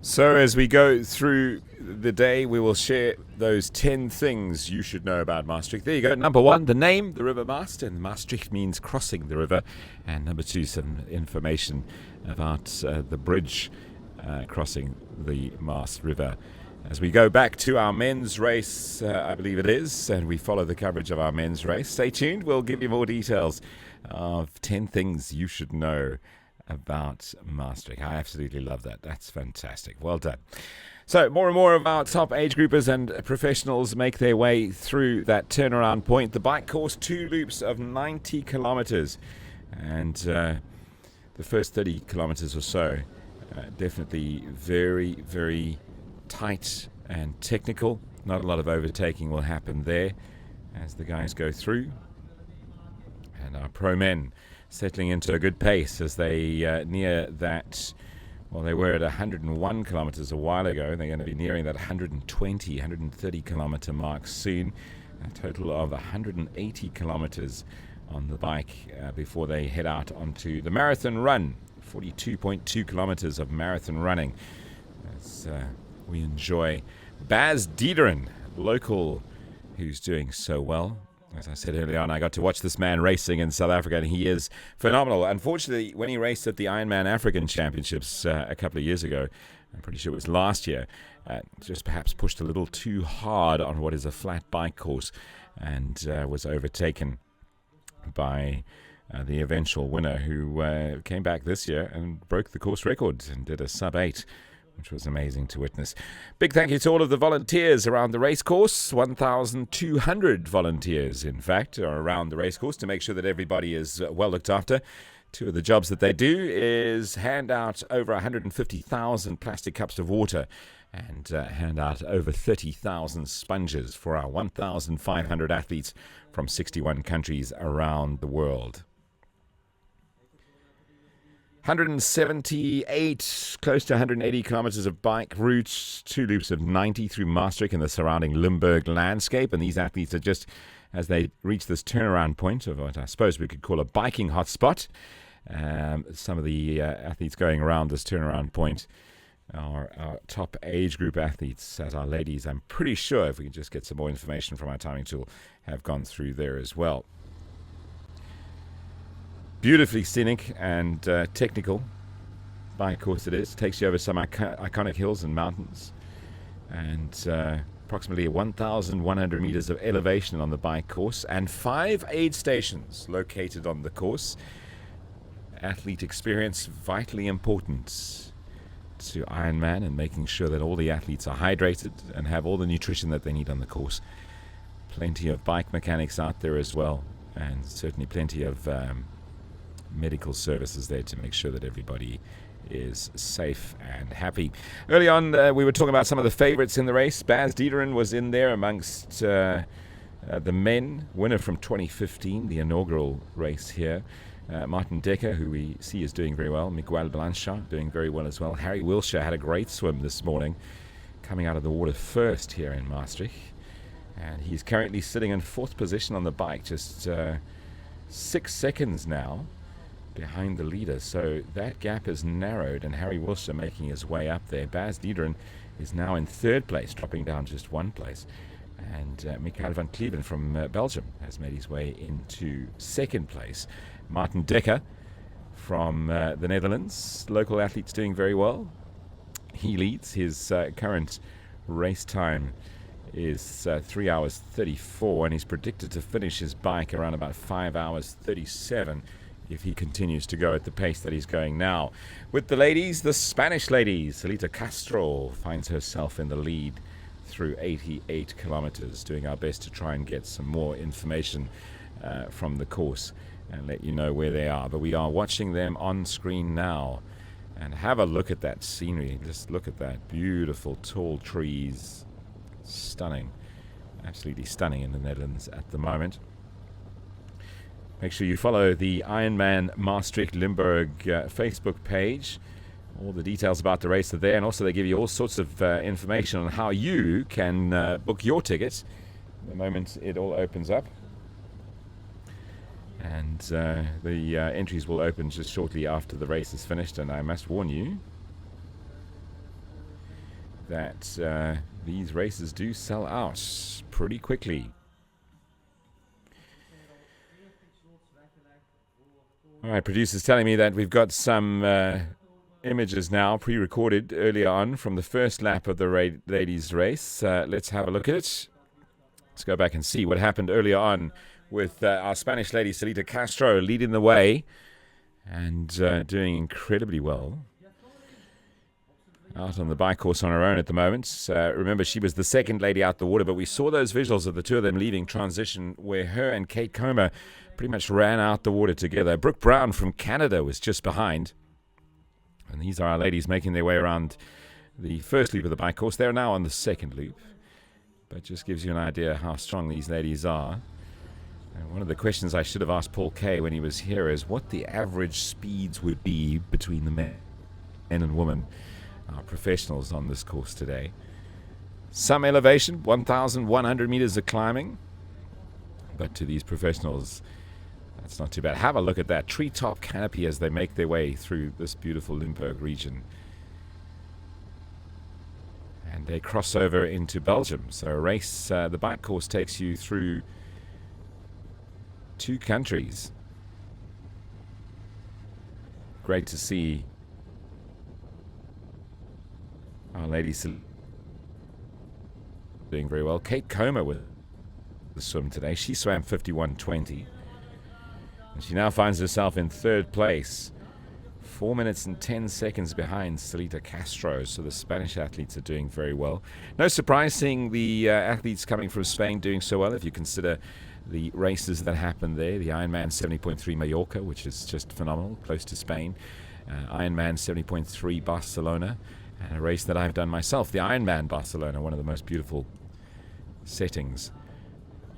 So as we go through the day, we will share those 10 things you should know about Maastricht. There you go. Number 1, the name, the River Maast, and Maastricht means crossing the river. And number 2, some information about the bridge crossing the Maas River. As we go back to our men's race, I believe it is, and we follow the coverage of our men's race. Stay tuned. We'll give you more details of 10 things you should know about Maastricht. I absolutely love that. That's fantastic. Well done. So more and more of our top age groupers and professionals make their way through that turnaround point. The bike course, 2 loops of 90 kilometers. And the first 30 kilometers or so, definitely very, very tight and technical. Not a lot of overtaking will happen there as the guys go through. And our pro men settling into a good pace as they near that. Well, they were at 101 kilometers a while ago. They're going to be nearing that 130 kilometer mark soon. A total of 180 kilometers on the bike before they head out onto the marathon run. 42.2 kilometers of marathon running as we enjoy Bas Diederen, local, who's doing so well. As I said earlier on, I got to watch this man racing in South Africa, and he is phenomenal. Unfortunately, when he raced at the IRONMAN African Championships a couple of years ago, I'm pretty sure it was last year, just perhaps pushed a little too hard on what is a flat bike course and was overtaken by the eventual winner, who came back this year and broke the course record and did a sub-8, which was amazing to witness. Big thank you to all of the volunteers around the race course. 1,200 volunteers, in fact, are around the race course to make sure that everybody is well looked after. 2 of the jobs that they do is hand out over 150,000 plastic cups of water and hand out over 30,000 sponges for our 1,500 athletes from 61 countries around the world. 178, close to 180 kilometers of bike routes, 2 loops of 90 through Maastricht and the surrounding Limburg landscape. And these athletes are just, as they reach this turnaround point of what I suppose we could call a biking hotspot. Some of the athletes going around this turnaround point are our top age group athletes, as our ladies, I'm pretty sure, if we can just get some more information from our timing tool, have gone through there as well. Beautifully scenic and technical bike course it is. Takes you over some iconic hills and mountains, and approximately 1,100 meters of elevation on the bike course, and 5 aid stations located on the course. Athlete experience vitally important to Ironman, and making sure that all the athletes are hydrated and have all the nutrition that they need on the course. Plenty of bike mechanics out there as well, and certainly plenty of medical services there to make sure that everybody is safe and happy. Early on, we were talking about some of the favorites in the race. Bas Diederen was in there amongst the men, winner from 2015, the inaugural race here. Martin Dekker, who we see is doing very well. Miguel Blanchard doing very well as well. Harry Wilshire had a great swim this morning, coming out of the water first here in Maastricht. And he's currently sitting in 4th position on the bike, just 6 seconds now behind the leader. So that gap is narrowed, and Harry Wilshire making his way up there. Bas Diederen is now in third place, dropping down just one place. And Michael van Kleven from Belgium has made his way into second place. Martin Dekker from the Netherlands, local athlete's doing very well. He leads. His current race time is 3 hours 34, and he's predicted to finish his bike around about 5 hours 37 if he continues to go at the pace that he's going now. With the ladies, the Spanish ladies, Celita Castro finds herself in the lead through 88 kilometers, doing our best to try and get some more information from the course and let you know where they are. But we are watching them on screen now, and have a look at that scenery. Just look at that beautiful tall trees. Stunning, absolutely stunning in the Netherlands at the moment. Make sure you follow the Ironman Maastricht Limburg Facebook page. All the details about the race are there, and also they give you all sorts of information on how you can book your tickets the moment it all opens up. And the entries will open just shortly after the race is finished, and I must warn you that these races do sell out pretty quickly. All right, producer's telling me that we've got some images now pre-recorded earlier on from the first lap of the ladies' race. Let's have a look at it. Let's go back and see what happened earlier on with our Spanish lady, Celita Castro, leading the way and doing incredibly well. Out on the bike course on her own at the moment. Remember, she was the second lady out the water, but we saw those visuals of the two of them leaving transition where her and Kate Comer pretty much ran out the water together. Brooke Brown from Canada was just behind. And these are our ladies making their way around the first loop of the bike course. They're now on the second loop, but just gives you an idea how strong these ladies are. And one of the questions I should have asked Paul Kay when he was here is what the average speeds would be between the men and women, our professionals on this course today. Some elevation, 1,100 meters of climbing, but to these professionals, that's not too bad. Have a look at that treetop canopy as they make their way through this beautiful Limburg region. And they cross over into Belgium. So a race, the bike course takes you through 2 countries. Great to see our ladies doing very well. Kate Comer with the swim today. She swam 51.20. And she now finds herself in third place, 4 minutes and 10 seconds behind Celita Castro. So the Spanish athletes are doing very well. No surprise seeing the athletes coming from Spain doing so well if you consider the races that happened there. The Ironman 70.3 Mallorca, which is just phenomenal, close to Spain. Ironman 70.3 Barcelona. And a race that I've done myself, the Ironman Barcelona, one of the most beautiful settings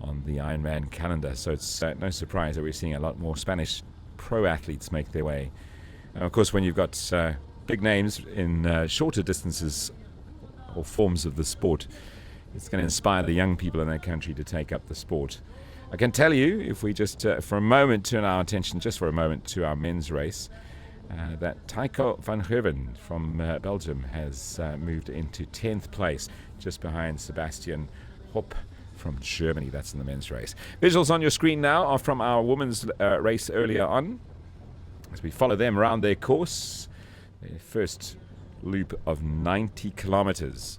on the Ironman calendar. So it's no surprise that we're seeing a lot more Spanish pro athletes make their way. And of course, when you've got big names in shorter distances or forms of the sport, it's going to inspire the young people in that country to take up the sport. I can tell you, if we just for a moment turn our attention just for a moment to our men's race, that Taiko van Gerwen from Belgium has moved into 10th place, just behind Sebastian Hopp from Germany. That's in the men's race. Visuals on your screen now are from our women's race earlier on, as we follow them around their course, their first loop of 90 kilometers.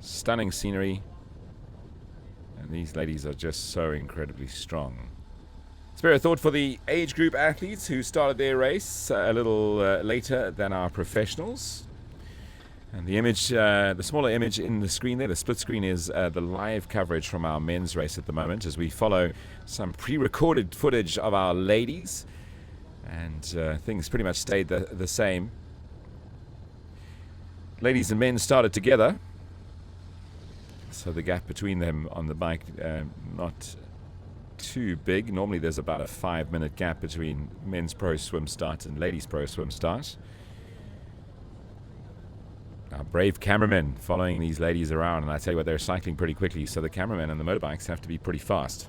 Stunning scenery, and these ladies are just so incredibly strong. Spare a thought for the age group athletes who started their race a little later than our professionals. And the image, the smaller image in the screen there, the split screen, is the live coverage from our men's race at the moment, as we follow some pre-recorded footage of our ladies, and things pretty much stayed the same. Ladies and men started together, so the gap between them on the bike not too big. Normally there's about a 5-minute gap between men's pro swim start and ladies pro swim start. Our brave cameramen following these ladies around, and I tell you what, they're cycling pretty quickly, so the cameramen and the motorbikes have to be pretty fast.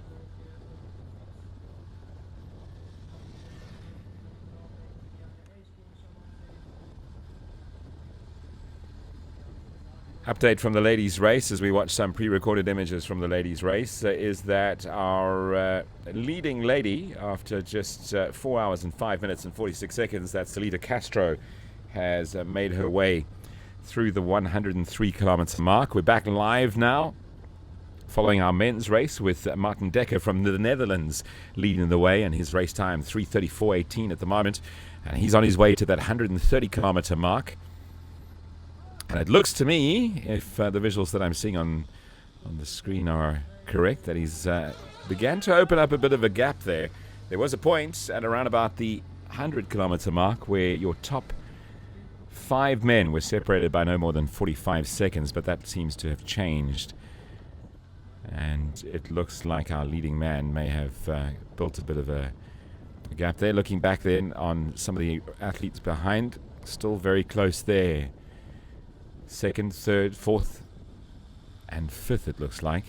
Update from the ladies' race as we watch some pre-recorded images from the ladies' race is that our leading lady, after just 4 hours and 5 minutes and 46 seconds, that's Salita Castro, has made her way through the 103 kilometer mark. We're back live now following our men's race with Martin Dekker from the Netherlands leading the way, and his race time 3:34.18 at the moment, and he's on his way to that 130 kilometer mark. And it looks to me, if the visuals that I'm seeing on the screen are correct, that he's began to open up a bit of a gap there. There was a point at around about the 100 kilometer mark where your top 5 men were separated by no more than 45 seconds, but that seems to have changed. And it looks like our leading man may have built a bit of a gap there. Looking back then on some of the athletes behind, still very close there. 2nd, 3rd, 4th, and 5th, it looks like.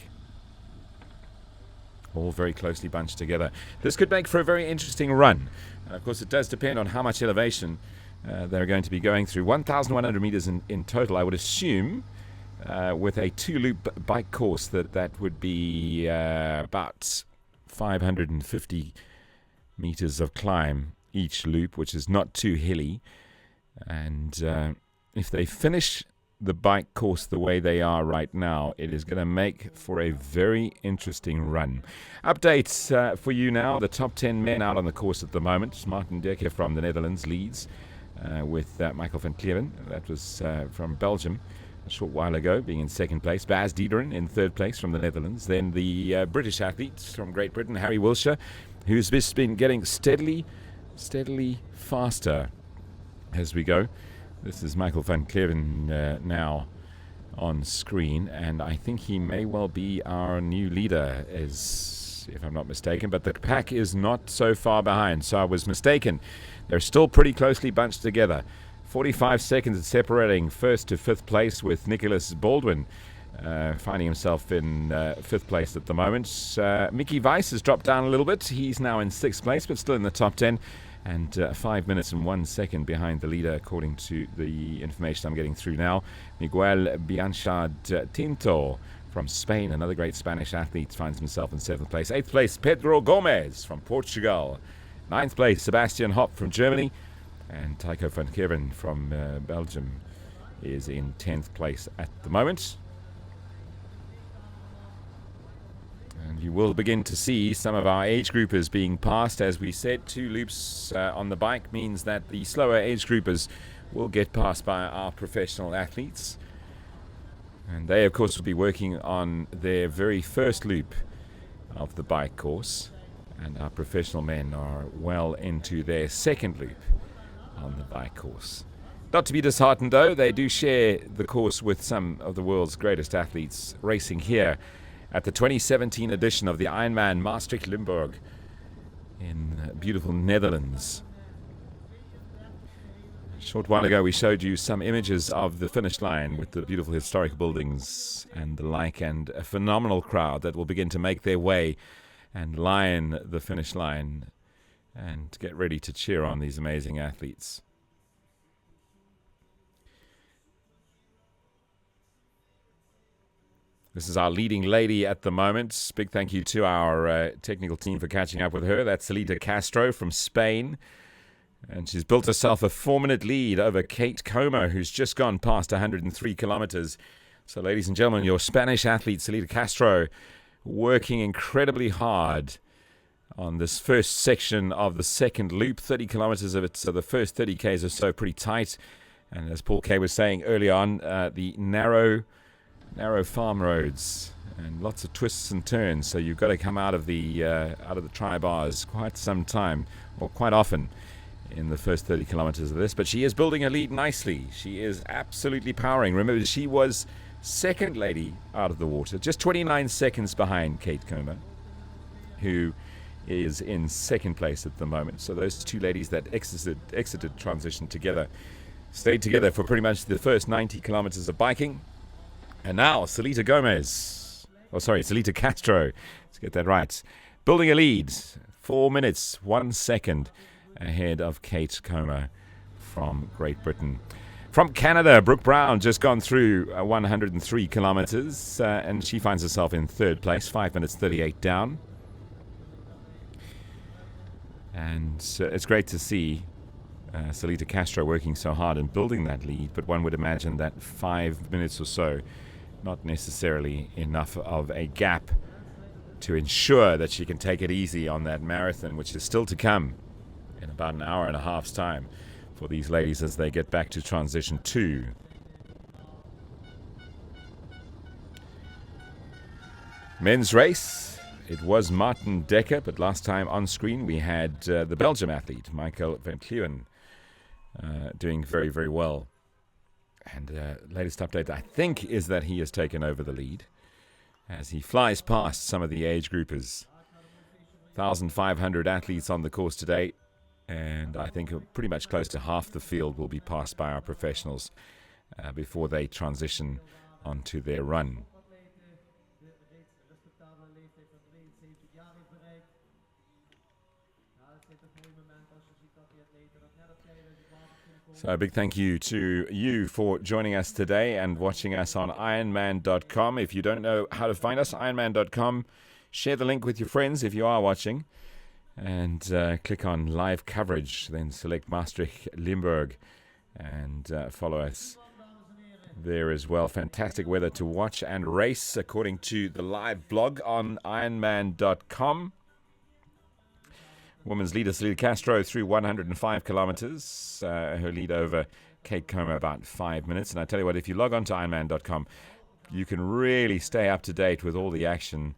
All very closely bunched together. This could make for a very interesting run. And of course, it does depend on how much elevation they're going to be going through. 1,100 meters in total, I would assume, with a 2-loop bike course, that would be about 550 meters of climb each loop, which is not too hilly. And if they finish the bike course the way they are right now, it is going to make for a very interesting run. Updates for you now. The top 10 men out on the course at the moment. Martin Dekker from the Netherlands leads with Michael van Kleven. That was from Belgium a short while ago, being in 2nd place. Bas Diederen in 3rd place from the Netherlands. Then the British athletes from Great Britain, Harry Wilshire, who's just been getting steadily faster as we go. This is Michael van Kleven now on screen, and I think he may well be our new leader, if I'm not mistaken, but the pack is not so far behind, so I was mistaken. They're still pretty closely bunched together. 45 seconds separating 1st to 5th place, with Nicholas Baldwin finding himself in 5th place at the moment. Mickey Weiss has dropped down a little bit. He's now in 6th place, but still in the top 10. And 5 minutes and 1 second behind the leader, according to the information I'm getting through now. Miguel Bianchard Tinto from Spain, another great Spanish athlete, finds himself in 7th place. 8th place, Pedro Gomez from Portugal. 9th place, Sebastian Hopp from Germany. And Tycho van Keren from Belgium is in 10th place at the moment. And you will begin to see some of our age groupers being passed. As we said, 2 loops on the bike means that the slower age groupers will get passed by our professional athletes. And they, of course, will be working on their very first loop of the bike course. And our professional men are well into their 2nd loop on the bike course. Not to be disheartened, though, they do share the course with some of the world's greatest athletes racing here at the 2017 edition of the IRONMAN Maastricht Limburg in beautiful Netherlands. A short while ago we showed you some images of the finish line with the beautiful historic buildings and the like, and a phenomenal crowd that will begin to make their way and line the finish line and get ready to cheer on these amazing athletes. This is our leading lady at the moment. Big thank you to our technical team for catching up with her. That's Salita Castro from Spain. And she's built herself a 4-minute lead over Kate Como, who's just gone past 103 kilometers. So, ladies and gentlemen, your Spanish athlete, Salita Castro, working incredibly hard on this first section of the 2nd loop. 30 kilometers of it, so the first 30 Ks or so pretty tight. And as Paul Kay was saying early on, the narrow farm roads and lots of twists and turns, so you've got to come out of the tri-bars quite some time, or quite often, in the first 30 kilometers of this. But she is building a lead nicely. She is absolutely powering. Remember, she was 2nd lady out of the water, just 29 seconds behind Kate Como, who is in 2nd place at the moment. So those 2 ladies that exited transition together Stayed together for pretty much the first 90 kilometers of biking. And now, Celita Castro, let's get that right, building a lead, 4 minutes, 1 second ahead of Kate Comer from Great Britain. From Canada, Brooke Brown just gone through 103 kilometers, and she finds herself in third place, 5 minutes 38 down. And it's great to see Celita Castro working so hard and building that lead, but one would imagine that 5 minutes or so, not necessarily enough of a gap to ensure that she can take it easy on that marathon, which is still to come in about an hour and a half's time for these ladies as they get back to transition 2. Men's race, it was Martin Dekker, but last time on screen we had the Belgium athlete, Michael van Kleeuwen, doing very, very well. And latest update, I think, is that he has taken over the lead as he flies past some of the age groupers. 1,500 athletes on the course today, and I think pretty much close to half the field will be passed by our professionals before they transition onto their run. So a big thank you to you for joining us today and watching us on IRONMAN.com. If you don't know how to find us, IRONMAN.com, share the link with your friends if you are watching, and click on live coverage, then select Maastricht, Limburg, and follow us there as well. Fantastic weather to watch and race according to the live blog on IRONMAN.com. Women's leader Celita Castro through 105 kilometers. Her lead over Kate Comer about 5 minutes. And I tell you what, if you log on to Ironman.com, you can really stay up to date with all the action,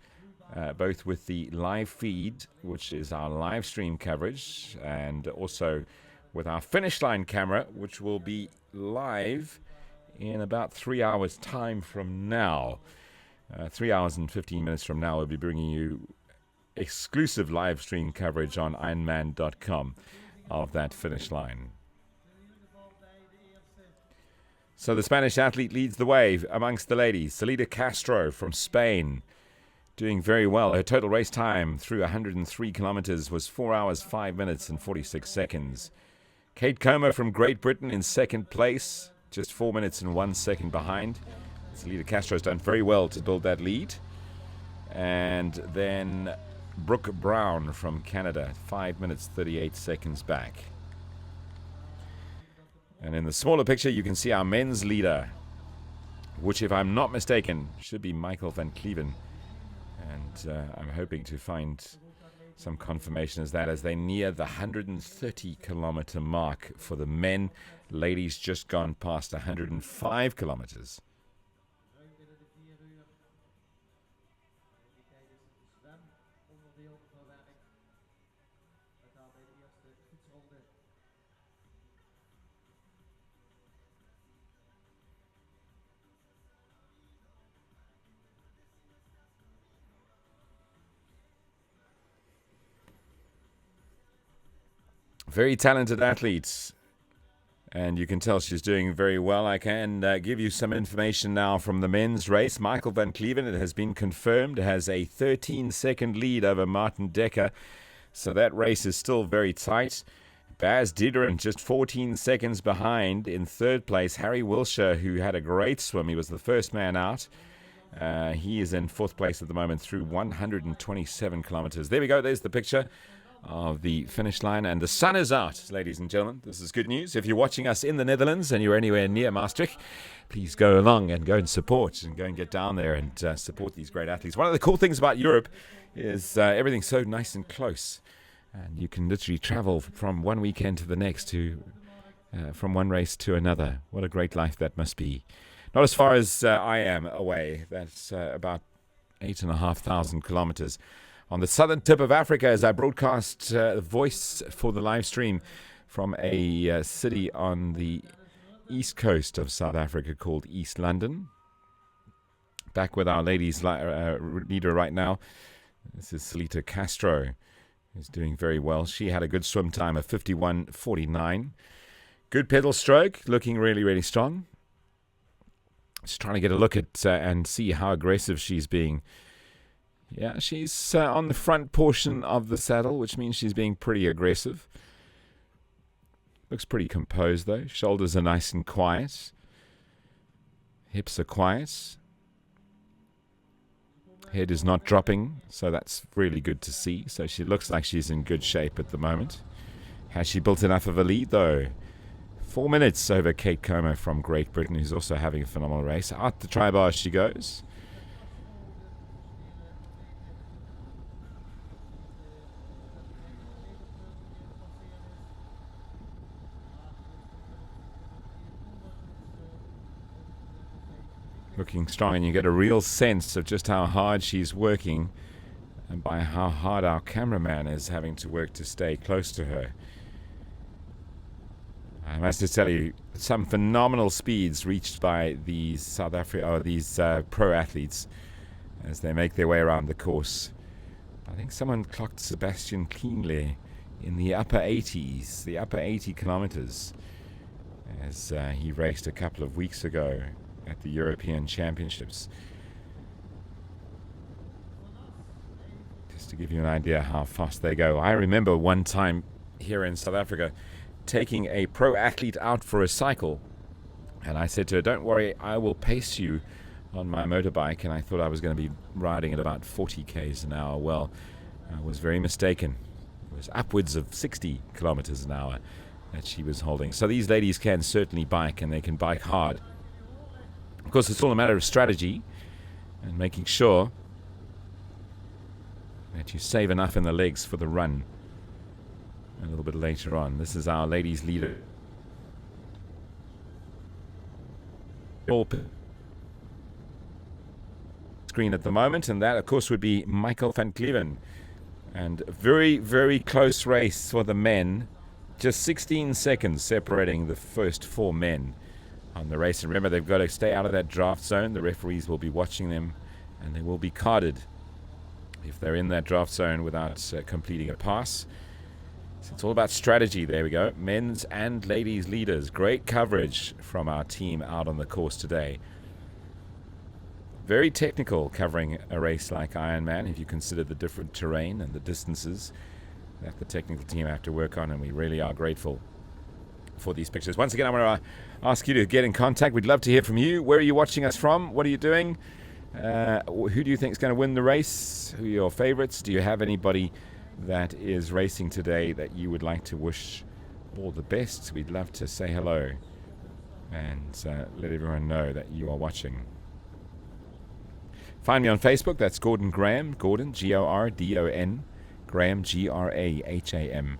both with the live feed, which is our live stream coverage, and also with our finish line camera, which will be live in about 3 hours' time from now. 3 hours and 15 minutes from now, we'll be bringing you exclusive live stream coverage on Ironman.com of that finish line. So the Spanish athlete leads the way amongst the ladies. Celita Castro from Spain doing very well. Her total race time through 103 kilometers was 4 hours, 5 minutes and 46 seconds. Kate Comer from Great Britain in second place, just 4 minutes and 1 second behind. Celita Castro's done very well to build that lead. And then Brooke Brown from Canada, 5 minutes 38 seconds back. And in the smaller picture, you can see our men's leader, which, if I'm not mistaken, should be Michael van Kleeuwen. And I'm hoping to find some confirmation as they near the 130-kilometer mark for the men. Ladies just gone past 105 kilometers. Very talented athletes, and you can tell she's doing very well. I can give you some information now from the men's race. Michael van Kleeuwen, it has been confirmed, has a 13-second lead over Martin Dekker, so that race is still very tight. Baz Diederen just 14 seconds behind in third place. Harry Wilshire, who had a great swim, he was the first man out. He is in fourth place at the moment through 127 kilometers. There we go, there's the picture of the finish line, and the sun is out, ladies and gentlemen. This is good news. If you're watching us in the Netherlands and you're anywhere near Maastricht, please go along and go and support and go and get down there and support these great athletes. One of the cool things about Europe is everything's so nice and close, and you can literally travel from one weekend to the next, to from one race to another. What a great life that must be. Not as far as I am away. That's about 8,500 kilometers on the southern tip of Africa, as I broadcast voice for the live stream from a city on the east coast of South Africa called East London. Back with our ladies leader right now. This is Celita Castro, who's doing very well. She had a good swim time of 51:49. Good pedal stroke, looking really, really strong. Just trying to get a look at and see how aggressive she's being. Yeah, she's on the front portion of the saddle, which means she's being pretty aggressive. Looks pretty composed, though. Shoulders are nice and quiet. Hips are quiet. Head is not dropping, so that's really good to see. So she looks like she's in good shape at the moment. Has she built enough of a lead, though? 4 minutes over Kate Como from Great Britain, who's also having a phenomenal race. Out the tri-bar she goes. Looking strong, and you get a real sense of just how hard she's working and by how hard our cameraman is having to work to stay close to her. I must just tell you, some phenomenal speeds reached by these pro athletes as they make their way around the course. I think someone clocked Sebastian Kienle in the upper 80s, the upper 80 kilometers, as he raced a couple of weeks ago at the European Championships. Just to give you an idea how fast they go. I remember one time here in South Africa taking a pro athlete out for a cycle, and I said to her, "Don't worry, I will pace you on my motorbike," and I thought I was going to be riding at about 40 k's an hour. Well, I was very mistaken. It was upwards of 60 kilometers an hour that she was holding. So these ladies can certainly bike, and they can bike hard. Of course, it's all a matter of strategy and making sure that you save enough in the legs for the run a little bit later on. This is our ladies leader. Screen at the moment, and that of course would be Michael van Cleven. And a very, very close race for the men. Just 16 seconds separating the first 4 men on the race. And remember, they've got to stay out of that draft zone. The referees will be watching them, and they will be carded if they're in that draft zone without completing a pass. So it's all about strategy. There we go. Men's and ladies leaders. Great coverage from our team out on the course today. Very technical covering a race like Ironman, if you consider the different terrain and the distances that the technical team have to work on, and we really are grateful for these pictures. Once again, I want to ask you to get in contact. We'd love to hear from you. Where are you watching us from? What are you doing? Who do you think is going to win the race? Who are your favorites? Do you have anybody that is racing today that you would like to wish all the best? We'd love to say hello and let everyone know that you are watching. Find me on Facebook. That's Gordon Graham. Gordon, Gordon, Graham, Graham,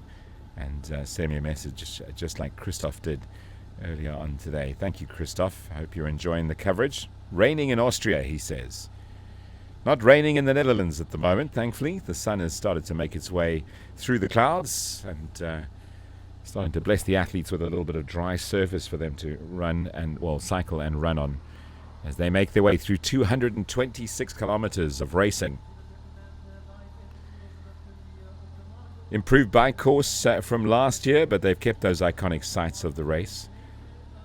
and send me a message just like Christoph did earlier on today. Thank you, Christoph. I hope you're enjoying the coverage. Raining in Austria, he says. Not raining in the Netherlands at the moment, thankfully. The sun has started to make its way through the clouds and starting to bless the athletes with a little bit of dry surface for them to run and, well, cycle and run on as they make their way through 226 kilometers of racing. Improved bike course from last year, but they've kept those iconic sights of the race.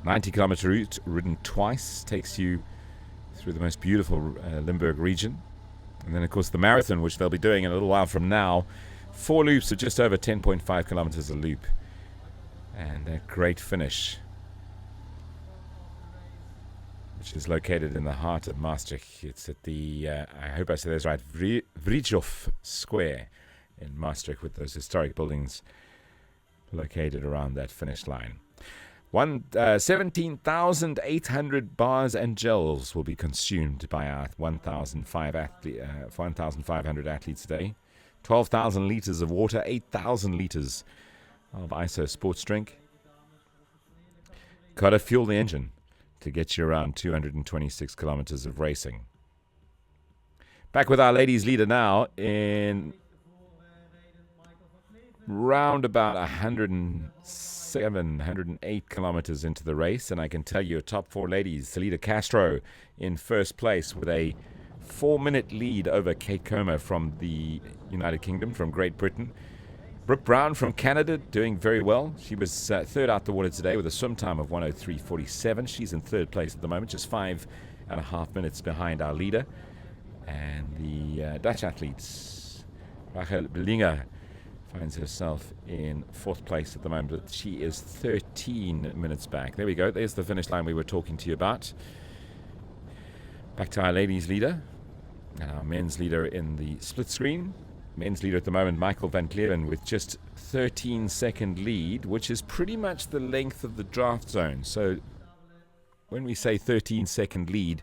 90-kilometer route ridden twice takes you through the most beautiful Limburg region. And then, of course, the marathon, which they'll be doing in a little while from now. 4 loops of just over 10.5 kilometers a loop. And a great finish, which is located in the heart of Maastricht. It's at the, I hope I say this right, Vrijhof Square in Maastricht, with those historic buildings located around that finish line. 17,800 bars and gels will be consumed by our 1,500 athletes today. 12,000 liters of water, 8,000 liters of ISO sports drink. Got to fuel the engine to get you around 226 kilometers of racing. Back with our ladies leader now in round about 107, 108 kilometers into the race, and I can tell you top 4 ladies. Salida Castro in first place with a 4-minute lead over Kate Como from the United Kingdom, from Great Britain. Brooke Brown from Canada doing very well. She was third out the water today with a swim time of 1:03.47. She's in third place at the moment, just 5.5 minutes behind our leader. And the Dutch athletes, Rachel Bellinger, finds herself in fourth place at the moment, but she is 13 minutes back. There we go. There's the finish line we were talking to you about. Back to our ladies leader and our men's leader in the split screen. Men's leader at the moment, Michael van Kleven, with just 13-second lead, which is pretty much the length of the draft zone. So when we say 13-second lead,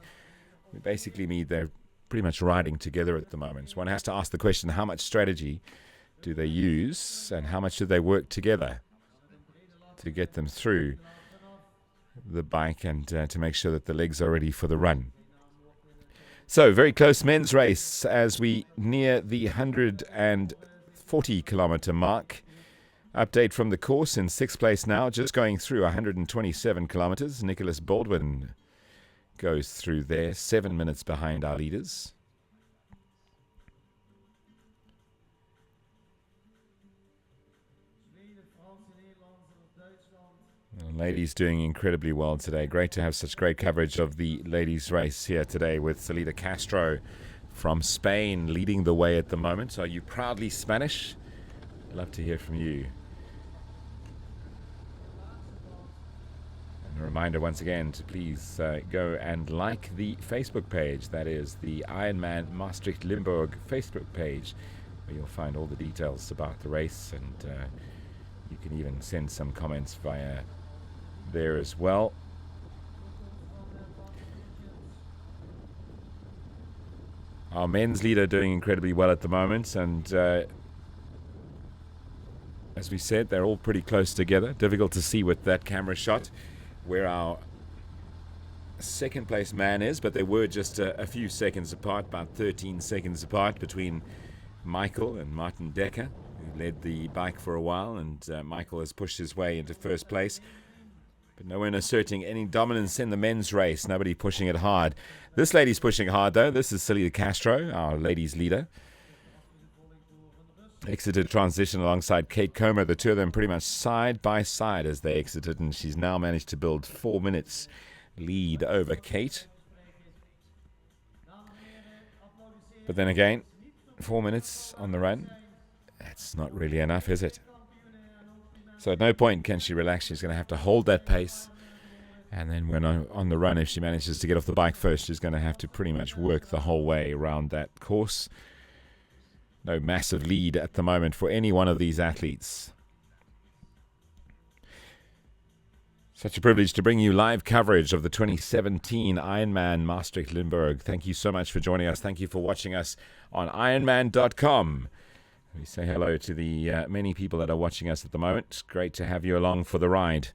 we basically mean they're pretty much riding together at the moment. So one has to ask the question, how much strategy do they use and how much do they work together to get them through the bike and to make sure that the legs are ready for the run. So very close men's race as we near the 140 kilometer mark. Update from the course in sixth place now, just going through 127 kilometers. Nicholas Baldwin goes through there, 7 minutes behind our leaders. Ladies doing incredibly well today. Great to have such great coverage of the ladies' race here today with Salida Castro from Spain leading the way at the moment. Are you proudly Spanish? I'd love to hear from you. And a reminder once again to please go and like the Facebook page. That is the IRONMAN Maastricht Limburg Facebook page, where you'll find all the details about the race, and you can even send some comments via there as well. Our men's leader doing incredibly well at the moment, and as we said, they're all pretty close together. Difficult to see with that camera shot where our second place man is, but they were just a few seconds apart, about 13 seconds apart between Michael and Martin Decker, who led the bike for a while, and Michael has pushed his way into first place. But no one asserting any dominance in the men's race. Nobody pushing it hard. This lady's pushing hard, though. This is Salida Castro, our ladies' leader. Exited transition alongside Kate Comer. The two of them pretty much side by side as they exited, and she's now managed to build 4 minutes lead over Kate. But then again, 4 minutes on the run. That's not really enough, is it? So at no point can she relax. She's going to have to hold that pace. And then when on the run, if she manages to get off the bike first, she's going to have to pretty much work the whole way around that course. No massive lead at the moment for any one of these athletes. Such a privilege to bring you live coverage of the 2017 Ironman Maastricht Limburg. Thank you so much for joining us. Thank you for watching us on ironman.com. We say hello to the many people that are watching us at the moment. Great to have you along for the ride.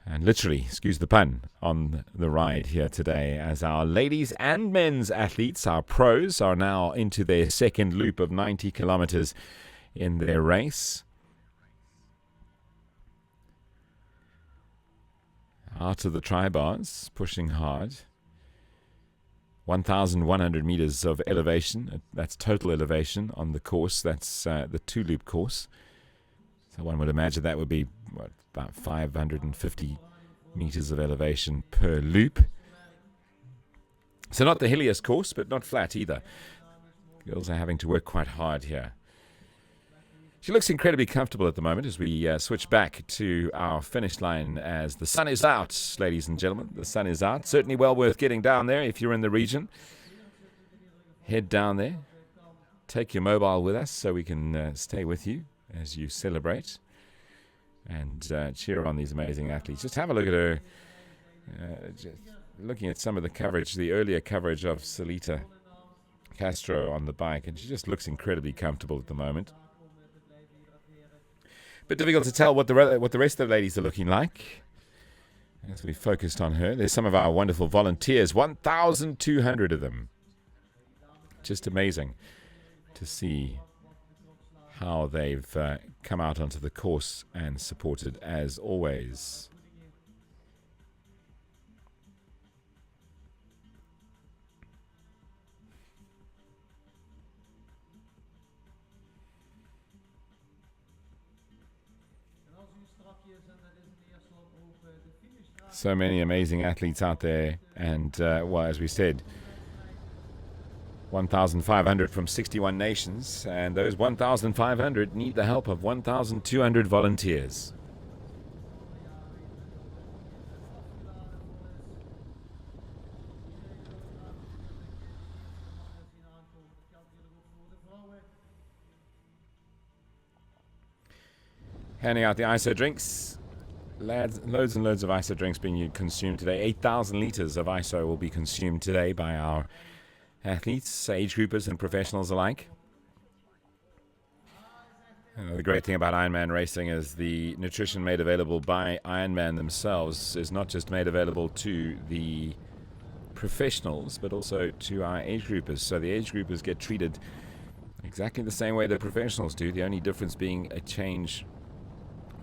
And literally, excuse the pun, on the ride here today as our ladies and men's athletes, our pros, are now into their second loop of 90 kilometers in their race. Out of the tri-bars, pushing hard. 1,100 meters of elevation. That's total elevation on the course. That's the two-loop course. So one would imagine that would be about 550 meters of elevation per loop. So not the hilliest course, but not flat either. Girls are having to work quite hard here. She looks incredibly comfortable at the moment as we switch back to our finish line as the sun is out, ladies and gentlemen. The sun is out. Certainly well worth getting down there if you're in the region. Head down there. Take your mobile with us so we can stay with you as you celebrate and cheer on these amazing athletes. Just have a look at her. Just looking at some of the coverage, the earlier coverage of Salida Castro on the bike, and she just looks incredibly comfortable at the moment. Bit difficult to tell what the rest of the ladies are looking like as we focused on her. There's some of our wonderful volunteers, 1,200 of them. Just amazing to see how they've come out onto the course and supported as always. So many amazing athletes out there, and well, as we said, 1,500 from 61 nations, and those 1,500 need the help of 1,200 volunteers. Handing out the ISO drinks. Loads and loads of ISO drinks being consumed today. 8,000 litres of ISO will be consumed today by our athletes, age groupers and professionals alike. The great thing about Ironman racing is the nutrition made available by Ironman themselves is not just made available to the professionals, but also to our age groupers. So the age groupers get treated exactly the same way the professionals do, the only difference being a change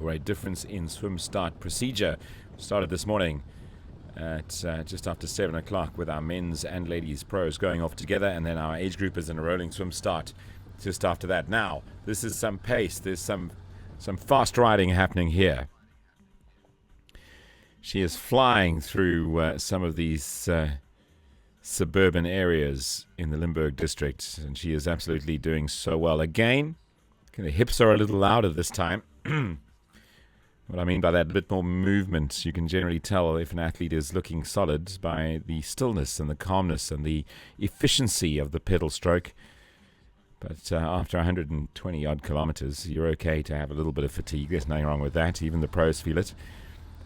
or a difference in swim start procedure. Started this morning at just after 7 o'clock with our men's and ladies pros going off together, and then our age groupers in a rolling swim start just after that. Now, this is some pace. There's some fast riding happening here. She is flying through some of these suburban areas in the Limburg district, and she is absolutely doing so well. Again, the hips are a little louder this time. What I mean by that, a bit more movement. You can generally tell if an athlete is looking solid by the stillness and the calmness and the efficiency of the pedal stroke. But after 120 odd kilometers, you're okay to have a little bit of fatigue. There's nothing wrong with that. Even the pros feel it.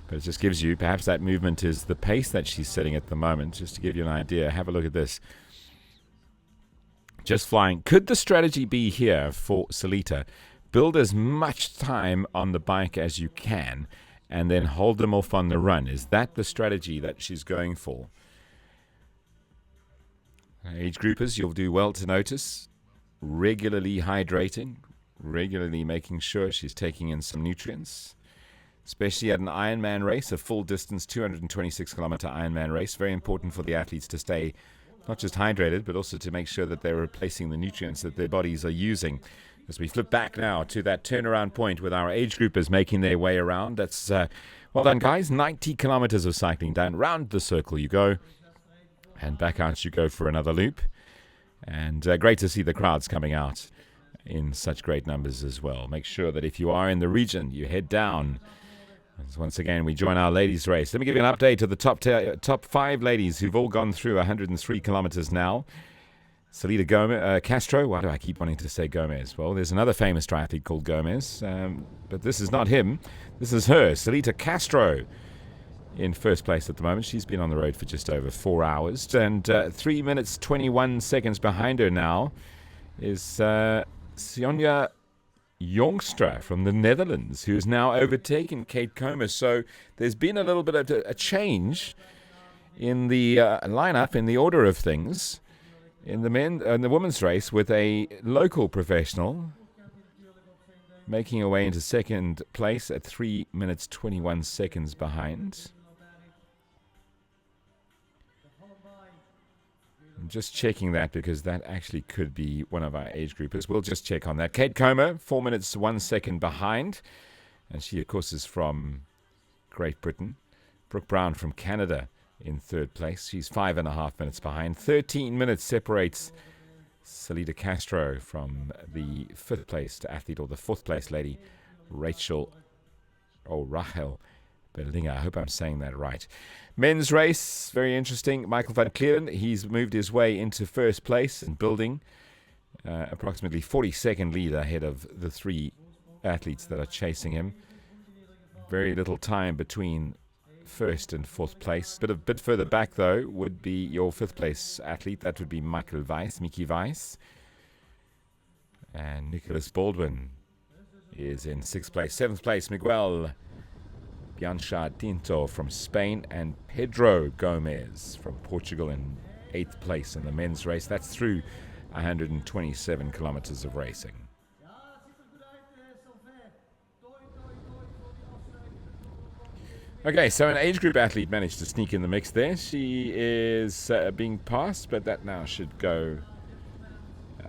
But it just gives you, perhaps that movement is the pace that she's setting at the moment. Just to give you an idea, have a look at this. Just flying. Could the strategy be here for Salita? Build as much time on the bike as you can and then hold them off on the run. Is that the strategy that she's going for? Age groupers, you'll do well to notice. Regularly hydrating, regularly making sure she's taking in some nutrients, especially at an Ironman race, a full distance 226-kilometer Ironman race. Very important for the athletes to stay not just hydrated, but also to make sure that they're replacing the nutrients that their bodies are using. As we flip back now to that turnaround point with our age groupers making their way around. That's well done, guys. 90 kilometers of cycling down. Round the circle you go, and back out you go for another loop. And great to see the crowds coming out in such great numbers as well. Make sure that if you are in the region, you head down. As once again, we join our ladies' race. Let me give you an update of the top 5 ladies who've all gone through 103 kilometers now. Salita Gomez, Castro. Why do I keep wanting to say Gomez? Well, there's another famous triathlete called Gomez, but this is not him. This is her, Salita Castro, in first place at the moment. She's been on the road for just over 4 hours, and 3 minutes 21 seconds behind her now is Sonja Jongstra from the Netherlands, who's now overtaken Kate Comer. So there's been a little bit of a change in the lineup, in the order of things. In the women's race, with a local professional making her way into second place at 3 minutes 21 seconds behind. I'm just checking that because that actually could be one of our age groupers. We'll just check on that. Kate Comer, 4 minutes 1 second behind, and she of course is from Great Britain. Brooke Brown from Canada in third place. She's 5.5 minutes behind. 13 minutes separates Salita Castro from the 5th place athlete, or the 4th place lady, Rachel Berlinger. I hope I'm saying that right. Men's race, very interesting. Michael van Kleeren, he's moved his way into first place and building approximately 40-second lead ahead of the 3 athletes that are chasing him. Very little time between first and 4th place. A bit further back, though, would be your 5th place athlete. That would be Mickey Weiss. And Nicholas Baldwin is in 6th place. 7th place, Miguel Biancha Tinto from Spain, and Pedro Gomez from Portugal in 8th place in the men's race. That's through 127 kilometers of racing. Okay, so an age group athlete managed to sneak in the mix there. She is being passed, but that now should go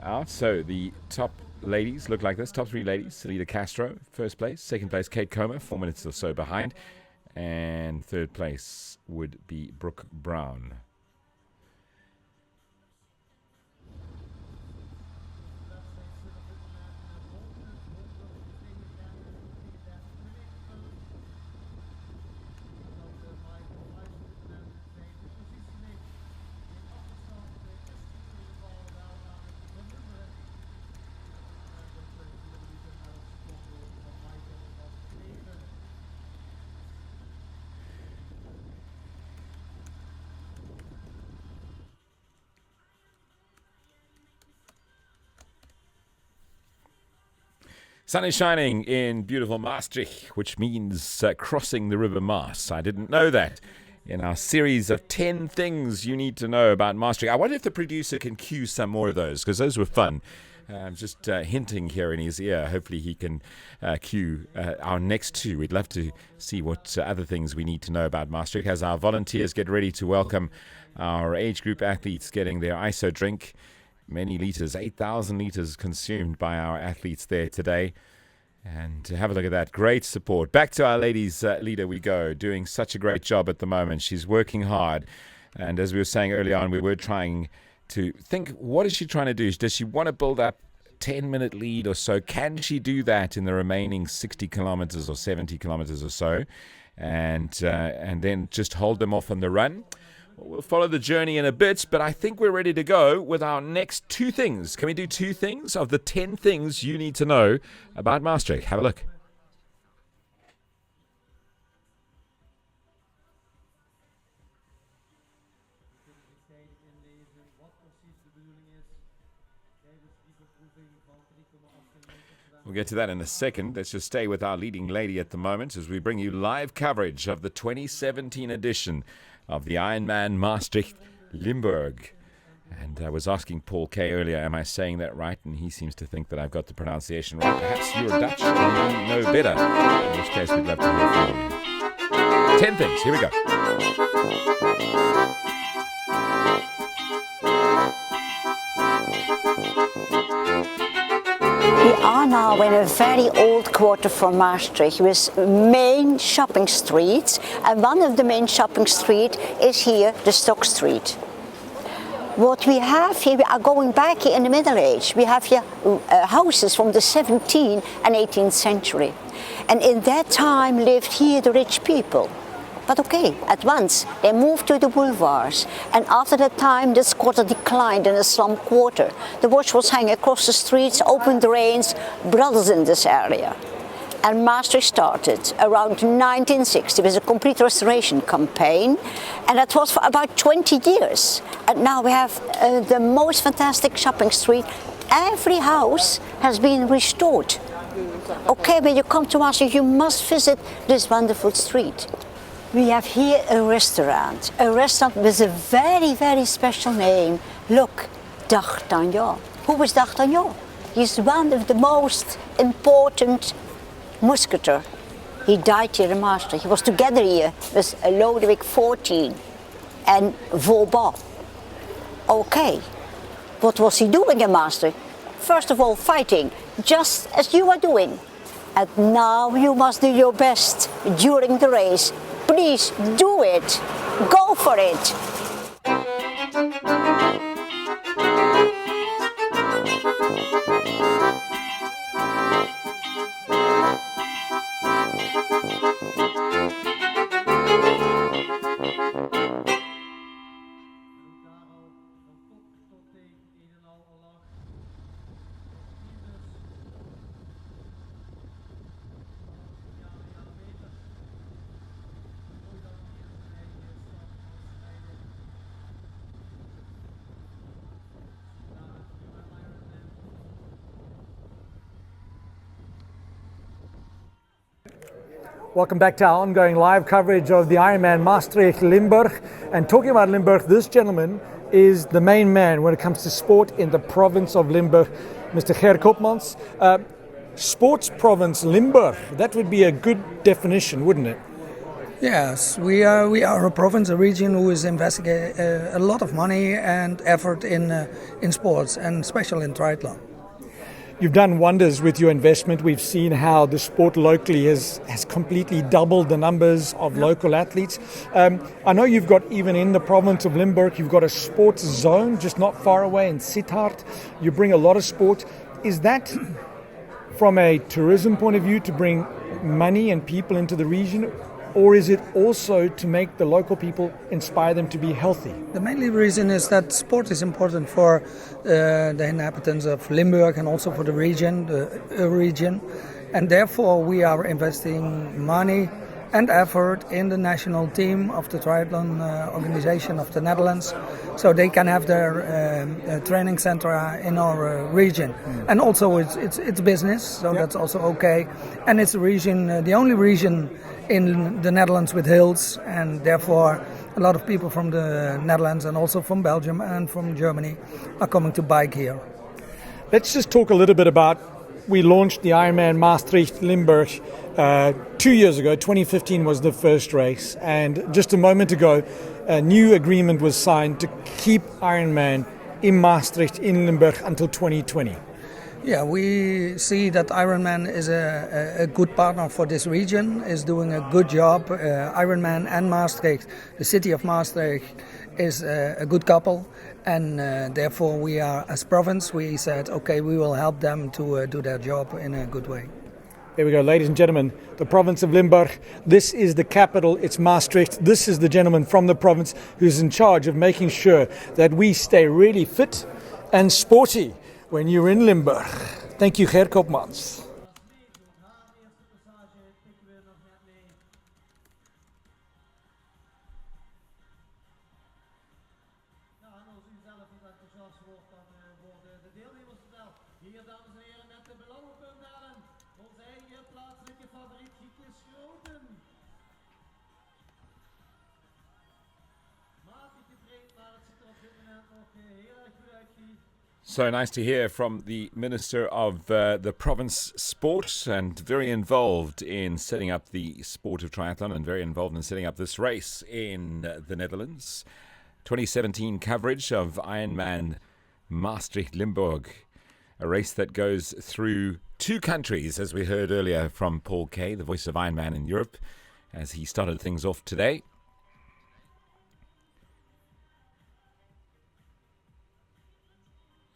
out. So the top ladies look like this. Top three ladies: Salida Castro, first place. Second place, Kate Comer, 4 minutes or so behind. And third place would be Brooke Brown. Sun is shining in beautiful Maastricht, which means crossing the River Maas. I didn't know that. In our series of 10 things you need to know about Maastricht. I wonder if the producer can cue some more of those, because those were fun. I'm just hinting here in his ear. Hopefully he can cue our next two. We'd love to see what other things we need to know about Maastricht as our volunteers get ready to welcome our age group athletes getting their ISO drink. Many litres, 8,000 litres consumed by our athletes there today. And to have a look at that, great support. Back to our ladies leader we go, doing such a great job at the moment. She's working hard. And as we were saying earlier on, we were trying to think, what is she trying to do? Does she want to build up 10-minute lead or so? Can she do that in the remaining 60 kilometers or 70 kilometers or so? And then just hold them off on the run? We'll follow the journey in a bit, but I think we're ready to go with our next two things. Can we do two things of the 10 things you need to know about Maastricht? Have a look. We'll get to that in a second. Let's just stay with our leading lady at the moment as we bring you live coverage of the 2017 edition of the IRONMAN Maastricht Limburg. And I was asking Paul K earlier, am I saying that right? And he seems to think that I've got the pronunciation right. Perhaps you're Dutch and you know better, in which case we'd love to hear from you. 10 things, here we go. We are now in a very old quarter from Maastricht with main shopping streets, and one of the main shopping streets is here, the Stock Street. What we have here, we are going back in the Middle Age. We have here houses from the 17th and 18th century. And in that time lived here the rich people. But okay, at once they moved to the boulevards, and after that time this quarter declined in a slum quarter. The watch was hanging across the streets, open drains, brothels in this area. And Maastricht started around 1960 with a complete restoration campaign, and that was for about 20 years. And now we have the most fantastic shopping street. Every house has been restored. Okay, when you come to Maastricht, you must visit this wonderful street. We have here a restaurant with a very, very special name. Look, D'Artagnan. Who is D'Artagnan? He's one of the most important musketeers. He died here in Maastricht. He was together here with Lodewijk XIV and Vauban. Okay, what was he doing in Maastricht? First of all, fighting, just as you are doing. And now you must do your best during the race. Please do it. Go for it. Welcome back to our ongoing live coverage of the Ironman Maastricht Limburg. And talking about Limburg, this gentleman is the main man when it comes to sport in the province of Limburg, Mr. Ger Koopmans. Sports province Limburg, that would be a good definition, wouldn't it? Yes, we are a province, a region who is investing a lot of money and effort in sports, and especially in triathlon. You've done wonders with your investment. We've seen how the sport locally has completely doubled the numbers of local athletes. I know you've got, even in the province of Limburg, you've got a sports zone just not far away in Sittard. You bring a lot of sport. Is that from a tourism point of view to bring money and people into the region? Or is it also to make the local people, inspire them to be healthy? The main reason is that sport is important for the inhabitants of Limburg and also for the region, and therefore we are investing money and effort in the national team of the triathlon organization of the Netherlands, so they can have their training center in our region. And also it's business, so that's also okay. And it's a region, the only region in the Netherlands with hills, and therefore a lot of people from the Netherlands and also from Belgium and from Germany are coming to bike here. Let's just talk a little bit about, we launched the Ironman Maastricht Limburg 2 years ago. 2015 was the first race, and just a moment ago a new agreement was signed to keep Ironman in Maastricht in Limburg until 2020. Yeah, we see that IRONMAN is a good partner for this region, is doing a good job. IRONMAN and Maastricht, the city of Maastricht, is a good couple, and therefore we are, as province, we said, okay, we will help them to do their job in a good way. Here we go, ladies and gentlemen, the province of Limburg. This is the capital, it's Maastricht. This is the gentleman from the province who's in charge of making sure that we stay really fit and sporty when you're in Limburg. Thank you, Ger Koopmans. So nice to hear from the Minister of the Province Sport, and very involved in setting up the sport of triathlon and very involved in setting up this race in the Netherlands. 2017 coverage of Ironman Maastricht Limburg, a race that goes through 2 countries, as we heard earlier from Paul Kay, the voice of Ironman in Europe, as he started things off today.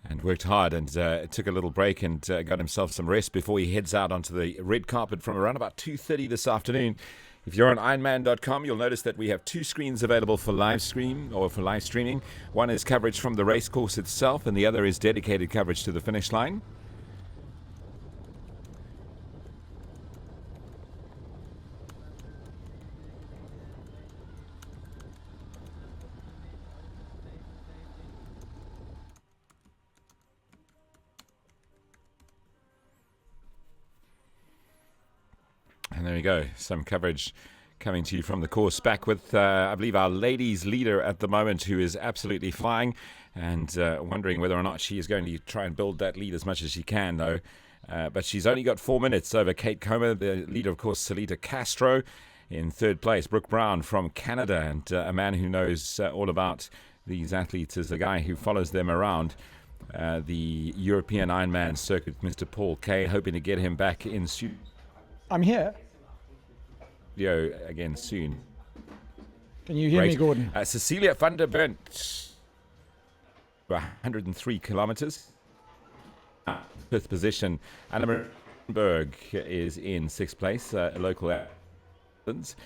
And worked hard, and took a little break and got himself some rest before he heads out onto the red carpet from around about 2:30 this afternoon. If you're on Ironman.com, you'll notice that we have 2 screens available for live stream or for live streaming. One is coverage from the race course itself, and the other is dedicated coverage to the finish line. And there we go, some coverage coming to you from the course. Back with, I believe, our ladies leader at the moment, who is absolutely flying, and wondering whether or not she is going to try and build that lead as much as she can, though. But she's only got 4 minutes over Kate Comer, the leader, of course, Salita Castro. In third place, Brooke Brown from Canada, and a man who knows all about these athletes is the guy who follows them around. The European Ironman circuit, Mr. Paul Kay, hoping to get him back in studio. I'm here. Again soon. Can you hear me, Gordon? Cecilia van der Burnt, 103 kilometers. 5th position. Anna Berg is in 6th place, local Athens.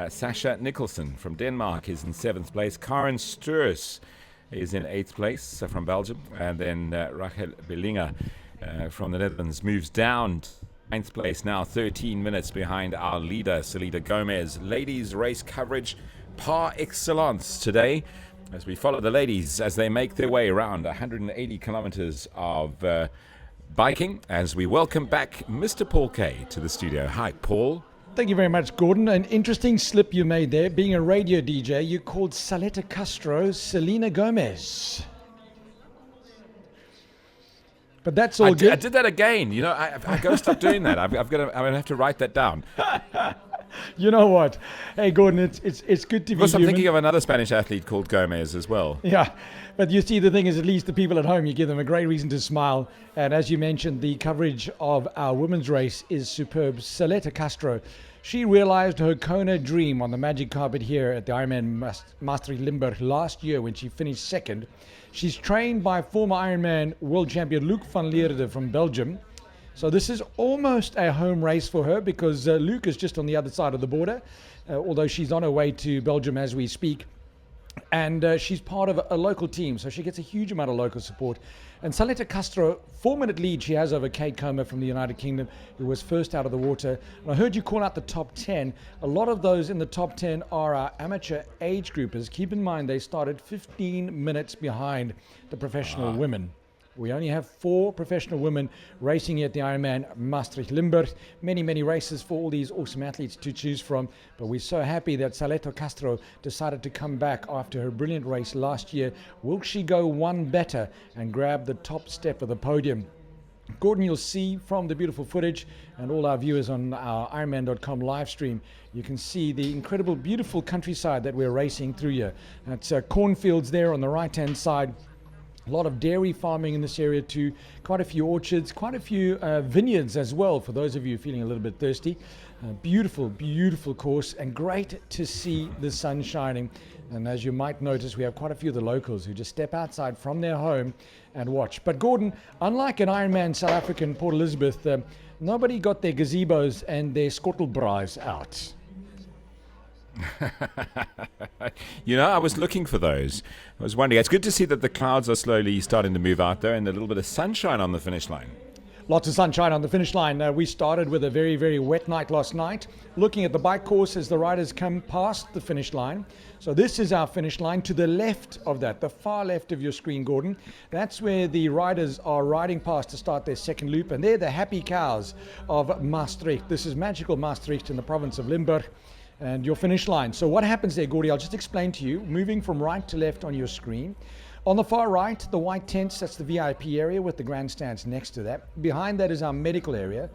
Sasha Nicholson from Denmark is in 7th place. Karen Sturs is in 8th place from Belgium. And then Rachel Bellinger from the Netherlands moves down 9th place now, 13 minutes behind our leader, Salita Gomez. Ladies race coverage par excellence today, as we follow the ladies as they make their way around 180 kilometers of biking, as we welcome back Mr. Paul Kay to the studio. Hi, Paul. Thank you very much, Gordon. An interesting slip you made there. Being a radio DJ, you called Salita Castro Selena Gomez. But that's all good. I did that again. I got to stop doing that. I'm going to have to write that down. You know what? Hey, Gordon, it's good to be Of course, I'm human. thinking of another Spanish athlete called Gomez as well. Yeah, but you see, the thing is, at least the people at home, you give them a great reason to smile. And as you mentioned, the coverage of our women's race is superb. Saleta Castro, she realized her Kona dream on the magic carpet here at the Ironman Maastricht Limburg last year when she finished second. She's trained by former Ironman world champion Luc van Leerde from Belgium. So this is almost a home race for her because Luc is just on the other side of the border, although she's on her way to Belgium as we speak. And she's part of a local team, so she gets a huge amount of local support. And Saleta Castro, 4-minute lead she has over Kate Comer from the United Kingdom, who was first out of the water. And I heard you call out the top 10. A lot of those in the top 10 are our amateur age groupers. Keep in mind they started 15 minutes behind the professional women. We only have 4 professional women racing here at the Ironman Maastricht Limburg. Many, many races for all these awesome athletes to choose from. But we're so happy that Saleta Castro decided to come back after her brilliant race last year. Will she go one better and grab the top step of the podium? Gordon, you'll see from the beautiful footage and all our viewers on our Ironman.com live stream, you can see the incredible, beautiful countryside that we're racing through here. That's cornfields there on the right-hand side. A lot of dairy farming in this area too, quite a few orchards, quite a few vineyards as well, for those of you feeling a little bit thirsty. Beautiful, beautiful course, and great to see the sun shining. And as you might notice, we have quite a few of the locals who just step outside from their home and watch. But Gordon, unlike an Ironman South Africa in Port Elizabeth, nobody got their gazebos and their skottelbraais out. You know, I was looking for those. I was wondering. It's good to see that the clouds are slowly starting to move out there and a little bit of sunshine on the finish line. Lots of sunshine on the finish line. We started with a very, very wet night last night. Looking at the bike course as the riders come past the finish line. So this is our finish line. To the left of that, the far left of your screen, Gordon, that's where the riders are riding past to start their second loop. And they're the happy cows of Maastricht. This is magical Maastricht in the province of Limburg. And your finish line. So what happens there, Gordy? I'll just explain to you. Moving from right to left on your screen. On the far right, the white tents, that's the VIP area with the grandstands next to that. Behind that is our medical area.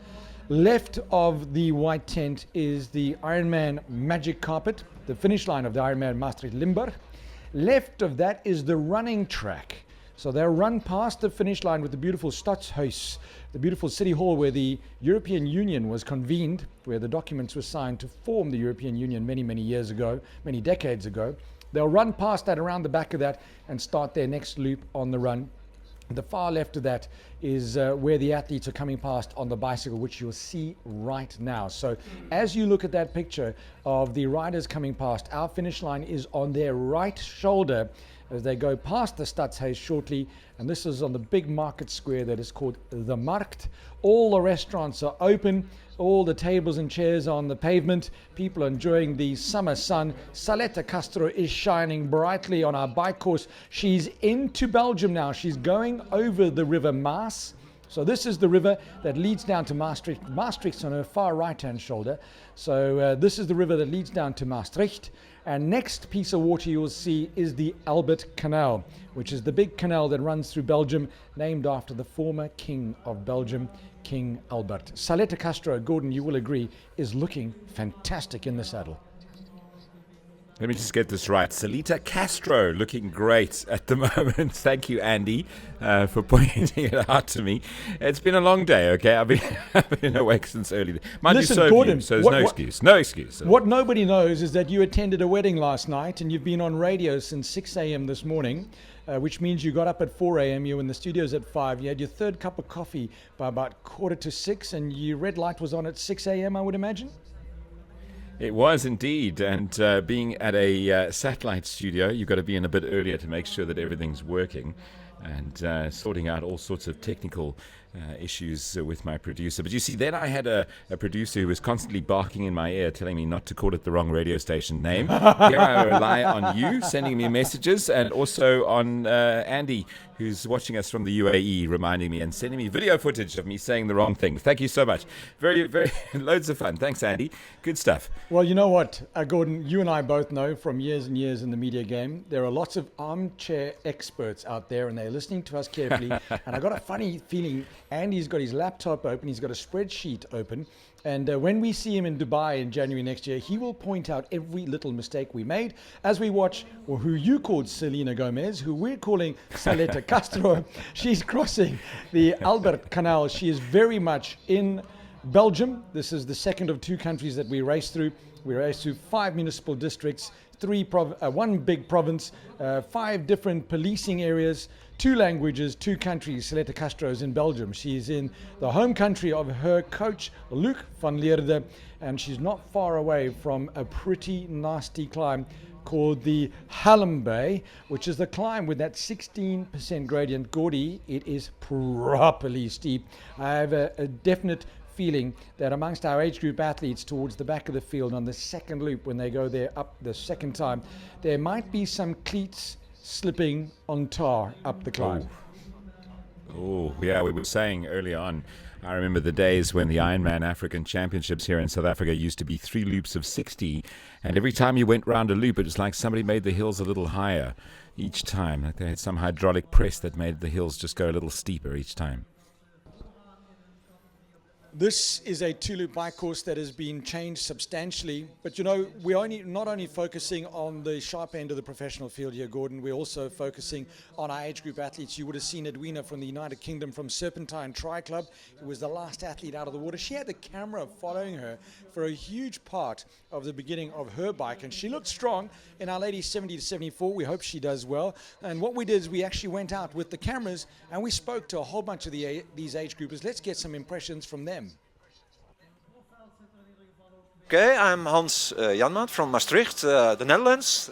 Left of the white tent is the Ironman magic carpet, the finish line of the Ironman Maastricht Limburg. Left of that is the running track. So they'll run past the finish line with the beautiful Stadshuis, the beautiful city hall where the European Union was convened, where the documents were signed to form the European Union many, many years ago, many decades ago. They'll run past that, around the back of that, and start their next loop on the run. The far left of that is where the athletes are coming past on the bicycle, which you'll see right now. So as you look at that picture of the riders coming past, our finish line is on their right shoulder as they go past the Stadshuis shortly. And this is on the big market square that is called the Markt. All the restaurants are open. All the tables and chairs on the pavement. People are enjoying the summer sun. Saleta Castro is shining brightly on our bike course. She's into Belgium now. She's going over the River Maas. So this is the river that leads down to Maastricht. Maastricht's on her far right-hand shoulder. So this is the river that leads down to Maastricht. And next piece of water you'll see is the Albert Canal, which is the big canal that runs through Belgium, named after the former king of Belgium, King Albert. Saleta Castro, Gordon, you will agree, is looking fantastic in the saddle. Let me just get this right. Saleta Castro looking great at the moment. Thank you, Andy, for pointing it out to me. It's been a long day, okay? I've been awake since early. Mind Listen, you, so Gordon, so there's no excuse. No excuse. What nobody knows is that you attended a wedding last night and you've been on radio since 6 a.m. this morning, which means you got up at 4 a.m. You were in the studios at 5. You had your third cup of coffee by about 5:45, and your red light was on at 6 a.m., I would imagine? It was indeed, and being at a satellite studio, you've got to be in a bit earlier to make sure that everything's working, and sorting out all sorts of technical issues with my producer. But you see, then I had a producer who was constantly barking in my ear, telling me not to call it the wrong radio station name. Here I rely on you sending me messages, and also on Andy, who's watching us from the UAE, reminding me and sending me video footage of me saying the wrong thing. Thank you so much. Very, very, loads of fun. Thanks, Andy. Good stuff. Well, you know what, Gordon, you and I both know from years and years in the media game, there are lots of armchair experts out there, and they're listening to us carefully. And I got a funny feeling and he's got his laptop open, he's got a spreadsheet open, and when we see him in Dubai in January next year, he will point out every little mistake we made as we watch, or who you called Selena Gomez, who we're calling Saleta Castro. She's crossing the Albert Canal. She is very much in Belgium. This is the second of 2 countries that we race through. We race through 5 municipal districts, 1 big province, 5 different policing areas, 2 languages, 2 countries. Saleta Castro is in Belgium. She's in the home country of her coach, Luc van Leerde, and she's not far away from a pretty nasty climb called the Hallenbay, which is the climb with that 16% gradient. Gordy, it is properly steep. I have a definite feeling that amongst our age group athletes towards the back of the field on the second loop, when they go there up the second time, there might be some cleats slipping on tar up the climb. Oh, yeah, we were saying early on, I remember the days when the Ironman African Championships here in South Africa used to be 3 loops of 60, and every time you went round a loop, it was like somebody made the hills a little higher each time. Like they had some hydraulic press that made the hills just go a little steeper each time. This is a 2-loop bike course that has been changed substantially, but you know, we're not only focusing on the sharp end of the professional field here, Gordon, we're also focusing on our age group athletes. You would have seen Edwina from the United Kingdom from Serpentine Tri Club, who was the last athlete out of the water. She had the camera following her for a huge part of the beginning of her bike, and she looked strong in our ladies 70 to 74. We hope she does well. And what we did is we actually went out with the cameras and we spoke to a whole bunch of these age groupers. Let's get some impressions from them. Okay, I'm Hans Janmaat from Maastricht, the Netherlands.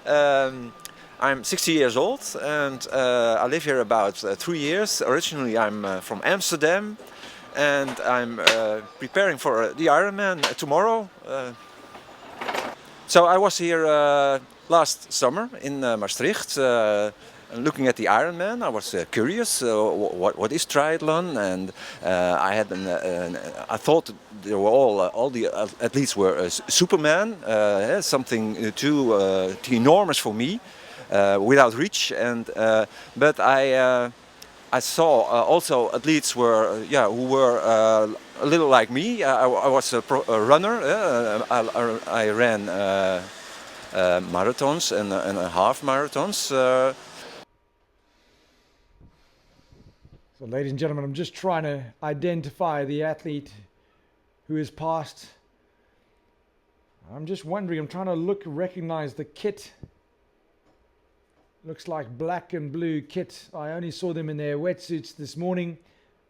I'm 60 years old and I live here about 3 years. Originally I'm from Amsterdam and I'm preparing for the Ironman tomorrow. So I was here last summer in Maastricht looking at the Ironman. I was curious what is triathlon, and I thought they were all the athletes were Superman, something too enormous for me, without reach. And but I saw also athletes who were a little like me. I was a runner. I ran marathons and half marathons. So, ladies and gentlemen, I'm just trying to identify the athlete who is past. I'm just wondering, I'm trying to recognize the kit. Looks like black and blue kit. I only saw them in their wetsuits this morning,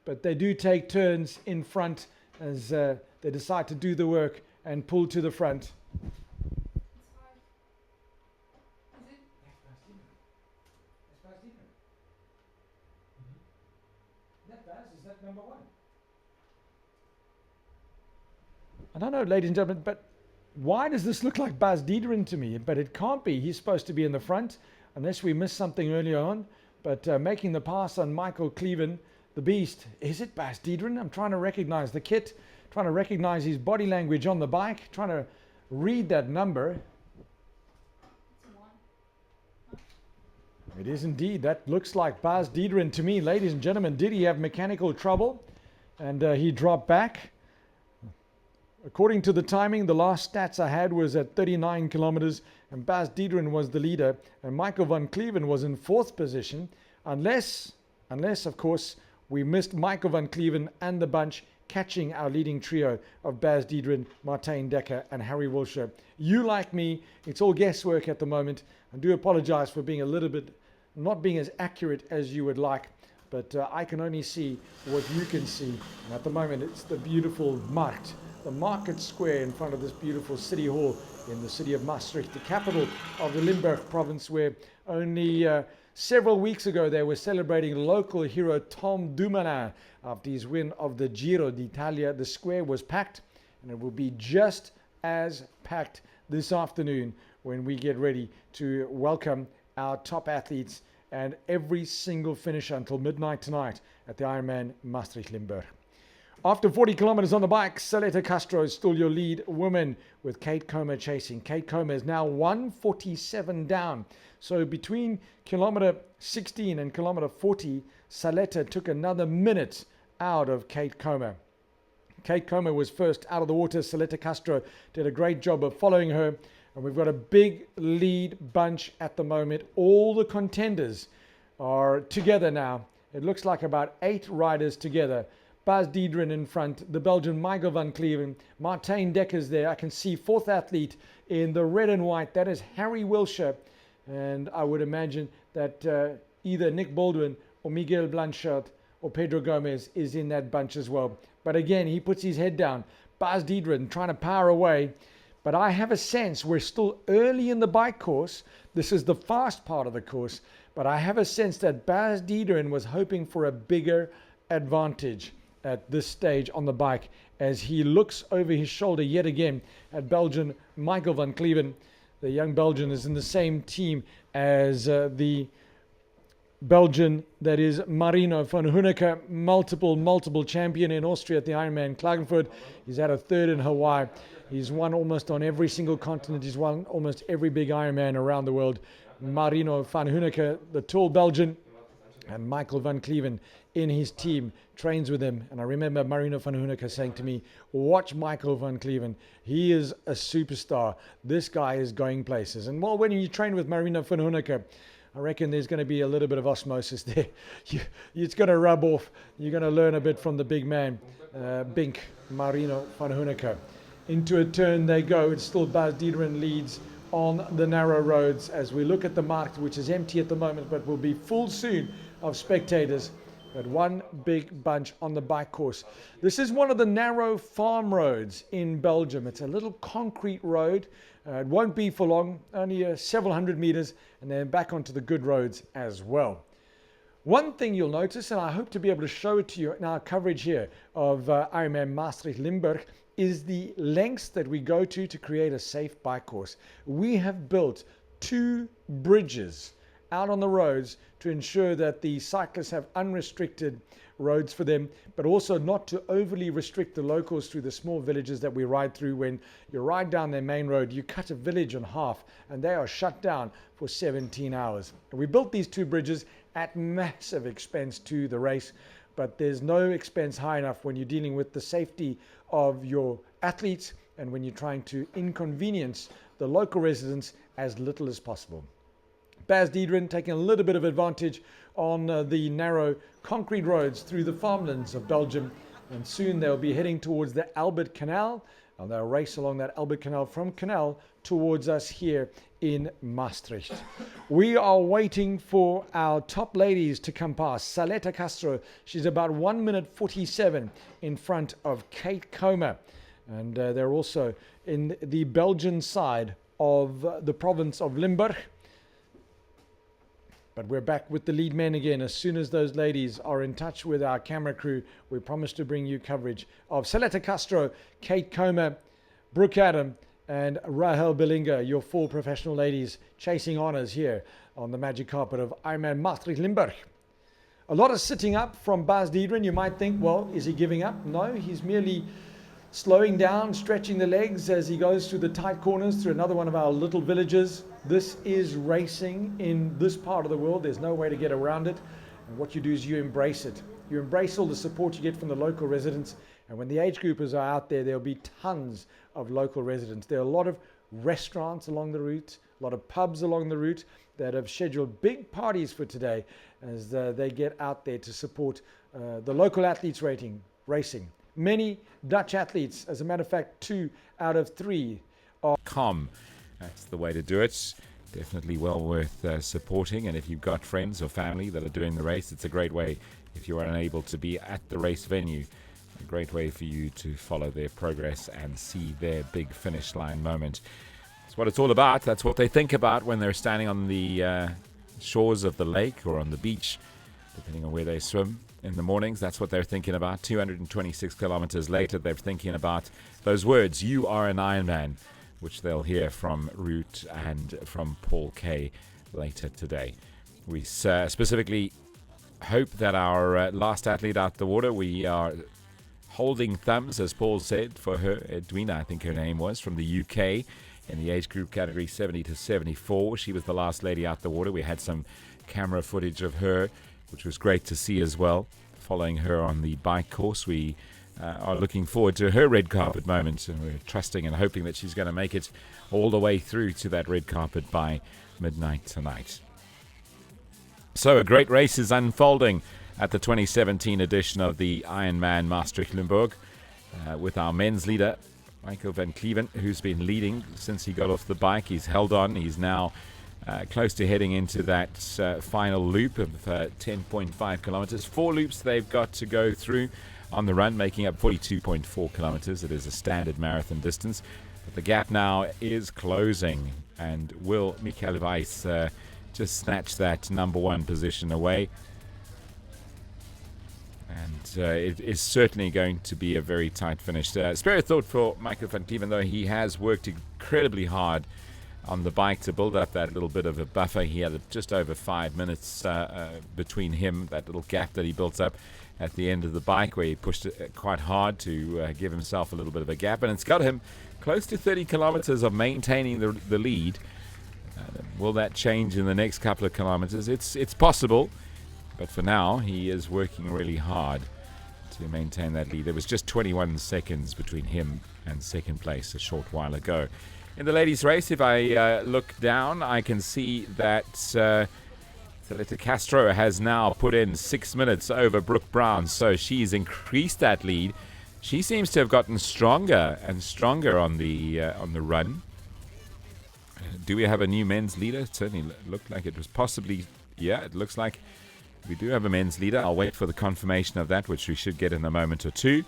but they do take turns in front as they decide to do the work and pull to the front. Is that number 1? I don't know, ladies and gentlemen, but why does this look like Bas Diederin to me? But it can't be. He's supposed to be in the front, unless we missed something earlier on. But making the pass on Michael Cleven, the beast. Is it Bas Diederin? I'm trying to recognize the kit, trying to recognize his body language on the bike, trying to read that number. It is indeed. That looks like Bas Diederin to me. Ladies and gentlemen, did he have mechanical trouble? And he dropped back. According to the timing, the last stats I had was at 39 kilometers, and Bas Diederin was the leader, and Michael van Cleven was in 4th position, unless, of course, we missed Michael van Cleven and the bunch catching our leading trio of Bas Diederin, Martijn Dekker, and Harry Wilshere. You, like me, it's all guesswork at the moment. I do apologize for being a little bit, not being as accurate as you would like, but I can only see what you can see. And at the moment, it's the beautiful Markt, the market square in front of this beautiful city hall in the city of Maastricht, the capital of the Limburg province, where only several weeks ago they were celebrating local hero Tom Dumoulin after his win of the Giro d'Italia. The square was packed, and it will be just as packed this afternoon when we get ready to welcome our top athletes and every single finisher until midnight tonight at the Ironman Maastricht Limburg. After 40 kilometers on the bike, Saleta Castro is still your lead woman, with Kate Comer chasing. Kate Comer is now 1:47 down. So between kilometer 16 and kilometer 40, Saleta took another minute out of Kate Comer. Kate Comer was first out of the water. Saleta Castro did a great job of following her. And we've got a big lead bunch at the moment. All the contenders are together now. It looks like about 8 riders together. Bas Diederen in front, the Belgian Michael van Cleven, Martijn Dekkers there. I can see 4th athlete in the red and white. That is Harry Wilshire. And I would imagine that either Nick Baldwin or Miguel Blanchard or Pedro Gomez is in that bunch as well. But again, he puts his head down. Bas Diederen trying to power away. But I have a sense we're still early in the bike course. This is the fast part of the course. But I have a sense that Bas Diederen was hoping for a bigger advantage at this stage on the bike as he looks over his shoulder yet again at Belgian Michael van Cleven. The young Belgian is in the same team as the Belgian that is Marino van Hooneke, multiple champion in Austria at the Ironman Klagenfurt. He's had a 3rd in Hawaii. He's won almost on every single continent. He's won almost every big Ironman around the world. Marino van Hooneke, the tall Belgian, and Michael van Cleven in his team, trains with him. And I remember Marino van Hooneke saying to me, watch Michael van Cleven. He is a superstar. This guy is going places. And well, when you train with Marino van Hooneke, I reckon there's going to be a little bit of osmosis there. It's going to rub off. You're going to learn a bit from the big man, Bink, Marino van Hooneke. Into a turn they go. It's still Bas Diederen leads on the narrow roads as we look at the Markt, which is empty at the moment, but will be full soon of spectators. But one big bunch on the bike course. This is one of the narrow farm roads in Belgium. It's a little concrete road. It won't be for long, only several hundred meters, and then back onto the good roads as well. One thing you'll notice, and I hope to be able to show it to you in our coverage here of Ironman Maastricht Limburg, is the lengths that we go to create a safe bike course. We have built 2 bridges out on the roads to ensure that the cyclists have unrestricted roads for them, but also not to overly restrict the locals through the small villages that we ride through. When you ride down their main road, you cut a village in half and they are shut down for 17 hours. And we built these 2 bridges at massive expense to the race, but there's no expense high enough when you're dealing with the safety of your athletes and when you're trying to inconvenience the local residents as little as possible. Bas Diederen taking a little bit of advantage on the narrow concrete roads through the farmlands of Belgium, and soon they'll be heading towards the Albert Canal, and they'll race along that Albert Canal from Canal towards us here in Maastricht. We are waiting for our top ladies to come past. Saleta Castro, she's about 1 minute 47 in front of Kate Comer, and they're also in the Belgian side of the province of Limburg. But we're back with the lead men again. As soon as those ladies are in touch with our camera crew, we promise to bring you coverage of Saleta Castro, Kate Comer, Brooke Adam, and Rahel Belinga, your 4 professional ladies chasing honors here on the magic carpet of Ironman Maastricht Limburg. A lot of sitting up from Bas Diederen. You might think, well, is he giving up? No, he's merely slowing down, stretching the legs as he goes through the tight corners through another one of our little villages. This is racing in this part of the world. There's no way to get around it. And what you do is you embrace it. You embrace all the support you get from the local residents. And when the age groupers are out there, there'll be tons of local residents. There are a lot of restaurants along the route, a lot of pubs along the route that have scheduled big parties for today as they get out there to support the local athletes racing. Many Dutch athletes, as a matter of fact, 2 out of 3 are... That's the way to do it. Definitely well worth supporting. And if you've got friends or family that are doing the race, it's a great way, if you are unable to be at the race venue, a great way for you to follow their progress and see their big finish line moment. That's what it's all about. That's what they think about when they're standing on the shores of the lake or on the beach, depending on where they swim in the mornings. That's what they're thinking about. 226 kilometers later, they're thinking about those words, "You are an Ironman," which they'll hear from Ruud and from Paul K later today. We specifically hope that our last athlete out the water, we are holding thumbs, as Paul said, for her, Edwina, I think her name was, from the UK, in the age group category 70 to 74. She was the last lady out the water. We had some camera footage of her, which was great to see as well. following her on the bike course. We are looking forward to her red carpet moment, and we're trusting and hoping that she's going to make it all the way through to that red carpet by midnight tonight. So a great race is unfolding at the 2017 edition of the Ironman Maastricht Limburg, with our men's leader Michael van Cleven, who's been leading since he got off the bike. He's held on. He's now close to heading into that final loop of 10.5 kilometers. 4 loops they've got to go through on the run, making up 42.4 kilometers. It is a standard marathon distance. But the gap now is closing, and will Michael Weiss just snatch that number 1 position away? And it is certainly going to be a very tight finish. Spare a thought for Michael van Cleven, though. He has worked incredibly hard on the bike to build up that little bit of a buffer. He had just over 5 minutes between him, that little gap that he built up at the end of the bike, where he pushed it quite hard to give himself a little bit of a gap. And it's got him close to 30 kilometers of maintaining the lead. Will that change in the next couple of kilometers? It's possible. But for now, he is working really hard to maintain that lead. There was just 21 seconds between him and second place a short while ago. In the ladies' race, if I look down, I can see that Celeste Castro has now put in 6 minutes over Brooke Brown, so she's increased that lead. She seems to have gotten stronger and stronger on the run. Do we have a new men's leader? It certainly looked like it was possibly, yeah, it looks like we do have a men's leader. I'll wait for the confirmation of that, which we should get in a moment or two.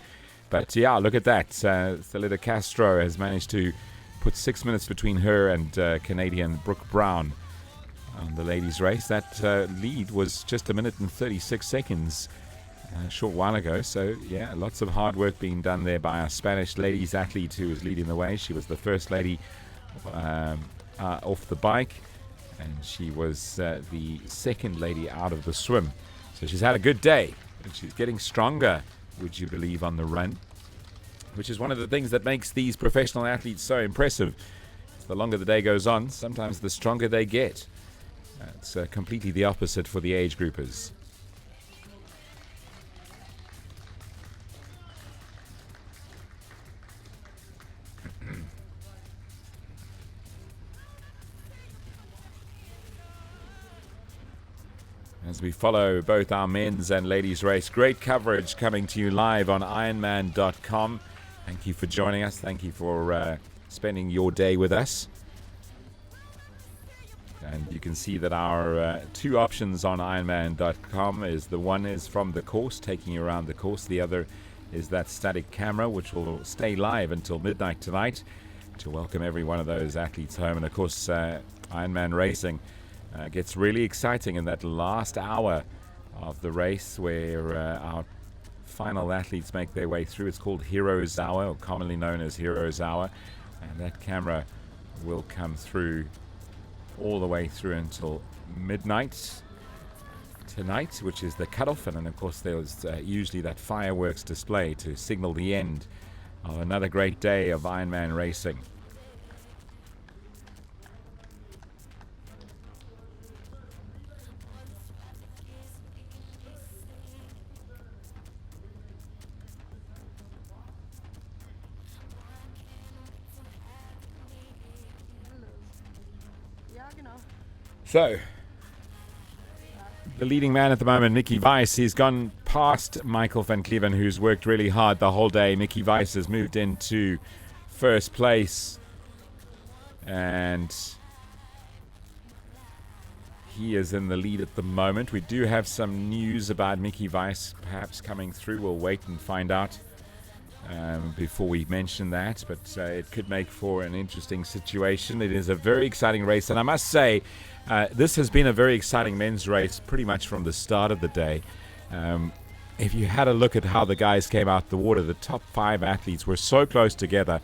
But yeah, look at that. Celeste Castro has managed to put 6 minutes between her and Canadian Brooke Brown on the ladies' race. That lead was just 1 minute and 36 seconds a short while ago. So yeah, lots of hard work being done there by our Spanish ladies athlete who was leading the way. She was the first lady off the bike, and she was the second lady out of the swim. So she's had a good day, and she's getting stronger, would you believe, on the run, which is one of the things that makes these professional athletes so impressive. The longer the day goes on, sometimes the stronger they get. It's completely the opposite for the age groupers. As we follow both our men's and ladies' race, great coverage coming to you live on Ironman.com. Thank you for joining us. Thank you for spending your day with us. And you can see that our 2 options on Ironman.com is the one is from the course, taking you around the course. The other is that static camera, which will stay live until midnight tonight to welcome every one of those athletes home. And of course, Ironman Racing gets really exciting in that last hour of the race, where our final athletes make their way through. It's called Heroes Hour, or commonly known as Heroes Hour, and that camera will come through all the way through until midnight tonight, which is the cutoff. And then of course there's usually that fireworks display to signal the end of another great day of Ironman racing. So, the leading man at the moment, Mickey Weiss, he's gone past Michael van Cleven, who's worked really hard the whole day. Mickey Weiss has moved into first place, and he is in the lead at the moment. We do have some news about Mickey Weiss perhaps coming through. We'll wait and find out before we mention that, but it could make for an interesting situation. It is a very exciting race, and I must say, this has been a very exciting men's race pretty much from the start of the day. If you had a look at how the guys came out the water, the top 5 athletes were so close together,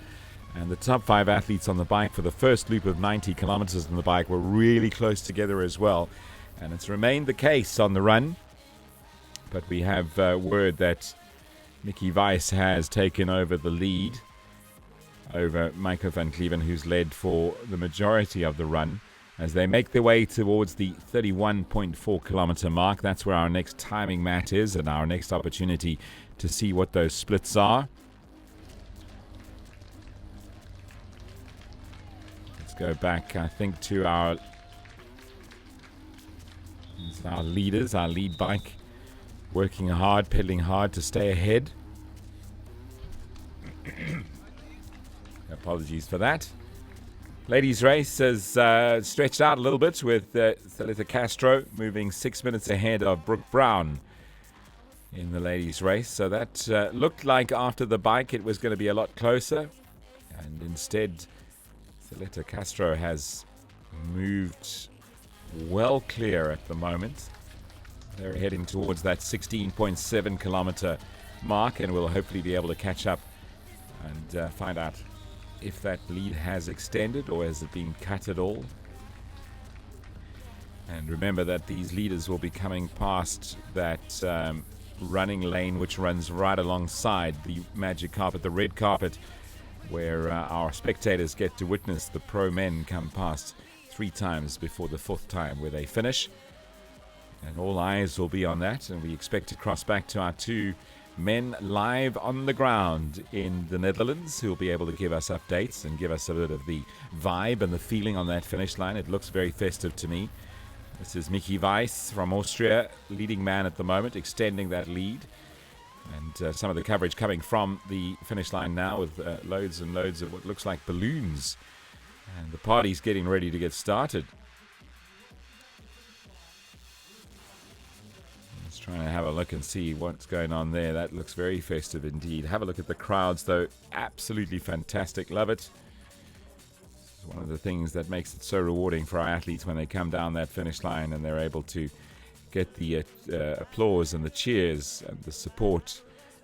and the top 5 athletes on the bike for the first loop of 90 kilometers on the bike were really close together as well, and it's remained the case on the run. But we have word that Mickey Weiss has taken over the lead over Michael van Cleven, who's led for the majority of the run. as they make their way towards the 31.4 kilometer mark. That's where our next timing mat is and our next opportunity to see what those splits are. Let's go back, I think, to our leaders, our lead bike, working hard, pedaling hard to stay ahead. Apologies for that. Ladies' race has stretched out a little bit with Thalita Castro moving 6 minutes ahead of Brooke Brown in the ladies' race. So that looked like after the bike it was going to be a lot closer. And instead, Thalita Castro has moved well clear at the moment. They're heading towards that 16.7 kilometer mark, and we'll hopefully be able to catch up and find out if that lead has extended or has it been cut at all. And remember that these leaders will be coming past that running lane which runs right alongside the magic carpet, the red carpet, where our spectators get to witness the pro men come past 3 times before the 4th time where they finish. And all eyes will be on that, and we expect to cross back to our 2 men live on the ground in the Netherlands, who will be able to give us updates and give us a bit of the vibe and the feeling on that finish line. It looks very festive to me. This is Mickey Weiss from Austria, leading man at the moment, extending that lead. And some of the coverage coming from the finish line now with loads and loads of what looks like balloons. And the party's getting ready to get started. Just trying to have a look and see what's going on there. That looks very festive indeed. Have a look at the crowds, though. Absolutely fantastic. Love it. It's one of the things that makes it so rewarding for our athletes when they come down that finish line and they're able to get the applause and the cheers and the support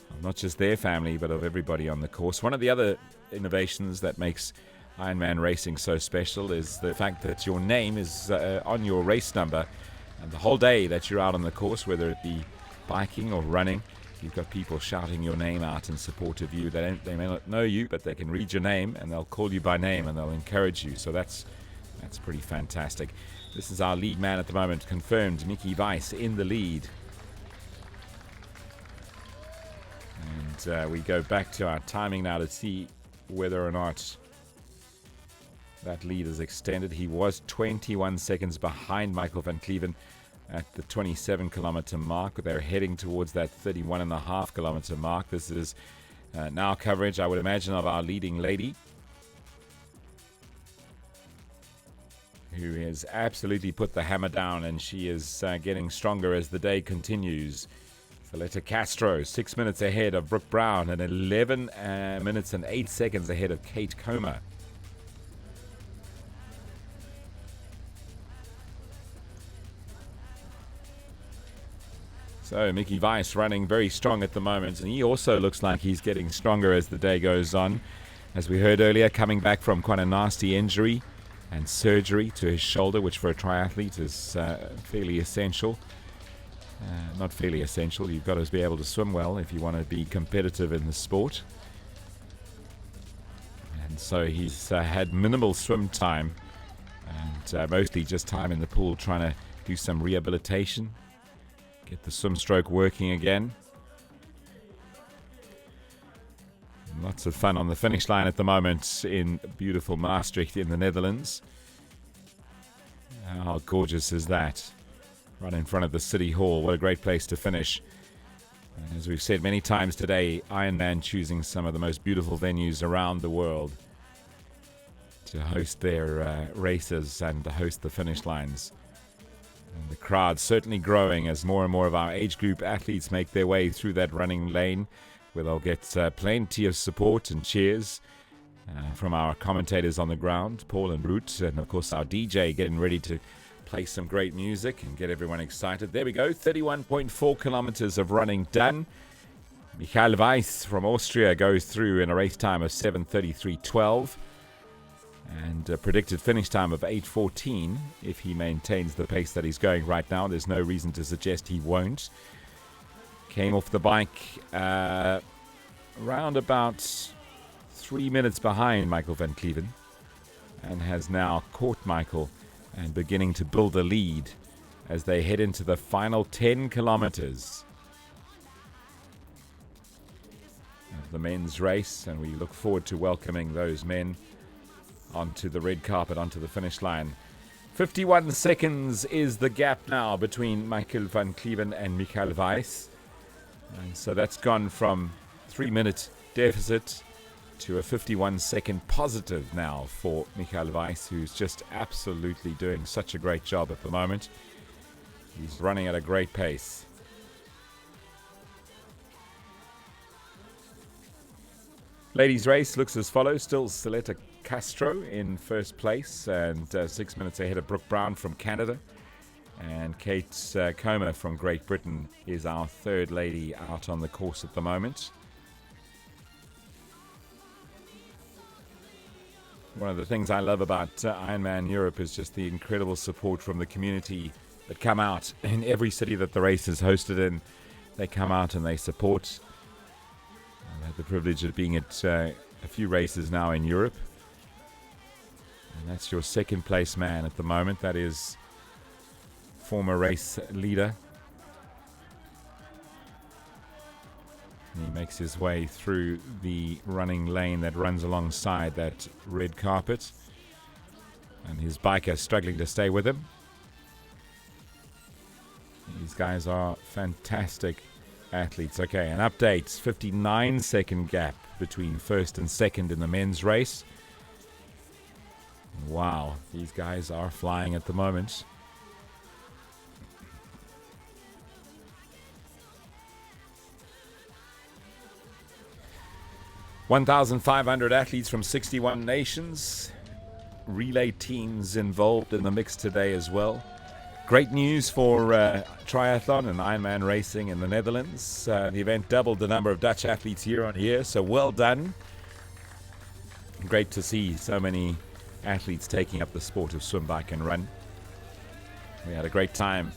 of not just their family but of everybody on the course. One of the other innovations that makes Ironman racing so special is the fact that your name is on your race number, and the whole day that you're out on the course, whether it be biking or running, you've got people shouting your name out in support of you. They may not know you, but they can read your name and they'll call you by name and they'll encourage you. So that's pretty fantastic. This is our lead man at the moment, confirmed, Mickey Weiss in the lead. And we go back to our timing now to see whether or not that lead is extended. He was 21 seconds behind Michael van Cleven at the 27 kilometer mark. They're heading towards that 31.5 kilometer mark. This is now coverage, I would imagine, of our leading lady, who has absolutely put the hammer down, and she is getting stronger as the day continues. Thalita Castro, 6 minutes ahead of Brooke Brown, and 11 minutes and 8 seconds ahead of Kate Comer. So Mickey Weiss running very strong at the moment, and he also looks like he's getting stronger as the day goes on. As we heard earlier, coming back from quite a nasty injury and surgery to his shoulder, which for a triathlete is fairly essential. Not fairly essential, you've got to be able to swim well if you want to be competitive in the sport. And so he's had minimal swim time, and mostly just time in the pool trying to do some rehabilitation, get the swim stroke working again. Lots of fun on the finish line at the moment in beautiful Maastricht in the Netherlands. How gorgeous is that? Right in front of the City Hall. What a great place to finish. And as we've said many times today, Ironman choosing some of the most beautiful venues around the world to host their races and to host the finish lines. And the crowd certainly growing as more and more of our age group athletes make their way through that running lane, where they'll get plenty of support and cheers from our commentators on the ground, Paul and Ruth, and of course our DJ getting ready to play some great music and get everyone excited. There we go, 31.4 kilometers of running done. Michael Weiss from Austria goes through in a race time of 7:33.12 and a predicted finish time of 8:14 if he maintains the pace that he's going right now. There's no reason to suggest he won't. Came off the bike around about 3 minutes behind Michael van Cleven and has now caught Michael and beginning to build a lead as they head into the final 10 kilometers of the men's race, and we look forward to welcoming those men onto the red carpet, onto the finish line. 51 seconds is the gap now between Michael van Cleven and Michael Weiss. And so that's gone from 3-minute deficit to a 51-second positive now for Michael Weiss, who's just absolutely doing such a great job at the moment. He's running at a great pace. Ladies' race looks as follows. Still Celeta Castro in first place and 6 minutes ahead of Brooke Brown from Canada. And Kate Comer from Great Britain is our third lady out on the course at the moment. One of the things I love about Ironman Europe is just the incredible support from the community that come out in every city that the race is hosted in. They come out and they support. I've had the privilege of being at a few races now in Europe. And that's your second place man at the moment. That is former race leader. And he makes his way through the running lane that runs alongside that red carpet. And his biker struggling to stay with him. These guys are fantastic athletes. Okay, an update. 59-second gap between first and second in the men's race. Wow, these guys are flying at the moment. (1,500) athletes from 61 nations. Relay teams involved in the mix today as well. Great news for triathlon and Ironman racing in the Netherlands. The event doubled the number of Dutch athletes year on year, so well done. Great to see so many athletes taking up the sport of swim, bike and run. We had a great time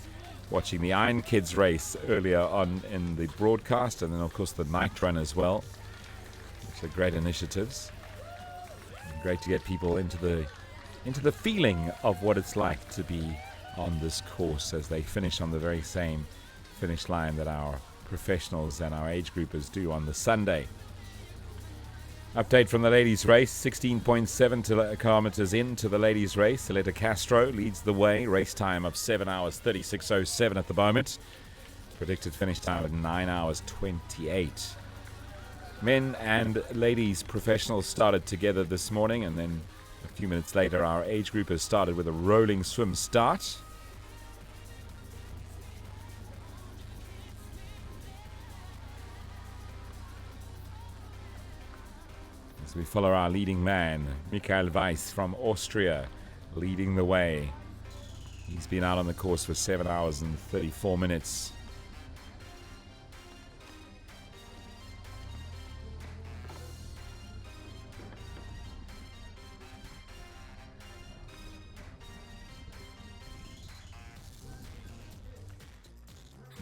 watching the Iron Kids race earlier on in the broadcast, and then of course the night run as well, which are great initiatives. And great to get people into the feeling of what it's like to be on this course as they finish on the very same finish line that our professionals and our age groupers do on the Sunday. Update from the ladies' race. 16.7 kilometers into the ladies' race. Celeta Castro leads the way. Race time of 7 hours 36:07 at the moment. Predicted finish time of 9 hours 28. Men and ladies professionals started together this morning, and then a few minutes later our age groupers started with a rolling swim start. As we follow our leading man, Michael Weiss from Austria, leading the way. He's been out on the course for 7 hours and 34 minutes.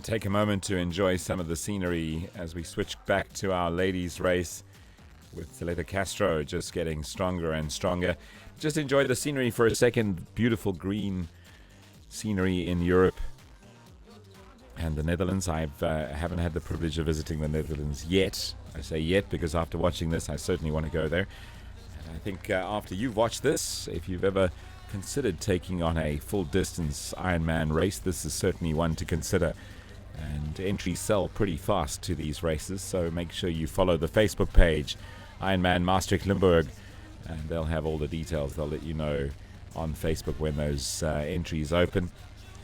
Take a moment to enjoy some of the scenery as we switch back to our ladies' race with Celeta Castro just getting stronger and stronger. Just enjoy the scenery for a second. Beautiful green scenery in Europe and the Netherlands. I haven't had the privilege of visiting the Netherlands yet. I say yet because after watching this, I certainly want to go there. And I think after you've watched this, if you've ever considered taking on a full-distance Ironman race, this is certainly one to consider. And entries sell pretty fast to these races, so make sure you follow the Facebook page, Ironman Maastricht Limburg, and they'll have all the details. They'll let you know on Facebook when those entries open.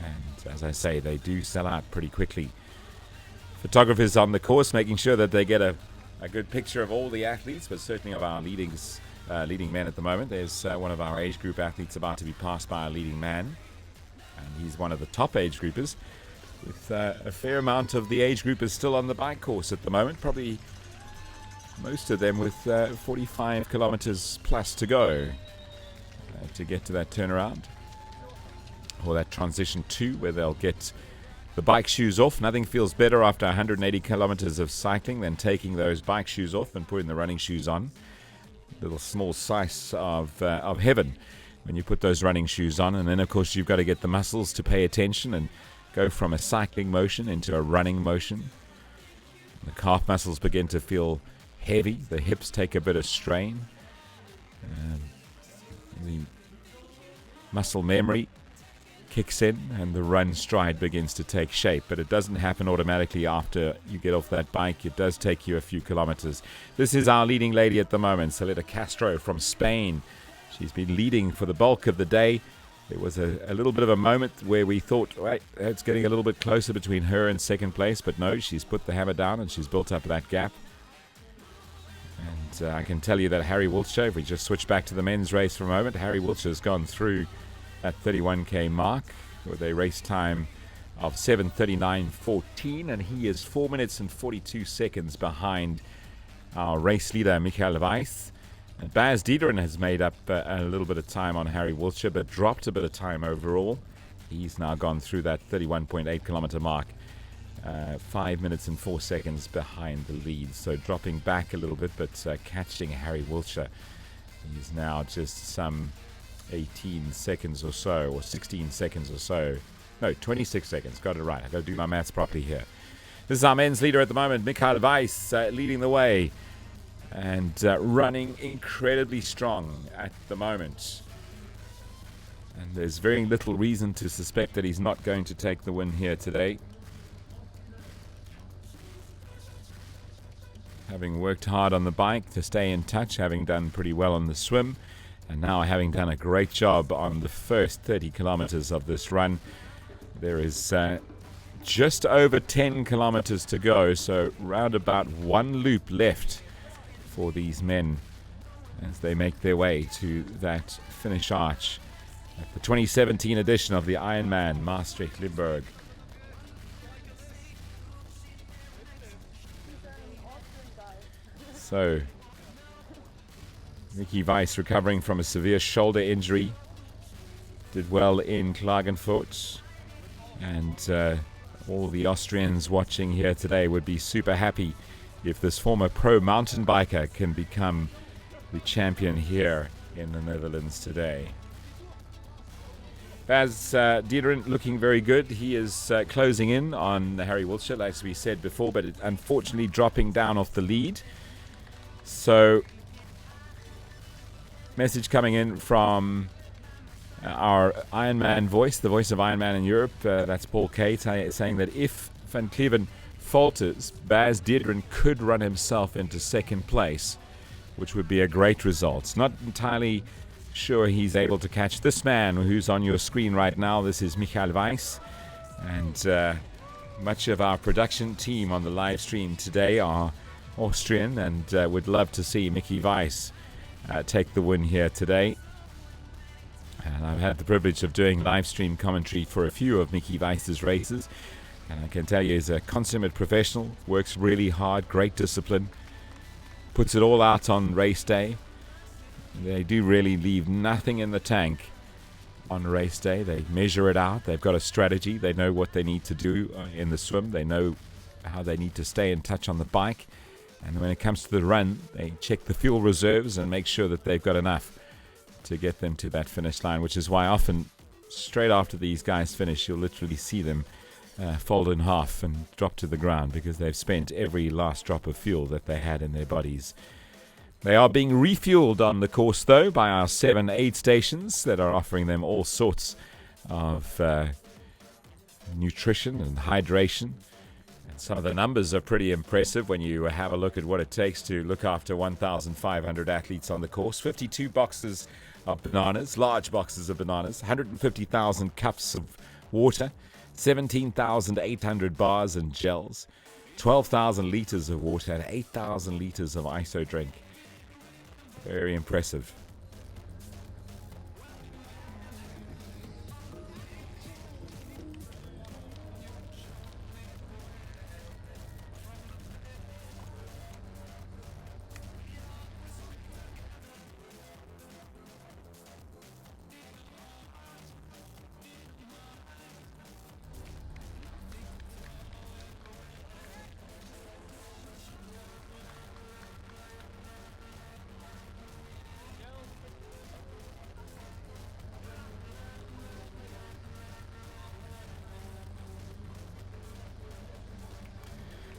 And as I say, they do sell out pretty quickly. Photographers on the course making sure that they get a good picture of all the athletes, but certainly of our leading men at the moment. There's one of our age group athletes about to be passed by a leading man, and he's one of the top age groupers, with a fair amount of the age group is still on the bike course at the moment, probably most of them with 45 kilometers plus to go to get to that turnaround, or that transition 2 where they'll get the bike shoes off. Nothing feels better after 180 kilometers of cycling than taking those bike shoes off and putting the running shoes on. Little small slice of heaven. when you put those running shoes on. And then, of course, you've got to get the muscles to pay attention and go from a cycling motion into a running motion. The calf muscles begin to feel heavy. The hips take a bit of strain. The muscle memory kicks in and the run stride begins to take shape. But it doesn't happen automatically after you get off that bike. It does take you a few kilometers. This is our leading lady at the moment, Celeta Castro from Spain. She's been leading for the bulk of the day. There was a little bit of a moment where we thought, wait, it's getting a little bit closer between her and second place. But no, she's put the hammer down and she's built up that gap. And I can tell you that Harry Wiltshire, if we just switch back to the men's race for a moment, Harry Wiltshire's gone through that 31k mark with a race time of 7:39.14, and he is 4 minutes and 42 seconds behind our race leader, Michael Weiss. And Baz Diederin has made up a little bit of time on Harry Wiltshire, but dropped a bit of time overall. He's now gone through that 31.8 kilometer mark, 5 minutes and 4 seconds behind the lead. So dropping back a little bit, but catching Harry Wiltshire. He's now just some 18 seconds or so, or 16 seconds or so. No, 26 seconds. Got it right. I've got to do my maths properly here. This is our men's leader at the moment, Michael Weiss, leading the way and running incredibly strong at the moment. And there's very little reason to suspect that he's not going to take the win here today. Having worked hard on the bike to stay in touch, having done pretty well on the swim, and now having done a great job on the first 30 kilometers of this run. There is just over 10 kilometers to go, so round about one loop left for these men as they make their way to that finish arch at the 2017 edition of the IRONMAN Maastricht Limburg. So Mickey Weiss recovering from a severe shoulder injury. Did well in Klagenfurt. And all the Austrians watching here today would be super happy if this former pro mountain biker can become the champion here in the Netherlands today. Baz Diederin looking very good. He is closing in on Harry Wiltshire, as we said before, but unfortunately dropping down off the lead. So, message coming in from our Ironman voice, the voice of Ironman in Europe. That's Paul Kate saying that if Van Cleven falters, Baz Diederin could run himself into second place, which would be a great result. Not entirely sure he's able to catch this man who's on your screen right now. This is Michael Weiss, and much of our production team on the live stream today are Austrian, and would love to see Mickey Weiss take the win here today. And I've had the privilege of doing live stream commentary for a few of Mickey Weiss's races, and I can tell you he's a consummate professional, works really hard, great discipline, puts it all out on race day. They do really leave nothing in the tank on race day. They measure it out. They've got a strategy. They know what they need to do in the swim. They know how they need to stay in touch on the bike. And when it comes to the run, they check the fuel reserves and make sure that they've got enough to get them to that finish line, which is why often straight after these guys finish, you'll literally see them fold in half and drop to the ground because they've spent every last drop of fuel that they had in their bodies. They are being refueled on the course, though, by our 7 aid stations that are offering them all sorts of nutrition and hydration. And some of the numbers are pretty impressive when you have a look at what it takes to look after 1,500 athletes on the course. 52 boxes of bananas, large boxes of bananas, 150,000 cups of water, 17,800 bars and gels, 12,000 liters of water, and 8,000 liters of ISO drink. Very impressive.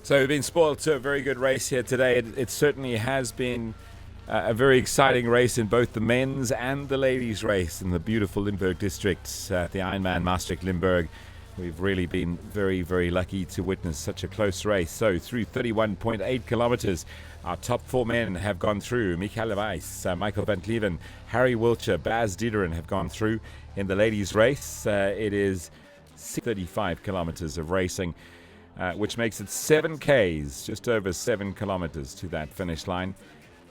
So we've been spoiled to a very good race here today. It certainly has been a very exciting race in both the men's and the ladies' race in the beautiful Limburg district, the Ironman Maastricht Limburg. We've really been very, very lucky to witness such a close race. So through 31.8 kilometers, our top 4 men have gone through. Michael Weiss, Michael van Cleven, Harry Wiltshire, Bas Diederen have gone through. In the ladies' race, it is 35 kilometers of racing, which makes it 7 Ks, just over 7 kilometers to that finish line.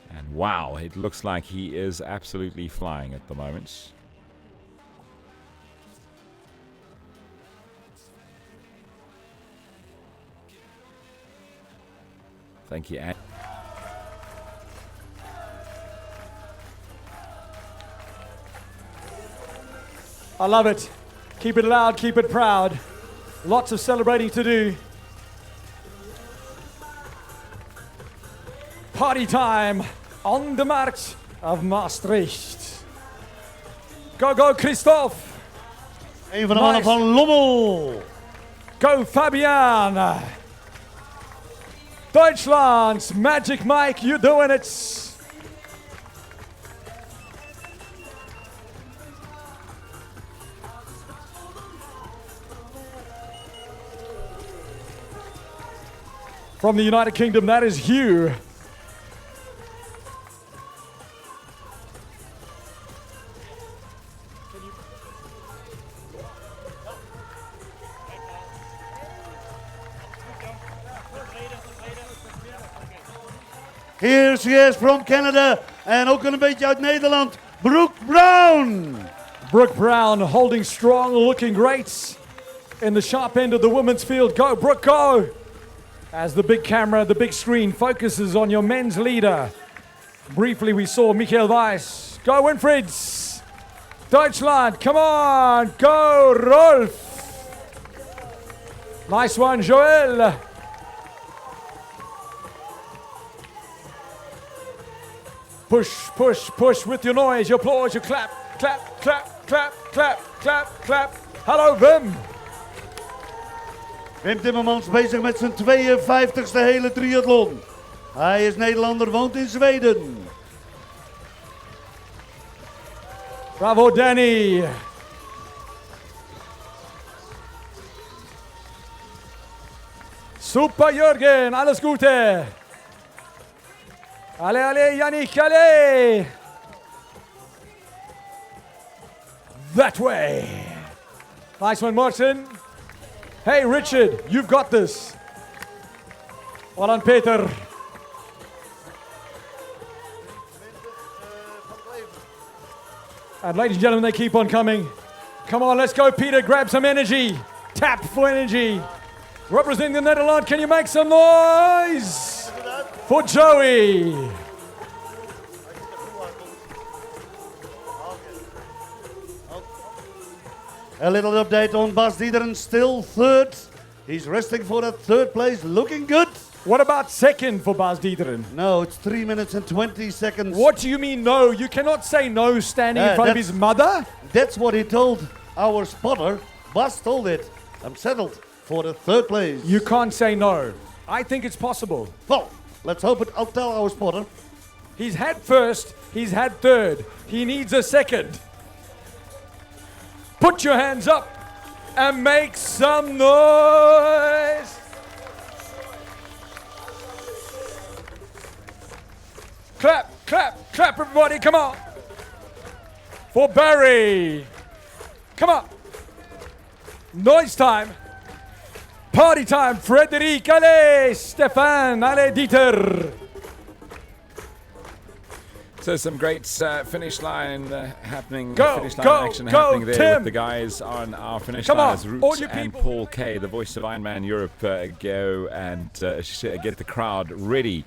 And wow, it looks like he is absolutely flying at the moment. Thank you, Anne. I love it. Keep it loud, keep it proud. Lots of celebrating to do. Party time on the Markt of Maastricht. Go, go, Christophe. Een van de mannen van Lommel. Go, Fabian. Deutschland's Magic Mike, you're doing it. From the United Kingdom, that is Hugh. Here she is from Canada. En ook een beetje uit Nederland. Brooke Brown. Brooke Brown holding strong, looking great in the sharp end of the women's field. Go, Brooke, go! As the big camera, the big screen focuses on your men's leader. Briefly, we saw Michael Weiss. Go, Winfrieds! Deutschland, come on! Go, Rolf! Nice one, Joel! Push, push, push with your noise, your applause, your clap, clap, clap, clap, clap, clap, clap. Hallo, Wim! Wim Timmermans bezig met zijn 52e hele triathlon. Hij is Nederlander, woont in Zweden. Bravo, Danny! Super, Jürgen, alles Gute! Allez, allez, Yannick, allez! That way! Nice one, Martin. Hey, Richard, you've got this. Well on, Peter. And ladies and gentlemen, they keep on coming. Come on, let's go, Peter. Grab some energy. Tap for energy. Representing the Netherlands, can you make some noise for Joey? A little update on Bas Diederen, still third. He's resting for that third place, looking good. What about second for Bas Diederen? No, it's 3 minutes and 20 seconds. What do you mean no? You cannot say no standing in front of his mother? That's what he told our spotter. Bas told it. I'm settled for the third place. You can't say no. I think it's possible. Well, let's hope it. I'll tell our spotter. He's had first, he's had third. He needs a second. Put your hands up and make some noise. Clap, clap, clap, everybody, come on. For Barry. Come on. Noise time. Party time. Frederic, allez. Stefan, allez, Dieter. So some great finish line happening, go, finish line go, action go, happening there Tim. with the guys on our finish Come line on, as all Roots you and people. Paul Kay, the voice of Ironman Europe, go and get the crowd ready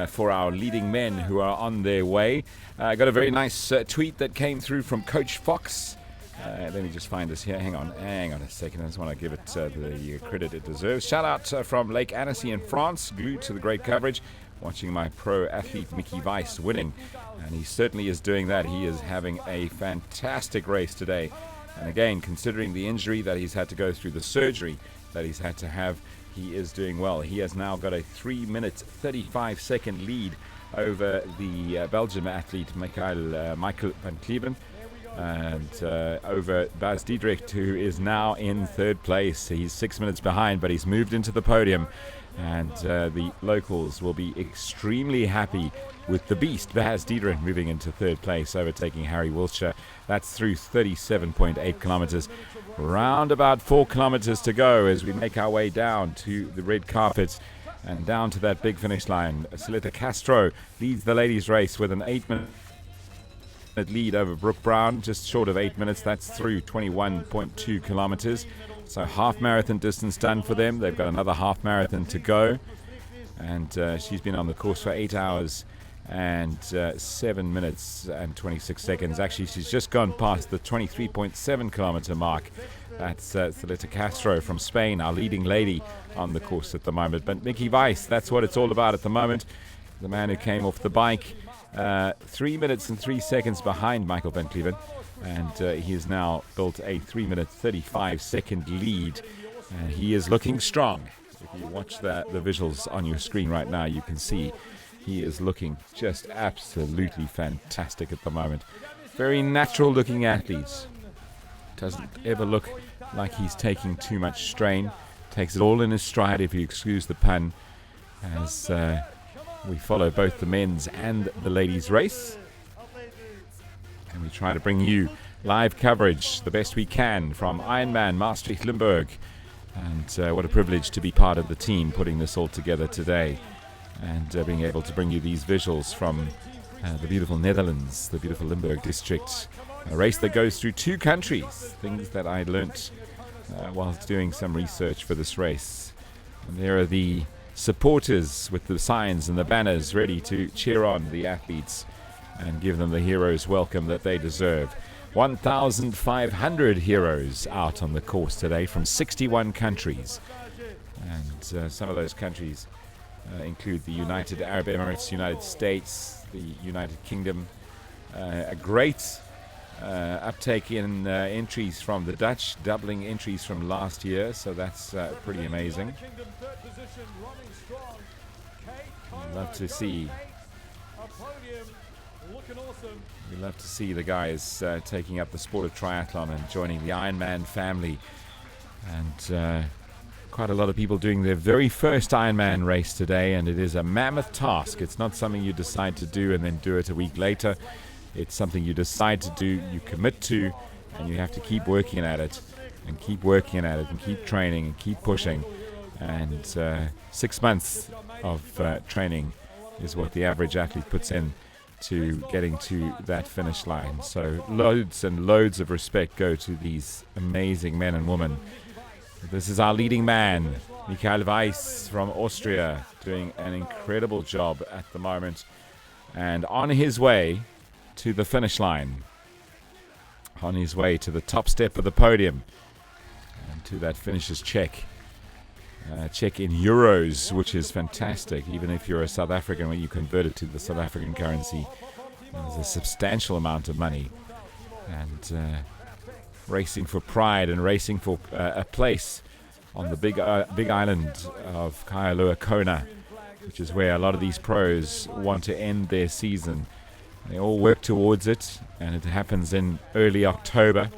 for our leading men who are on their way. I got a very nice tweet that came through from Coach Fox. Let me just find this here. Hang on a second. I just want to give it the credit it deserves. Shout out from Lake Annecy in France, glued to the great coverage, watching my pro athlete Mickey Weiss winning. And he certainly is doing that. He is having a fantastic race today. And again, considering the injury that he's had to go through, the surgery that he's had to have. He is doing well. He has now got a 3-minute 35-second lead over the Belgian athlete Michael van Kleven, and over Bas Diedrich, who is now in third place. He's 6 minutes behind, but he's moved into the podium, and the locals will be extremely happy with the beast Bas Diedrich moving into third place, overtaking Harry Wiltshire. That's through 37.8 kilometers. Round about 4 kilometers to go as we make our way down to the red carpet and down to that big finish line. Celita Castro leads the ladies' race with an 8-minute lead over Brooke Brown, just short of 8 minutes. That's through 21.2 kilometers. So half marathon distance done for them. They've got another half marathon to go, and she's been on the course for 8 hours and 7 minutes and 26 seconds. Actually, she's just gone past the 23.7 kilometer mark. That's Celita Castro from Spain, our leading lady on the course at the moment. But Mickey Weiss, that's what it's all about at the moment. The man who came off the bike 3 minutes and 3 seconds behind Michael van Kleven, and he has now built a 3-minute 35-second lead. He is looking strong. If you watch the visuals on your screen right now, you can see he is looking just absolutely fantastic at the moment. Very natural looking athlete. Doesn't ever look like he's taking too much strain. Takes it all in his stride, if you excuse the pun, as we follow both the men's and the ladies' race. And we try to bring you live coverage the best we can from Ironman Maastricht Limburg. And what a privilege to be part of the team putting this all together today, and being able to bring you these visuals from the beautiful Netherlands, the beautiful Limburg district. A race that goes through 2 countries, things that I learnt whilst doing some research for this race. And there are the supporters with the signs and the banners ready to cheer on the athletes and give them the heroes' welcome that they deserve. 1,500 heroes out on the course today from 61 countries. And some of those countries include the United Arab Emirates, United States, the United Kingdom. A great uptake in entries from the Dutch, doubling entries from last year, so that's pretty amazing. Love to see. We love to see the guys taking up the sport of triathlon and joining the Ironman family, and quite a lot of people doing their very first Ironman race today, and it is a mammoth task. It's not something you decide to do and then do it a week later. It's something you decide to do, you commit to, and you have to keep working at it and keep working at it and keep training and keep pushing. And 6 months of training is what the average athlete puts in to getting to that finish line. So loads and loads of respect go to these amazing men and women. This is our leading man, Michael Weiss from Austria, doing an incredible job at the moment, and on his way to the finish line, on his way to the top step of the podium, and to that finisher's check. Check in euros, which is fantastic. Even if you're a South African, when you convert it to the South African currency, there's a substantial amount of money. And racing for pride and racing for a place on the big island of Kailua Kona, which is where a lot of these pros want to end their season. They all work towards it, and it happens in early October,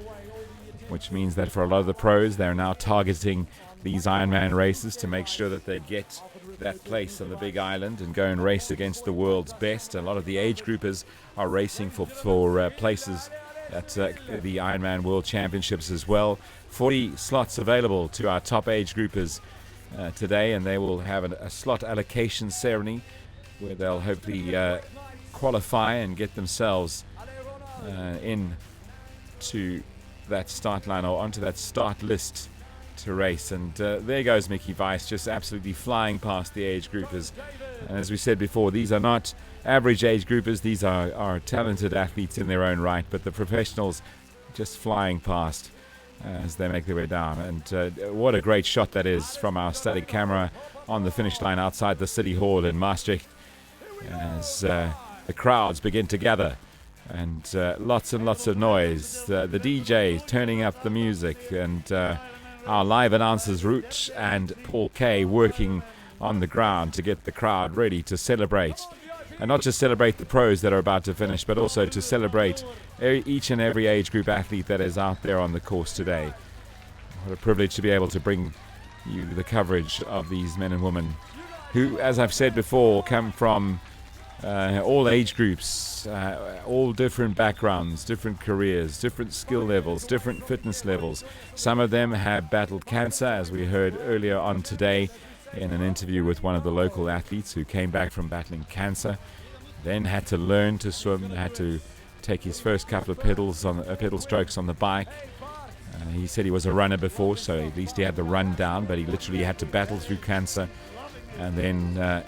which means that for a lot of the pros, they're now targeting these Ironman races to make sure that they get that place on the big island and go and race against the world's best. A lot of the age groupers are racing for places at the Ironman World Championships as well. 40 slots available to our top age groupers today, and they will have a slot allocation ceremony where they'll hopefully qualify and get themselves in to that start line or onto that start list to race. And there goes Mickey Weiss, just absolutely flying past the age groupers. And as we said before, these are not average age groupers, these are talented athletes in their own right, but the professionals just flying past as they make their way down. And what a great shot that is from our static camera on the finish line outside the City Hall in Maastricht, as the crowds begin to gather, and lots of noise, the DJ turning up the music, and our live announcers Ruth and Paul Kay working on the ground to get the crowd ready to celebrate. And not just celebrate the pros that are about to finish, but also to celebrate each and every age group athlete that is out there on the course today. What a privilege to be able to bring you the coverage of these men and women who, as I've said before, come from all age groups, all different backgrounds, different careers, different skill levels, different fitness levels. Some of them have battled cancer, as we heard earlier on today in an interview with one of the local athletes who came back from battling cancer, then had to learn to swim, had to take his first couple of pedal strokes on the bike. He said he was a runner before, so at least he had the run down, but he literally had to battle through cancer and then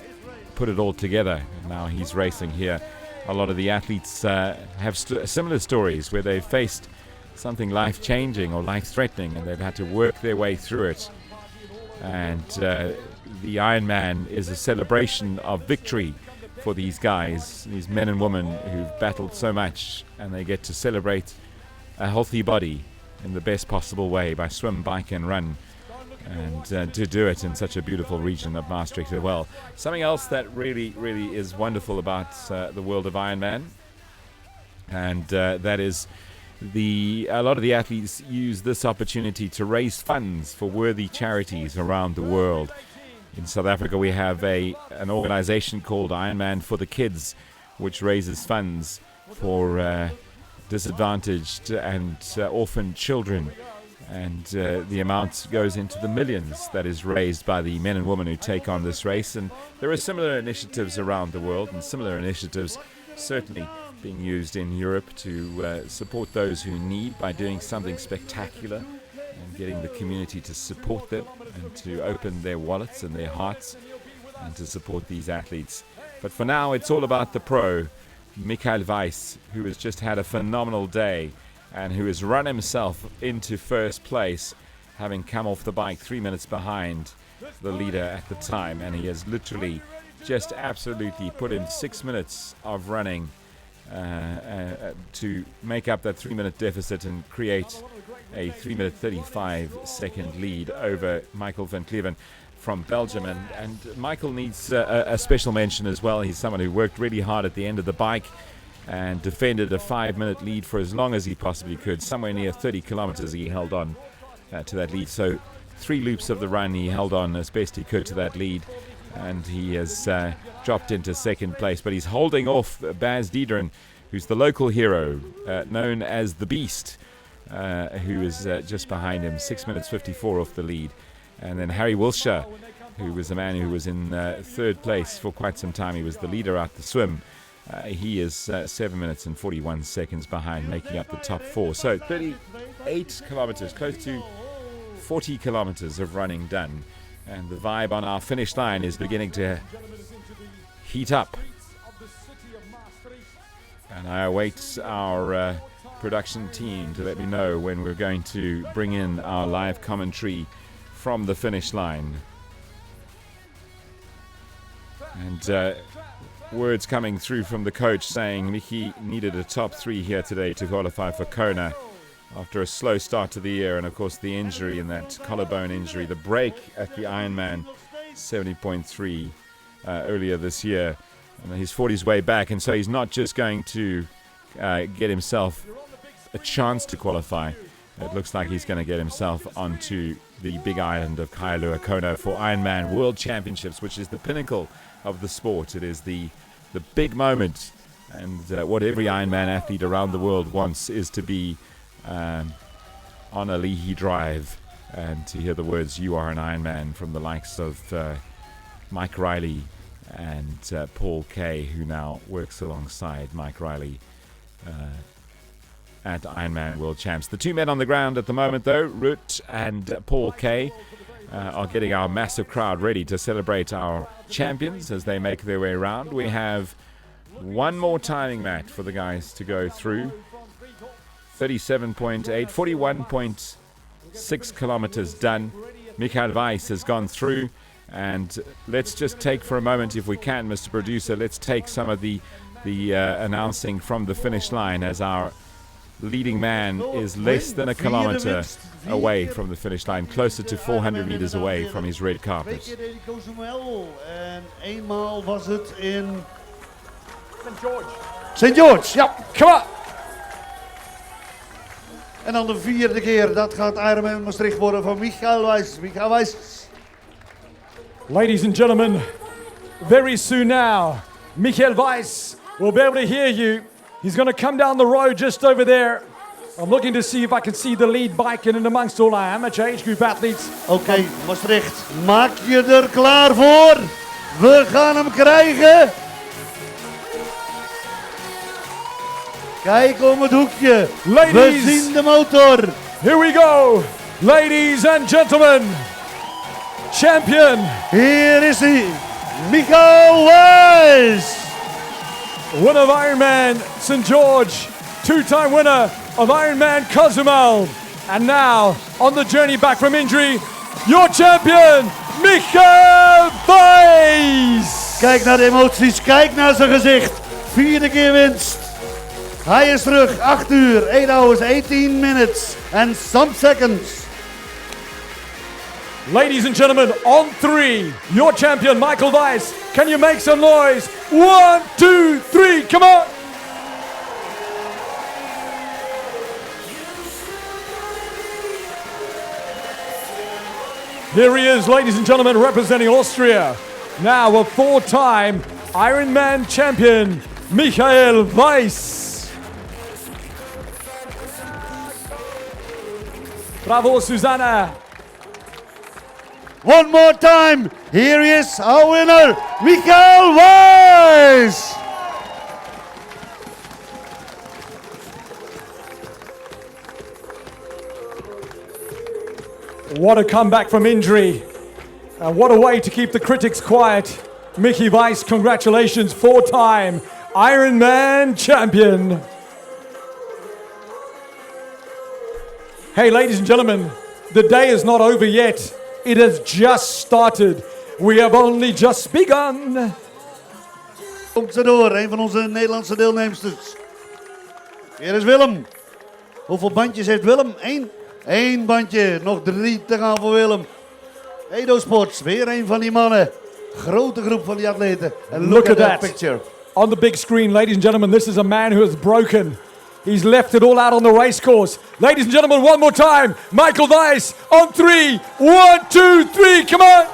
put it all together. Now he's racing here. A lot of the athletes have similar stories where they've faced something life-changing or life-threatening, and they've had to work their way through it. And the Ironman is a celebration of victory for these guys, these men and women who've battled so much, and they get to celebrate a healthy body in the best possible way by swim, bike and run, and to do it in such a beautiful region of Maastricht as well. Something else that really is wonderful about the world of Ironman, and that is a lot of the athletes use this opportunity to raise funds for worthy charities around the world. In South Africa we have an organization called Ironman for the Kids, which raises funds for disadvantaged and orphaned children, and the amount goes into the millions that is raised by the men and women who take on this race. And there are similar initiatives around the world, and similar initiatives certainly being used in Europe to support those who need by doing something spectacular and getting the community to support them and to open their wallets and their hearts and to support these athletes. But for now, it's all about the pro, Michael Weiss, who has just had a phenomenal day and who has run himself into first place, having come off the bike 3 minutes behind the leader at the time. And he has literally just absolutely put in 6 minutes of running to make up that 3 minute deficit and create a 3 minute 35 second lead over Michael van Cleven from Belgium. And Michael needs a special mention as well. He's someone who worked really hard at the end of the bike and defended a 5 minute lead for as long as he possibly could. Somewhere near 30 kilometers he held on to that lead. So 3 loops of the run he held on as best he could to that lead, and he has dropped into second place. But he's holding off Baz Diederen, who's the local hero, known as the Beast, who is just behind him, 6 minutes 54 off the lead. And then Harry Wilshire, who was a man who was in third place for quite some time. He was the leader out the swim. He is 7 minutes and 41 seconds behind, making up the top 4. So 38 kilometers, close to 40 kilometers of running done. And the vibe on our finish line is beginning to heat up. And I await our production team to let me know when we're going to bring in our live commentary from the finish line. And words coming through from the coach saying Mickey needed a top 3 here today to qualify for Kona after a slow start to the year, and of course the injury in that collarbone injury, the break at the Ironman 70.3 earlier this year. And he's fought his way back, and so he's not just going to get himself a chance to qualify. It looks like he's going to get himself onto the big island of Kailua Kona for Ironman World Championships, which is the pinnacle of the sport. It is the big moment, and what every Ironman athlete around the world wants is to be on a Leahy Drive and to hear the words "You are an Ironman" from the likes of Mike Riley and Paul Kay, who now works alongside Mike Riley at Ironman World Champs. The 2 men on the ground at the moment, though, Ruth and Paul Kay, are getting our massive crowd ready to celebrate our champions as they make their way around. We have one more timing mat for the guys to go through. 37.8, 41.6 kilometers done. Michael Weiss has gone through, and let's just take for a moment, if we can, Mr. Producer, let's take some of the announcing from the finish line as our leading man is less than a kilometer away from the finish line, closer to 400 meters away from his red carpet. Twee keer deed hij Cozumel en eenmaal was het in St. George, ja. Come on! En dan de vierde keer, dat gaat Ironman Maastricht worden van Michael Weiss. Michael Weiss. Ladies and gentlemen, very soon now, Michael Weiss will be able to hear you. He's going to come down the road just over there. I'm looking to see if I can see the lead bike in and amongst all our amateur age group athletes. Oké, Maastricht, maak je er klaar voor. We gaan hem krijgen. Kijk om het hoekje. Ladies, we zien de motor. Here we go. Ladies and gentlemen, champion. Hier is hij, Michael Weiss. Winner of Ironman St. George, two-time winner of Ironman Cozumel. And now, on the journey back from injury, your champion, Michael Weiss. Kijk naar de emoties, kijk naar zijn gezicht. Vierde keer winst. Hij is terug, 8 uur, 8 hours, 18 minutes and some seconds. Ladies and gentlemen, on 3, your champion, Michael Weiss. Can you make some noise? 1, 2, 3, come on! Here he is, ladies and gentlemen, representing Austria. Now a 4-time Ironman champion, Michael Weiss. Bravo, Susanna. One more time, here he is, our winner, Michael Weiss. What a comeback from injury. And what a way to keep the critics quiet. Mickey Weiss, congratulations, 4-time Ironman champion. Hey, ladies and gentlemen, the day is not over yet. It has just started. We have only just begun. Komt ze door, een van onze Nederlandse deelnemsters. Hier is Willem. Hoeveel bandjes heeft Willem? 1 bandje. Nog 3 te gaan voor Willem. Edo Sports, weer een van die mannen. Grote groep van die atleten. And look at that picture. On the big screen, ladies and gentlemen, this is a man who has broken. He's left it all out on the race course. Ladies and gentlemen, one more time. Michael Weiss on 3. 1, 2, 3, come on.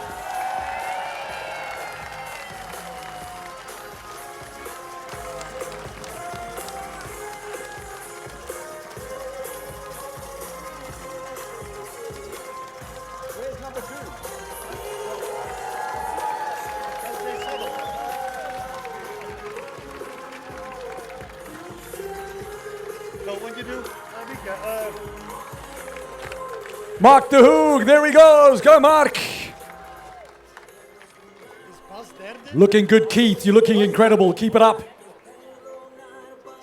Mark de Hoog, there he goes. Go, Mark. Looking good, Keith. You're looking incredible. Keep it up.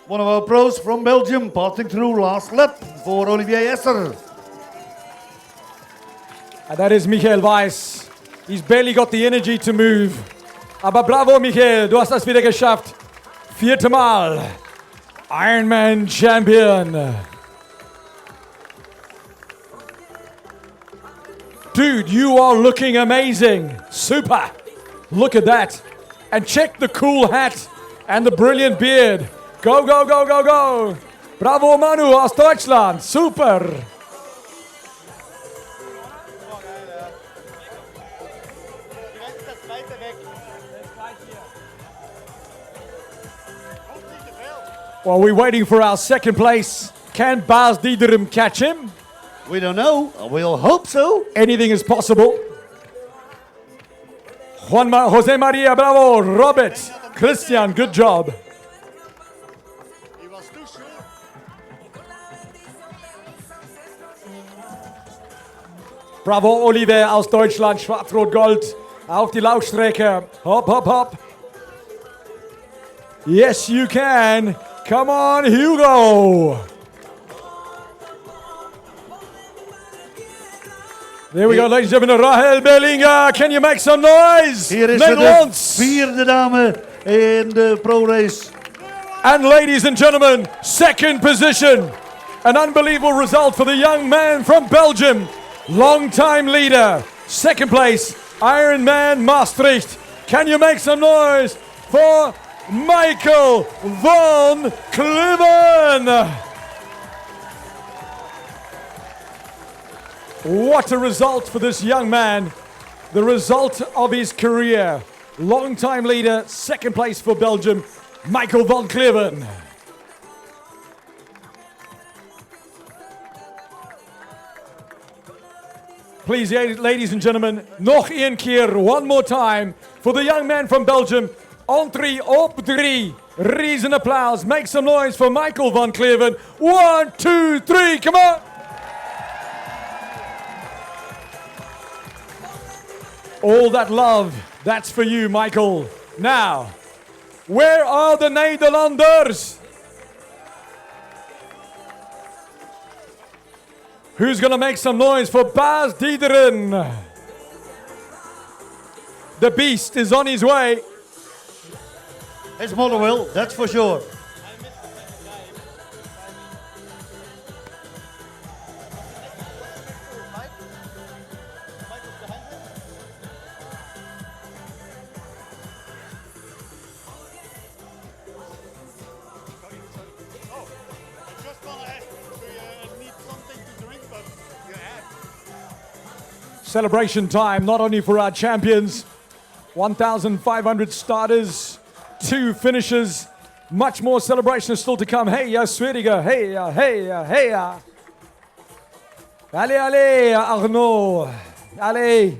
One of our pros from Belgium passing through last lap for Olivier Esser. And that is Michael Weiss. He's barely got the energy to move. Aber bravo, Michael. Du hast das wieder geschafft. 4. Mal. Ironman Champion. Dude, you are looking amazing. Super. Look at that. And check the cool hat and the brilliant beard. Go, go, go, go, go. Bravo, Manu aus Deutschland. Super. Well, we're waiting for our second place. Can Bas Diederum catch him? We don't know. We'll hope so. Anything is possible. Jose Maria, bravo. Robert, Christian, good job. Bravo, Oliver aus Deutschland, Schwarz-Rot-Gold. Auf die Laufstrecke. Hopp, hopp, hopp. Yes, you can. Come on, Hugo. There we go, ladies and gentlemen. Rahel Bellinger, can you make some noise? Hier is de vierde dame in de pro race. And ladies and gentlemen, second position. An unbelievable result for the young man from Belgium. Long-time leader. Second place, IRONMAN Maastricht. Can you make some noise for Michael van Kliven? What a result for this young man. The result of his career. Long-time leader, second place for Belgium, Michael van Kliven. Please, ladies and gentlemen, nog één keer, one more time, for the young man from Belgium. Entree op 3. Raise an applause. Make some noise for Michael van Kliven. 1, 2, 3, come on! All that love, that's for you, Michael. Now, where are the Nederlanders? Who's going to make some noise for Bas Diederen? The beast is on his way. His mother will, that's for sure. Celebration time, not only for our champions, 1,500 starters, 2 finishers, much more celebration is still to come. Hey, ja, Swediger, hey, ja, hey, ja, hey, ja. Allez, allez, Arnaud. Allez.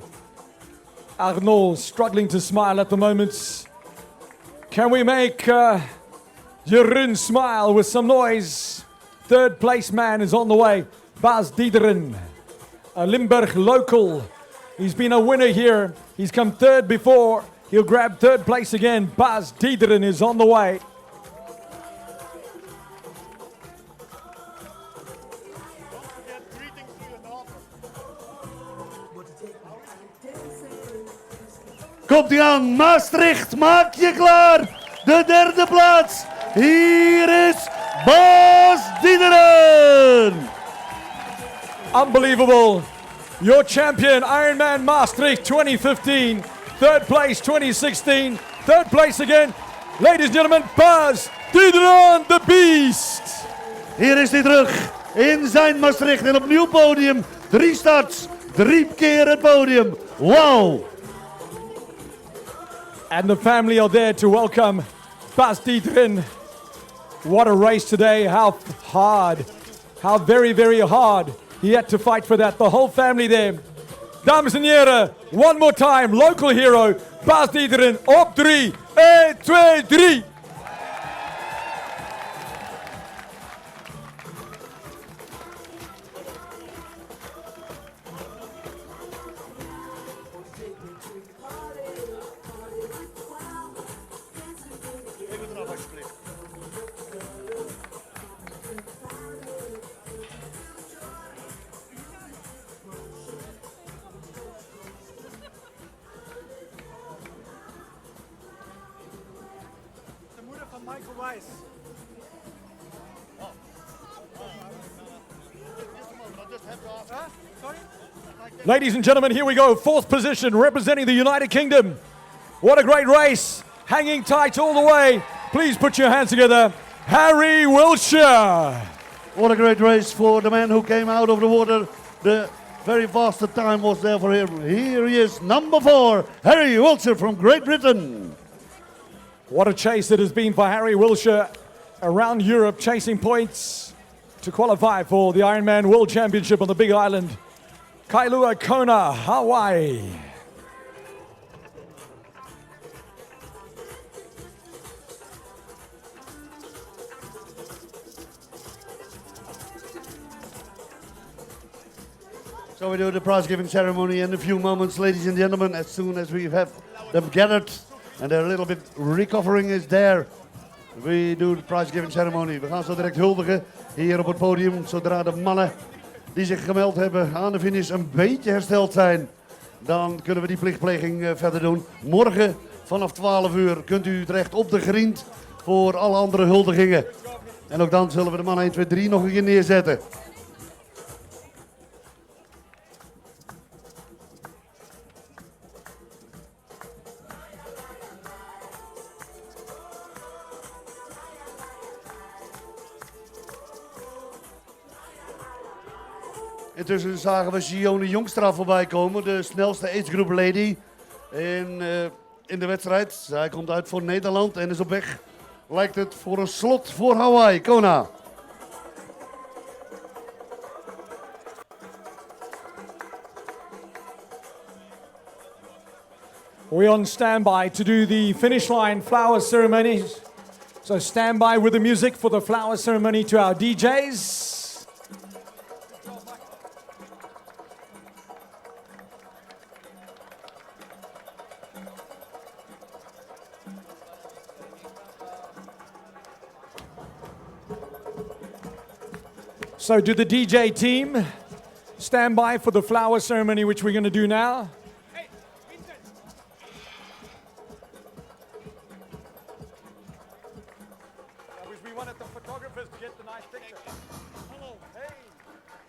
Arnaud struggling to smile at the moment. Can we make Jeroen smile with some noise? Third place man is on the way, Bas Diederen. A Limburg local. He's been a winner here. He's come third before. He'll grab third place again. Bas Diederen is on the way. Komt-ie aan, Maastricht, maak je klaar. De derde plaats. Hier is Bas Diederen. Unbelievable. Your champion, IRONMAN Maastricht 2015. Third place 2016. Third place again. Ladies and gentlemen, Bas Diederen, the beast. Hier is hij terug in zijn Maastricht en opnieuw podium. 3 starts, 3 keer het podium. Wow. And the family are there to welcome Bas Diederen. What a race today. How hard. How very, very hard. He had to fight for that. The whole family there. Dames en heren, one more time. Local hero, Bas Diederen op 3. 1, 2, 3. Ladies and gentlemen, here we go. 4th position, representing the United Kingdom. What a great race. Hanging tight all the way. Please put your hands together. Harry Wiltshire. What a great race for the man who came out of the water. The very fast time was there for him. Here he is, number 4, Harry Wiltshire from Great Britain. What a chase it has been for Harry Wiltshire around Europe, chasing points to qualify for the Ironman World Championship on the Big Island. Kailua Kona, Hawaii. So we do the prize giving ceremony in a few moments, ladies and gentlemen, as soon as we have them gathered and they're a little bit recovering is there. We do the prize giving ceremony. We gaan zo direct huldigen hier op het podium, zodra de mannen die zich gemeld hebben aan de finish een beetje hersteld zijn. Dan kunnen we die plichtpleging verder doen. Morgen vanaf 12 uur kunt u terecht op de grind voor alle andere huldigingen. En ook dan zullen we de man 1, 2, 3 nog een keer neerzetten. Intussen zagen we Sione Jongstra voorbij komen, de snelste agegroep lady in de wedstrijd. Zij komt uit voor Nederland en is op weg, lijkt het, voor een slot voor Hawaii. Kona. We're on standby to do the finish line flower ceremony. So stand by with the music for the flower ceremony to our DJs. So do the DJ team stand by for the flower ceremony, which we're going to do now. We wanted the photographers to get the nice picture. Hello. Hey.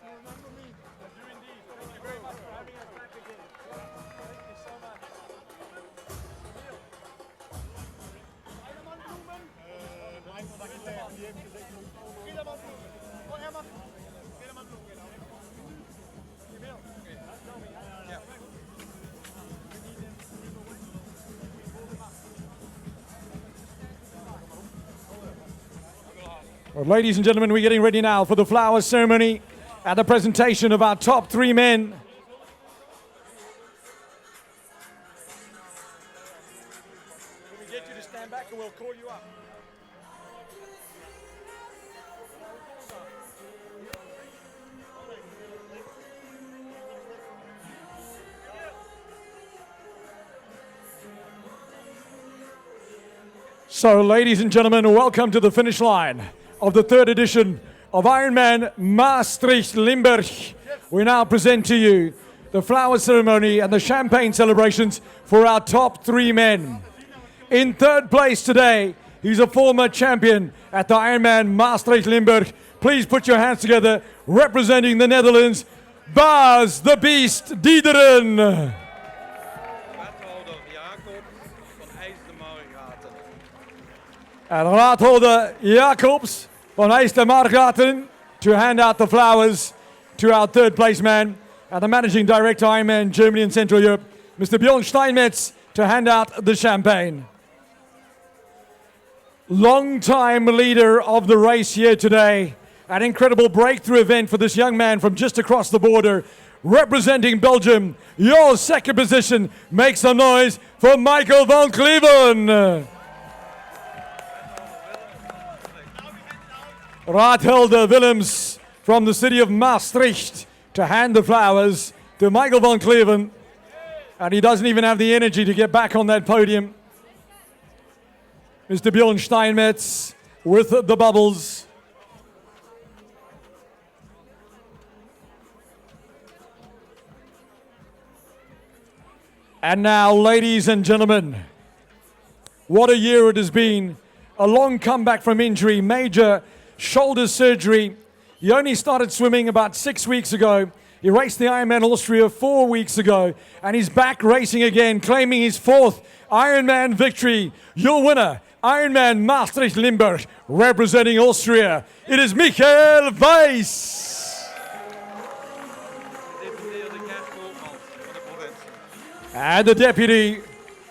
You remember me? I do indeed. Thank you very much for having us back again. Thank you so much. Well, ladies and gentlemen, we're getting ready now for the flower ceremony and the presentation of our top 3 men. Can we get you to stand back and we'll call you up? So, ladies and gentlemen, welcome to the finish line of the 3rd edition of Ironman Maastricht Limburg. We now present to you the flower ceremony and the champagne celebrations for our top 3 men. In 3rd place today, he's a former champion at the Ironman Maastricht Limburg. Please put your hands together, representing the Netherlands, Bas the Beast Diederen. And Raadholder Jacobs van IJs de Margaten to hand out the flowers to our 3rd place man. And the managing director, Ironman Germany and Central Europe, Mr. Björn Steinmetz, to hand out the champagne. Long-time leader of the race here today. An incredible breakthrough event for this young man from just across the border. Representing Belgium, your 2nd position. Make some noise for Michael van Cleven. Raadhelder Willems from the city of Maastricht to hand the flowers to Michael van Cleven. And he doesn't even have the energy to get back on that podium. Mr. Björn Steinmetz with the bubbles. And now, ladies and gentlemen, what a year it has been. A long comeback from injury, major shoulder surgery. He only started swimming about 6 weeks ago. He raced the Ironman Austria 4 weeks ago, and he's back racing again, claiming his 4th Ironman victory. Your winner, Ironman Maastricht Limburg, representing Austria. It is Michael Weiss. And the deputy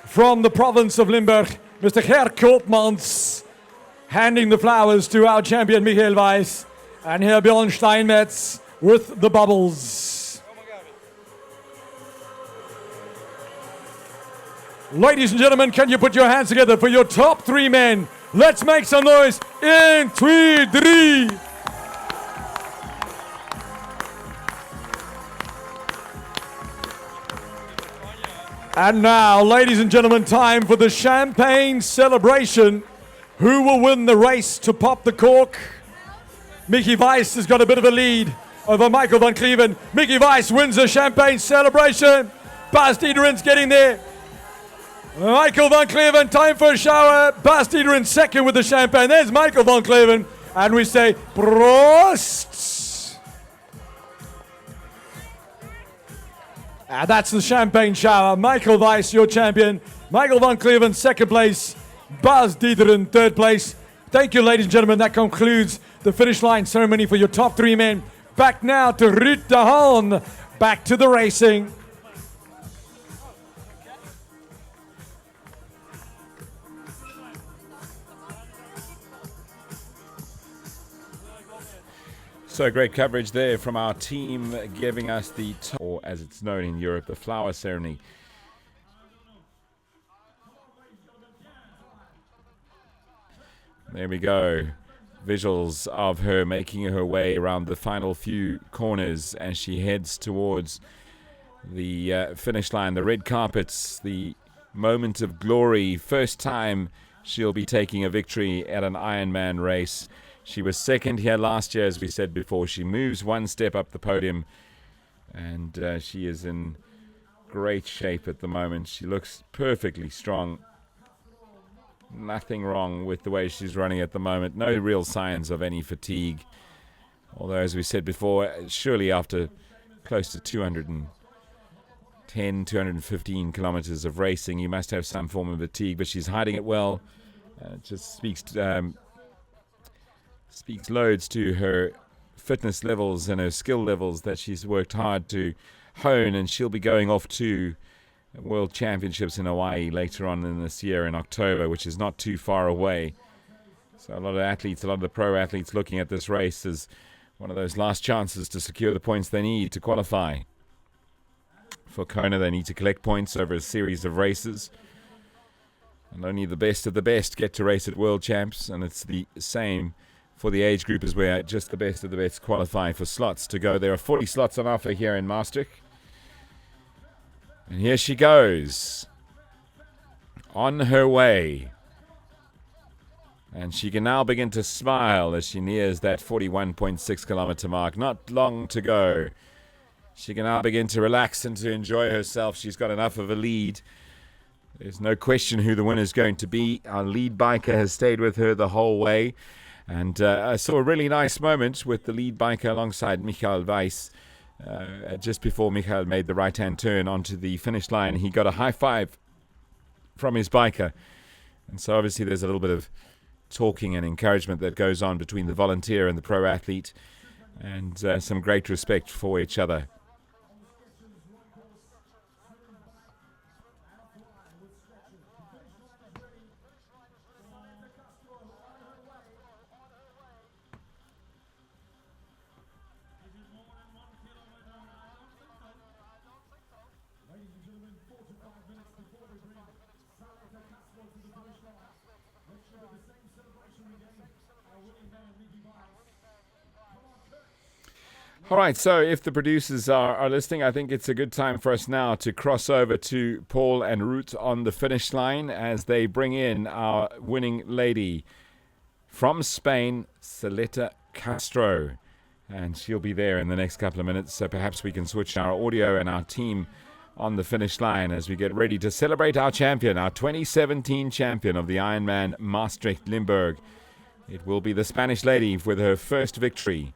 from the province of Limburg, Mr. Gert Koopmans, handing the flowers to our champion Michael Weiss, and here Björn Steinmetz with the bubbles. Ladies and gentlemen, can you put your hands together for your top 3 men? Let's make some noise. 1, 2, 3. And now, ladies and gentlemen, time for the champagne celebration. Who will win the race to pop the cork? Mickey Weiss has got a bit of a lead over Michael van Cleven. Mickey Weiss wins the champagne celebration. Bas Diederen's getting there. Michael van Cleven, time for a shower. Bas Diederen 2nd with the champagne. There's Michael van Cleven. And we say, Prost! And that's the champagne shower. Michael Weiss, your champion. Michael van Cleven, second place. Bas Dieteren, third place. Thank you, ladies and gentlemen. That concludes the finish line ceremony for your top 3 men. Back now to Ruud de Haan. Back to the racing. So great coverage there from our team, giving us the, or as it's known in Europe, the flower ceremony. There we go. Visuals of her making her way around the final few corners as she heads towards the finish line. The red carpets, the moment of glory. First time she'll be taking a victory at an Ironman race. She was second here last year, as we said before. She moves one step up the podium, and she is in great shape at the moment. She looks perfectly strong. Nothing wrong with the way she's running at the moment. No real signs of any fatigue. Although, as we said before, surely after close to 210, 215 kilometers of racing, you must have some form of fatigue, but she's hiding it well. It just speaks loads to her fitness levels and her skill levels that she's worked hard to hone, and she'll be going off to World Championships in Hawaii later on in this year in October, which is not too far away. So a lot of athletes, a lot of the pro athletes looking at this race as one of those last chances to secure the points they need to qualify. For Kona, they need to collect points over a series of races. And only the best of the best get to race at World Champs, and it's the same for the age group as where just the best of the best qualify for slots to go. There are 40 slots on offer here in Maastricht. And here she goes. On her way. And she can now begin to smile as she nears that 41.6 kilometer mark. Not long to go. She can now begin to relax and to enjoy herself. She's got enough of a lead. There's no question who the winner is going to be. Our lead biker has stayed with her the whole way. And I saw a really nice moment with the lead biker alongside Michael Weiss. Just before Michael made the right-hand turn onto the finish line, he got a high five from his biker. And so obviously there's a little bit of talking and encouragement that goes on between the volunteer and the pro athlete, and some great respect for each other. All right, so if the producers are listening, I think it's a good time for us now to cross over to Paul and Ruud on the finish line as they bring in our winning lady from Spain, Celeta Castro. And she'll be there in the next couple of minutes, so perhaps we can switch our audio and our team on the finish line as we get ready to celebrate our champion, our 2017 champion of the Ironman Maastricht Limburg. It will be the Spanish lady with her first victory.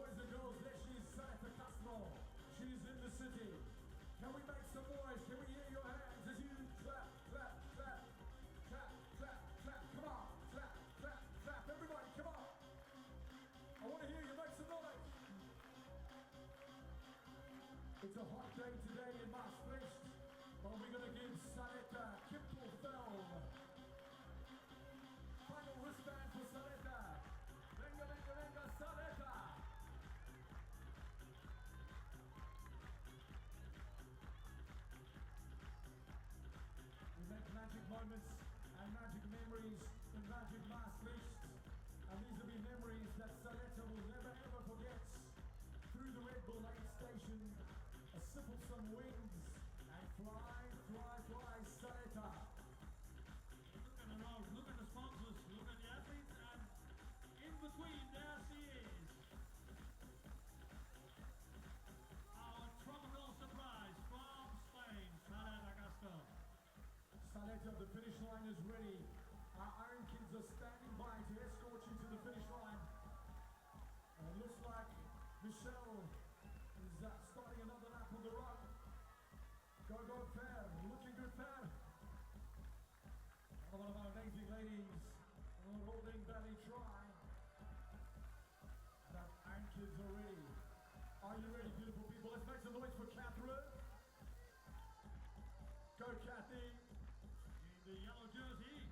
Boys and girls, there she is, Saleta Castro. She's in the city. Can we make some noise? Can we hear your hands as you clap, clap, clap, clap, clap, clap. Come on, clap, clap, clap. Everybody, come on. I want to hear you make some noise. It's a hot day today in Maastricht, but we're going to give Saleta Kippelfeld. Final wristband for Saleta. Venga, venga, venga, Saleta. We make magic moments and magic memories in magic Maastricht. And these will be memories that Saleta will never ever forget. Through the Red Bull aid station, a sip of some wings, and fly, fly, fly, Saleta. Look at the road, look at the sponsors, look at the athletes, and in between there she is. Our tropical surprise from Spain, Saleta Castro. Saleta, the finish line is ready. Our Iron Kids are standing by to escort you to the finish line. And it looks like Michelle is starting another lap on the run. Go, go, fair. Looking good, fair. One of our amazing ladies on a rolling belly try. That Iron Kids are ready. Are you ready, beautiful people? Let's make some noise for Catherine. Go, Kathy. In the yellow jersey.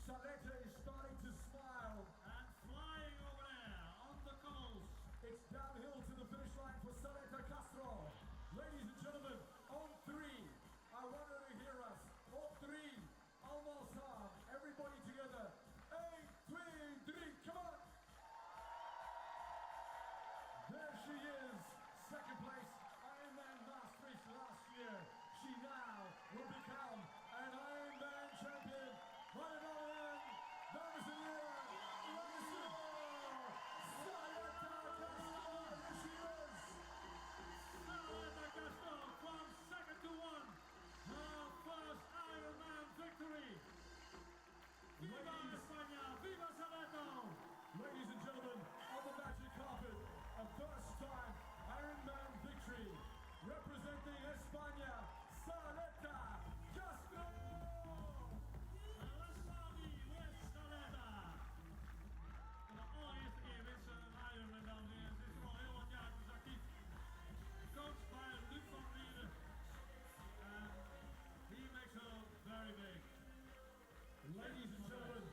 Saleta is starting to smile. And flying over there on the cobbles. It's downhill to the finish line for Saleta Castro. Ladies and gentlemen, on three, I want her to hear us. On three, almost on. Everybody together. 1, 2, 3, come on. There she is, second place, Ironman Maastricht last year. She now will become an Ironman champion. Right on, dames and heren, Saleta Castro, here she is. Saleta Castro from 2nd to 1. Her first Ironman victory. Viva España, viva Saleta. Ladies and gentlemen, on the magic carpet, a first time Ironman victory. Representing España, Saleta Castro. Allereerste keer wint ze een Ironman, dames en heren. Ze is er al heel wat jaartjes actief. Coached by Luc van Rieden. And he makes her very big. Ladies and gentlemen,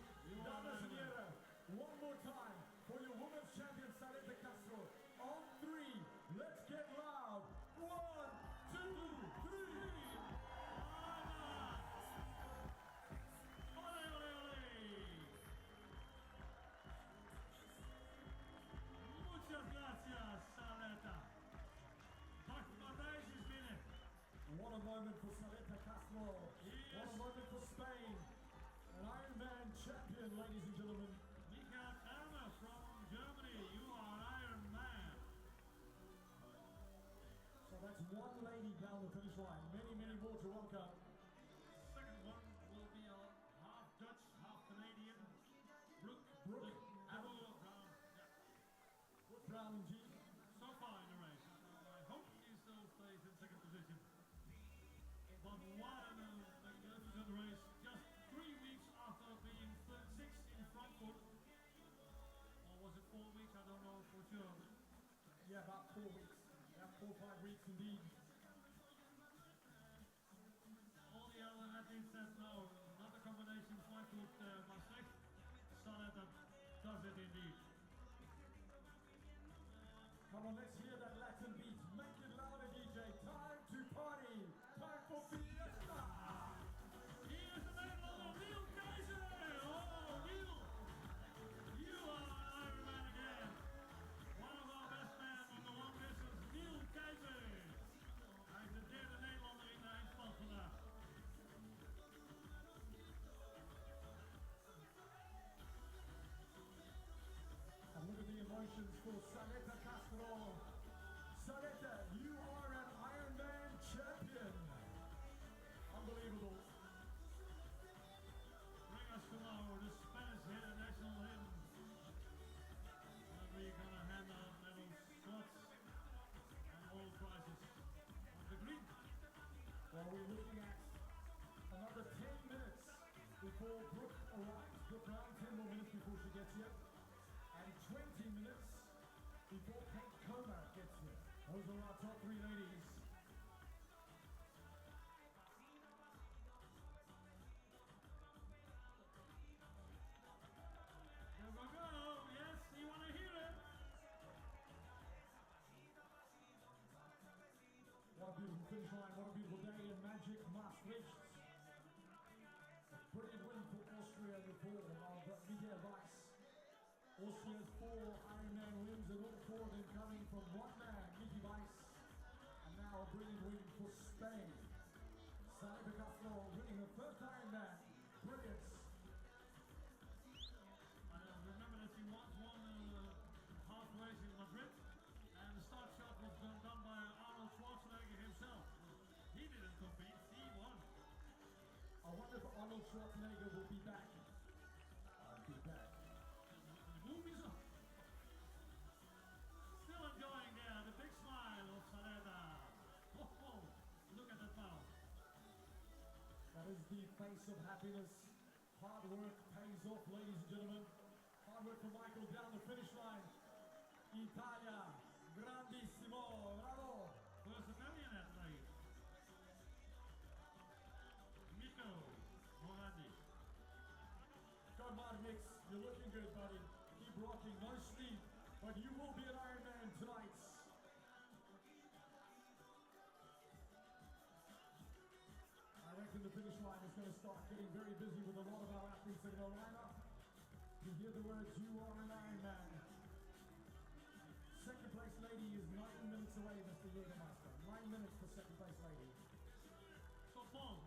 dames and heren, one more time for your women's champion Saleta Castro. On three, let's get loud. 1, 2, 3. Muchas gracias, Saleta. Bart Matthijs is binnen. What a moment for Saleta Castro. Yes. What a moment for Spain. An Ironman champion, ladies and gentlemen. Michael Kramer from Germany, you are Iron Man. So that's one lady down the finish line. Many, many more to welcome. Second one will be a half Dutch, half Canadian. Brooke Brown. Brown indeed. So far in the race. I hope he still stays in second position. But what a magnificent race. Just 3 weeks after being 6th in Frankfurt. Or was it 4 weeks? I don't know for sure. Yeah, about 4 weeks. Yeah, 4 or 5 weeks indeed. All the other athletes said no, not a combination Frankfurt Maastricht. Saleta does it indeed. Come on, let's hear that Latin beat. Make it louder, DJ. Time to party. Time for fiesta. Here's the Nederlander, Neil Keizer. Oh, Neil. You are Ironman again. One of our best men on the long distance, Neil Keizer. Hij is de derde Nederlander in de eindstand vandaag. And look at the emotions for Saleta Castro. before Brooke arrives. Brooke around 10 more minutes before she gets here. And 20 minutes before Kate Comer gets here. Those are our top three ladies. Go, go, go! Yes, you want to hear it? What a beautiful finish line, what a beautiful day in Magic Maastricht. Brilliant win for Austria in the form of Michael Weiss. Austria's 4 Ironman wins and all 4 of them coming from one man, Mickey Weiss. And now a brilliant win for Spain. Sally Picasso winning her first Ironman. Brilliant. Remember that she once won half race in Madrid, and the start shot was done by Arnold Schwarzenegger himself. He didn't compete, he won. I wonder if Arnold Schwarzenegger will be back. I'll be back. The movies are still enjoying there, the big smile of Saleda. Oh, look at that mouth. That is the face of happiness. Hard work pays off, ladies and gentlemen. Hard work for Michael down the finish line. Italia, grandissimo, bravo. First Italian athlete. Mikko Morandi. Go Mix, you're looking good, buddy. Keep rocking, no sleep, but you will be an Ironman tonight. I reckon the finish line is going to start getting very busy with a lot of our athletes that are going to line up. You hear the words, you are an Ironman. Second place lady is 9 minutes away, Mr. Jägermeister. 9 minutes for second place lady. So Paul,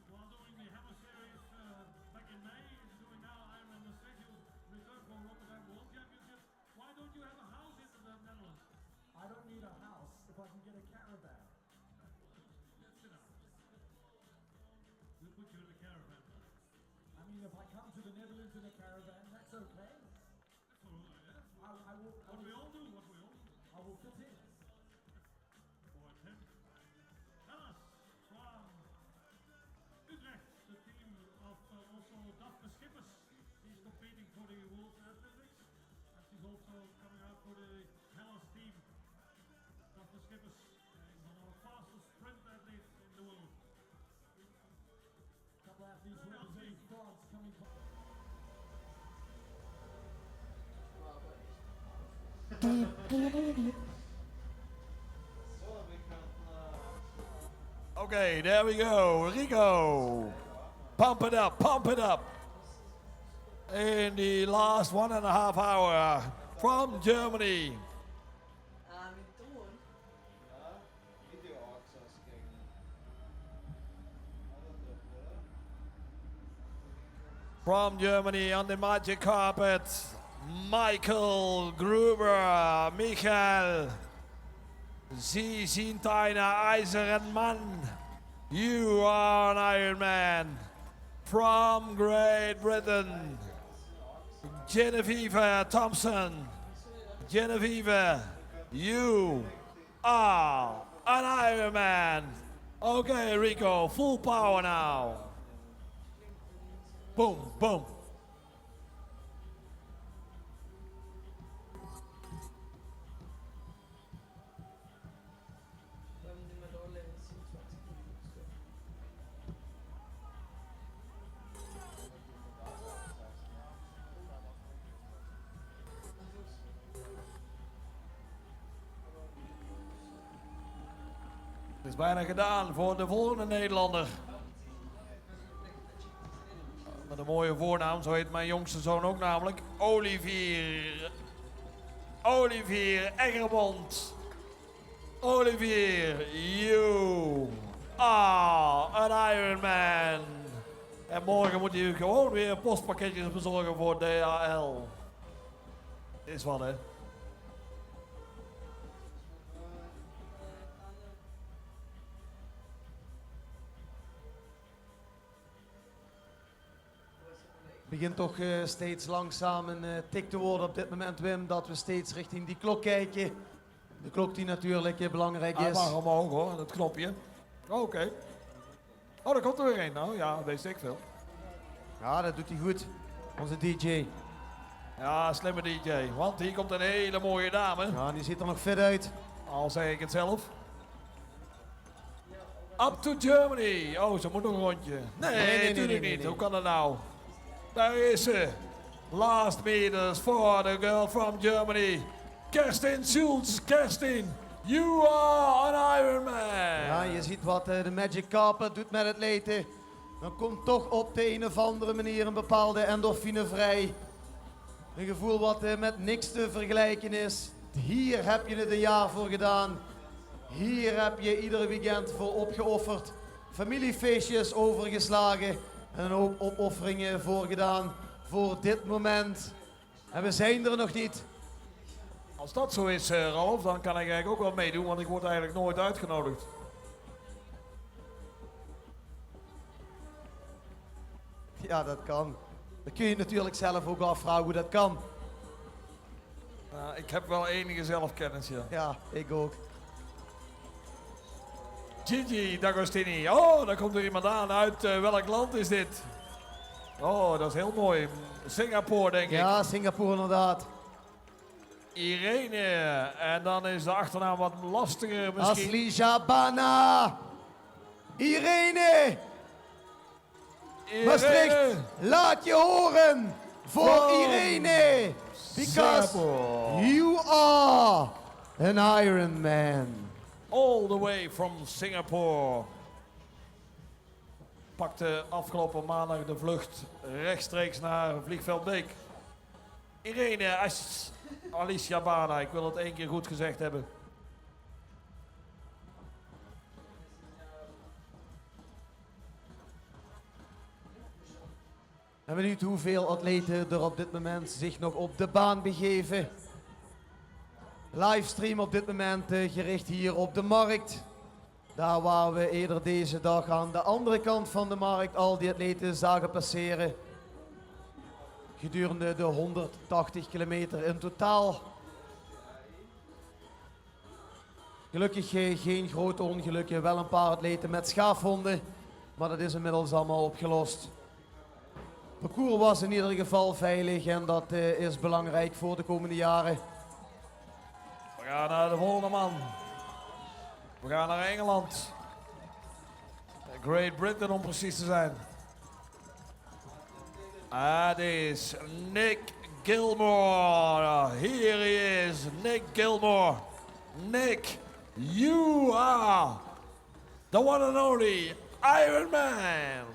while doing the Hammer Series back in May, doing now Ironman Maastricht, you returned for Rotterdam World Championship. Why don't you have a house in the Netherlands? I don't need a house if I can get a caravan. Sit down. We'll put you in the caravan. I mean, if I come to the Netherlands in a caravan, that's okay. That's all right, yeah. I will. What we all do, what we all do. I will fit in. For him. Alice from Utrecht, the team of also Daphne Schippers. She's competing for the World Athletics. And she's also coming out for the Hellas team. Daphne Schippers is one of the fastest sprint athletes in the world. Couple athletes representing France coming by. Okay, there we go. Rico. Pump it up, pump it up. In the last 1.5 hour from Germany. From Germany on the magic carpet, Michael Gruber, Michael. Sie sind eine Eisenmann. You are an Ironman. From Great Britain, Genevieve Thompson. Genevieve, you are an Ironman. Okay, Rico, full power now. Boom, boom. Het is bijna gedaan voor de volgende Nederlander. Met een mooie voornaam, zo heet mijn jongste zoon ook namelijk. Olivier. Olivier Eggermond. Olivier, you are an Ironman. En morgen moet hij gewoon weer postpakketjes bezorgen voor DHL. Is wat, hè? Het begint toch steeds langzaam een tik te worden op dit moment, Wim, dat we steeds richting die klok kijken. De klok die natuurlijk belangrijk is. Hij mag omhoog hoor, dat knopje. Oké. Oh, daar komt er weer een. Nou ja, weet ik veel. Ja, dat doet hij goed. Onze DJ. Ja, slimme DJ. Want hier komt een hele mooie dame. Ja, die ziet er nog fit uit. Al zeg ik het zelf. Up to Germany. Oh, ze moet nog een rondje. Nee, natuurlijk niet. Hoe kan dat nou? Daar is ze. Last meters for the girl from Germany. Kerstin Schulz. Kerstin, you are an Ironman. Ja, je ziet wat de Magic Carpet doet met atleten. Dan komt toch op de een of andere manier een bepaalde endorfine vrij. Een gevoel wat met niks te vergelijken is. Hier heb je het een jaar voor gedaan. Hier heb je iedere weekend voor opgeofferd. Familiefeestjes overgeslagen. En een hoop opofferingen voor gedaan. Voor dit moment. En we zijn er nog niet. Als dat zo is, Ralf, dan kan ik eigenlijk ook wel meedoen, want ik word eigenlijk nooit uitgenodigd. Ja, dat kan. Dan kun je natuurlijk zelf ook afvragen hoe dat kan. Ik heb wel enige zelfkennis, ja. Ja, ik ook. Gigi D'Agostini. Oh, daar komt er iemand aan. Uit welk land is dit? Oh, dat is heel mooi. Singapore, denk ik. Ja, Singapore inderdaad. Irene. En dan is de achternaam wat lastiger misschien. Asli Jabana. Irene. Maastricht, laat je horen voor Irene. Because you are an Ironman. All the way from Singapore. Pakte afgelopen maandag de vlucht rechtstreeks naar vliegveld Beek. Irene Alicia Bana, ik wil het 1 keer goed gezegd hebben. En benieuwd hoeveel atleten er op dit moment zich nog op de baan begeven. Livestream op dit moment gericht hier op de markt. Daar waar we eerder deze dag aan de andere kant van de markt al die atleten zagen passeren. Gedurende de 180 kilometer in totaal. Gelukkig geen grote ongelukken, wel een paar atleten met schaafwonden. Maar dat is inmiddels allemaal opgelost. Het parcours was in ieder geval veilig en dat is belangrijk voor de komende jaren. We gaan naar de volgende man. We gaan naar Engeland. Great Britain om precies te zijn. Het is Nick Gilmore. Here he is, Nick Gilmore. Nick, you are the one and only Ironman.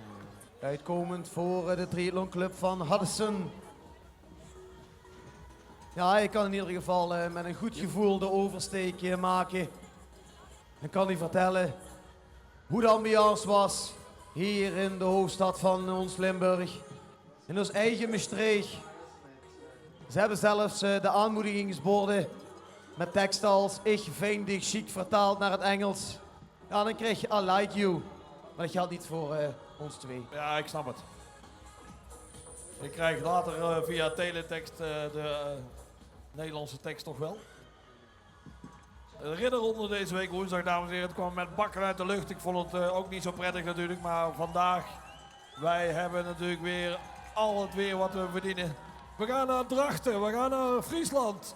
Uitkomend voor de triathlonclub van Hudson. Ja, ik kan in ieder geval met een goed gevoel de oversteek maken. En kan u vertellen hoe de ambiance was hier in de hoofdstad van ons Limburg. In ons eigen Maastricht. Ze hebben zelfs de aanmoedigingsborden met tekst als ik vind dich chic vertaald naar het Engels. Ja, dan krijg je I like you. Maar dat geldt niet voor ons twee. Ja, ik snap het. Ik krijg later via teletext de Nederlandse tekst toch wel. De ridderronde deze week woensdag, dames en heren. Het kwam met bakken uit de lucht. Ik vond het ook niet zo prettig natuurlijk. Maar vandaag, wij hebben natuurlijk weer al het weer wat we verdienen. We gaan naar Drachten, we gaan naar Friesland.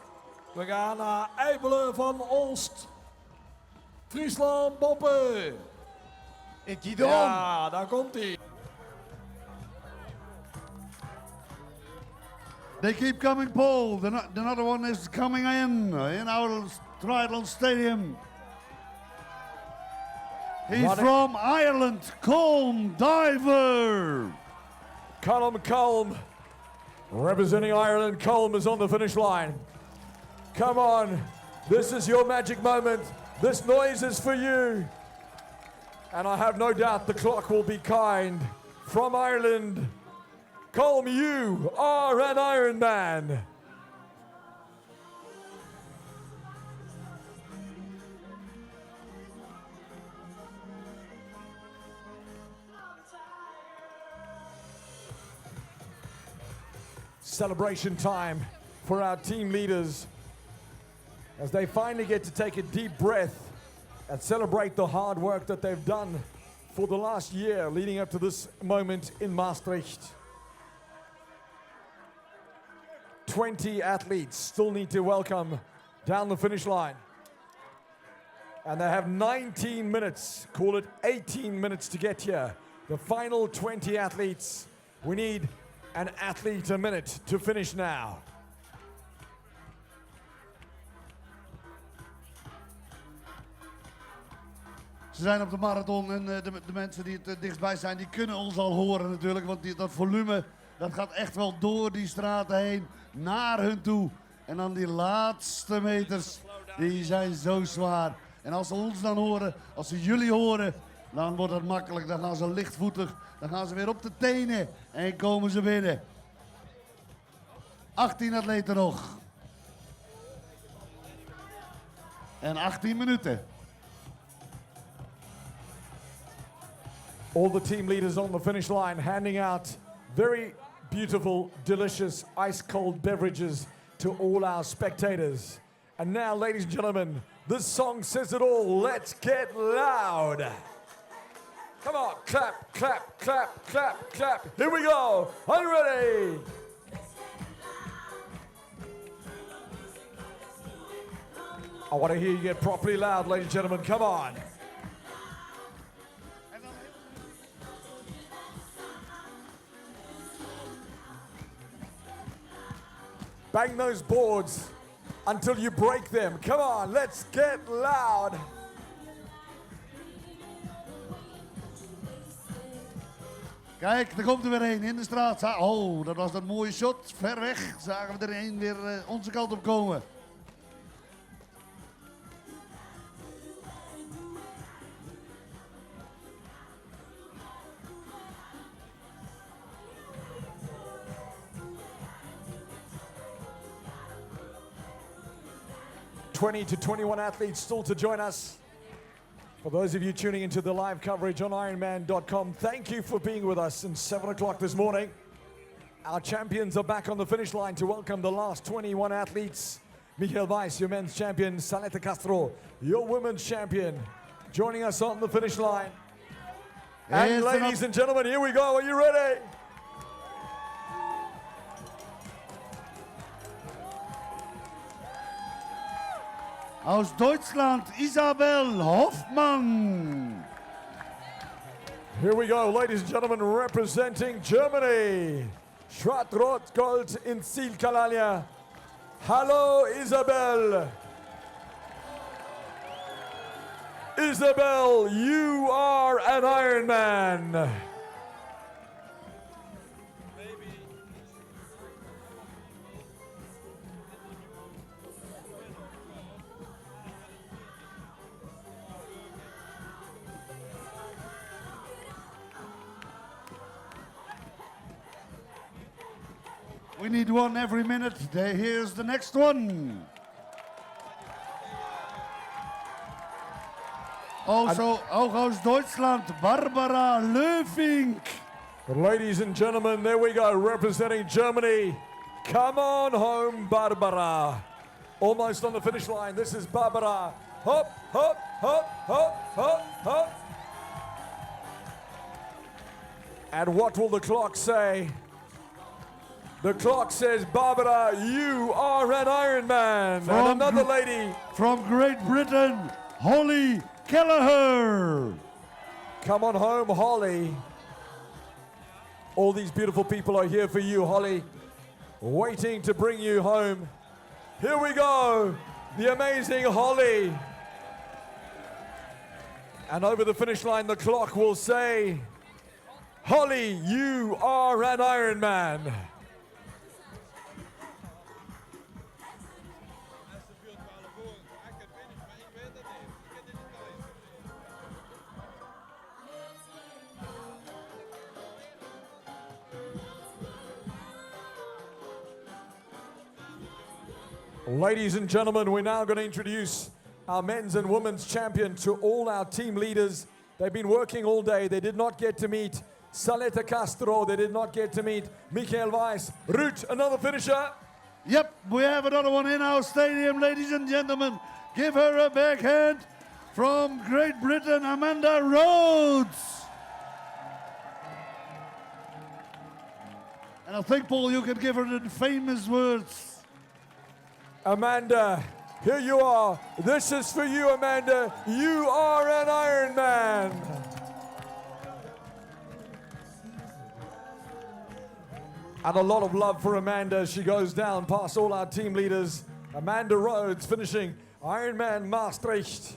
We gaan naar Eibelen van Olst. Friesland, Boppen. Ja, daar komt hij. They keep coming, Paul. Another one is coming in our triathlon stadium. He's from Ireland, Colm Diver. Colm, representing Ireland, Colm is on the finish line. Come on, this is your magic moment. This noise is for you. And I have no doubt the clock will be kind. From Ireland, Colm, you are an Ironman. Celebration time for our team leaders as they finally get to take a deep breath and celebrate the hard work that they've done for the last year leading up to this moment in Maastricht. 20 athletes still need to welcome down the finish line. And they have 19 minutes, call it 18 minutes to get here. The final 20 athletes. We need an athlete a minute to finish now. Ze zijn op de marathon en de mensen die het dichtstbij zijn, die kunnen ons al horen natuurlijk. Want dat volume, dat gaat echt wel door die straten heen, naar hun toe. En dan die laatste meters, die zijn zo zwaar. En als ze ons dan horen, als ze jullie horen, dan wordt het makkelijk. Dan gaan ze lichtvoetig, dan gaan ze weer op de tenen en komen ze binnen. 18 atleten nog. En 18 minuten. All the team leaders on the finish line handing out very beautiful, delicious, ice-cold beverages to all our spectators. And now, ladies and gentlemen, this song says it all. Let's get loud. Come on, clap, clap, clap, clap, clap. Here we go. Are you ready? I want to hear you get properly loud, ladies and gentlemen. Come on. Bang those boards until you break them. Come on, let's get loud. Kijk, er komt er weer een in de straat. Oh, dat was een mooie shot. Ver weg zagen we er een weer onze kant op komen. To 21 athletes still to join us. For those of you tuning into the live coverage on IRONMAN.com, thank you for being with us since 7 o'clock this morning. Our champions are back on the finish line to welcome the last 21 athletes. Michael Weiss, your men's champion. Saleta Castro, your women's champion, joining us on the finish line. And ladies and gentlemen, here we go. Are you ready? Aus Deutschland, Isabel Hoffmann. Here we go, ladies and gentlemen, representing Germany. Schwarz-Rot-Gold in Zielkalalia. Hallo, Isabel. Isabel, you are an Ironman. We need one every minute. Here's the next one. Also, auch aus Deutschland, Barbara Löfink. Ladies and gentlemen, there we go, representing Germany. Come on home, Barbara. Almost on the finish line. This is Barbara. Hop, hop, hop, hop, hop, hop. And what will the clock say? The clock says, Barbara, you are an Ironman. And another lady. From Great Britain, Holly Kelleher. Come on home, Holly. All these beautiful people are here for you, Holly, waiting to bring you home. Here we go, the amazing Holly. And over the finish line, the clock will say, Holly, you are an Ironman. Ladies and gentlemen, we're now going to introduce our men's and women's champion to all our team leaders. They've been working all day. They did not get to meet Saleta Castro. They did not get to meet Michael Weiss. Ruud, another finisher. Yep, we have another one in our stadium, ladies and gentlemen. Give her a big hand from Great Britain, Amanda Rhodes. En I think, Paul, you can give her the famous words. Amanda, here you are. This is for you, Amanda. You are an Iron Man. And a lot of love for Amanda as she goes down past all our team leaders. Amanda Rhodes finishing Ironman Maastricht.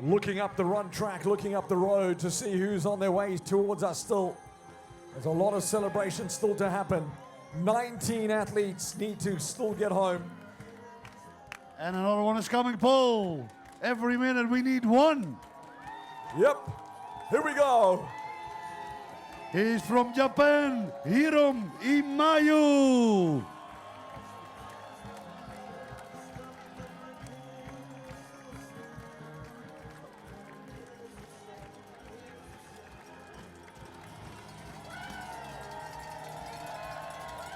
Looking up the run track, looking up the road to see who's on their way towards us still. There's a lot of celebration still to happen. 19 athletes need to still get home. And another one is coming, Paul. Every minute we need one. Yep, here we go. He's from Japan, Hirom Imayu.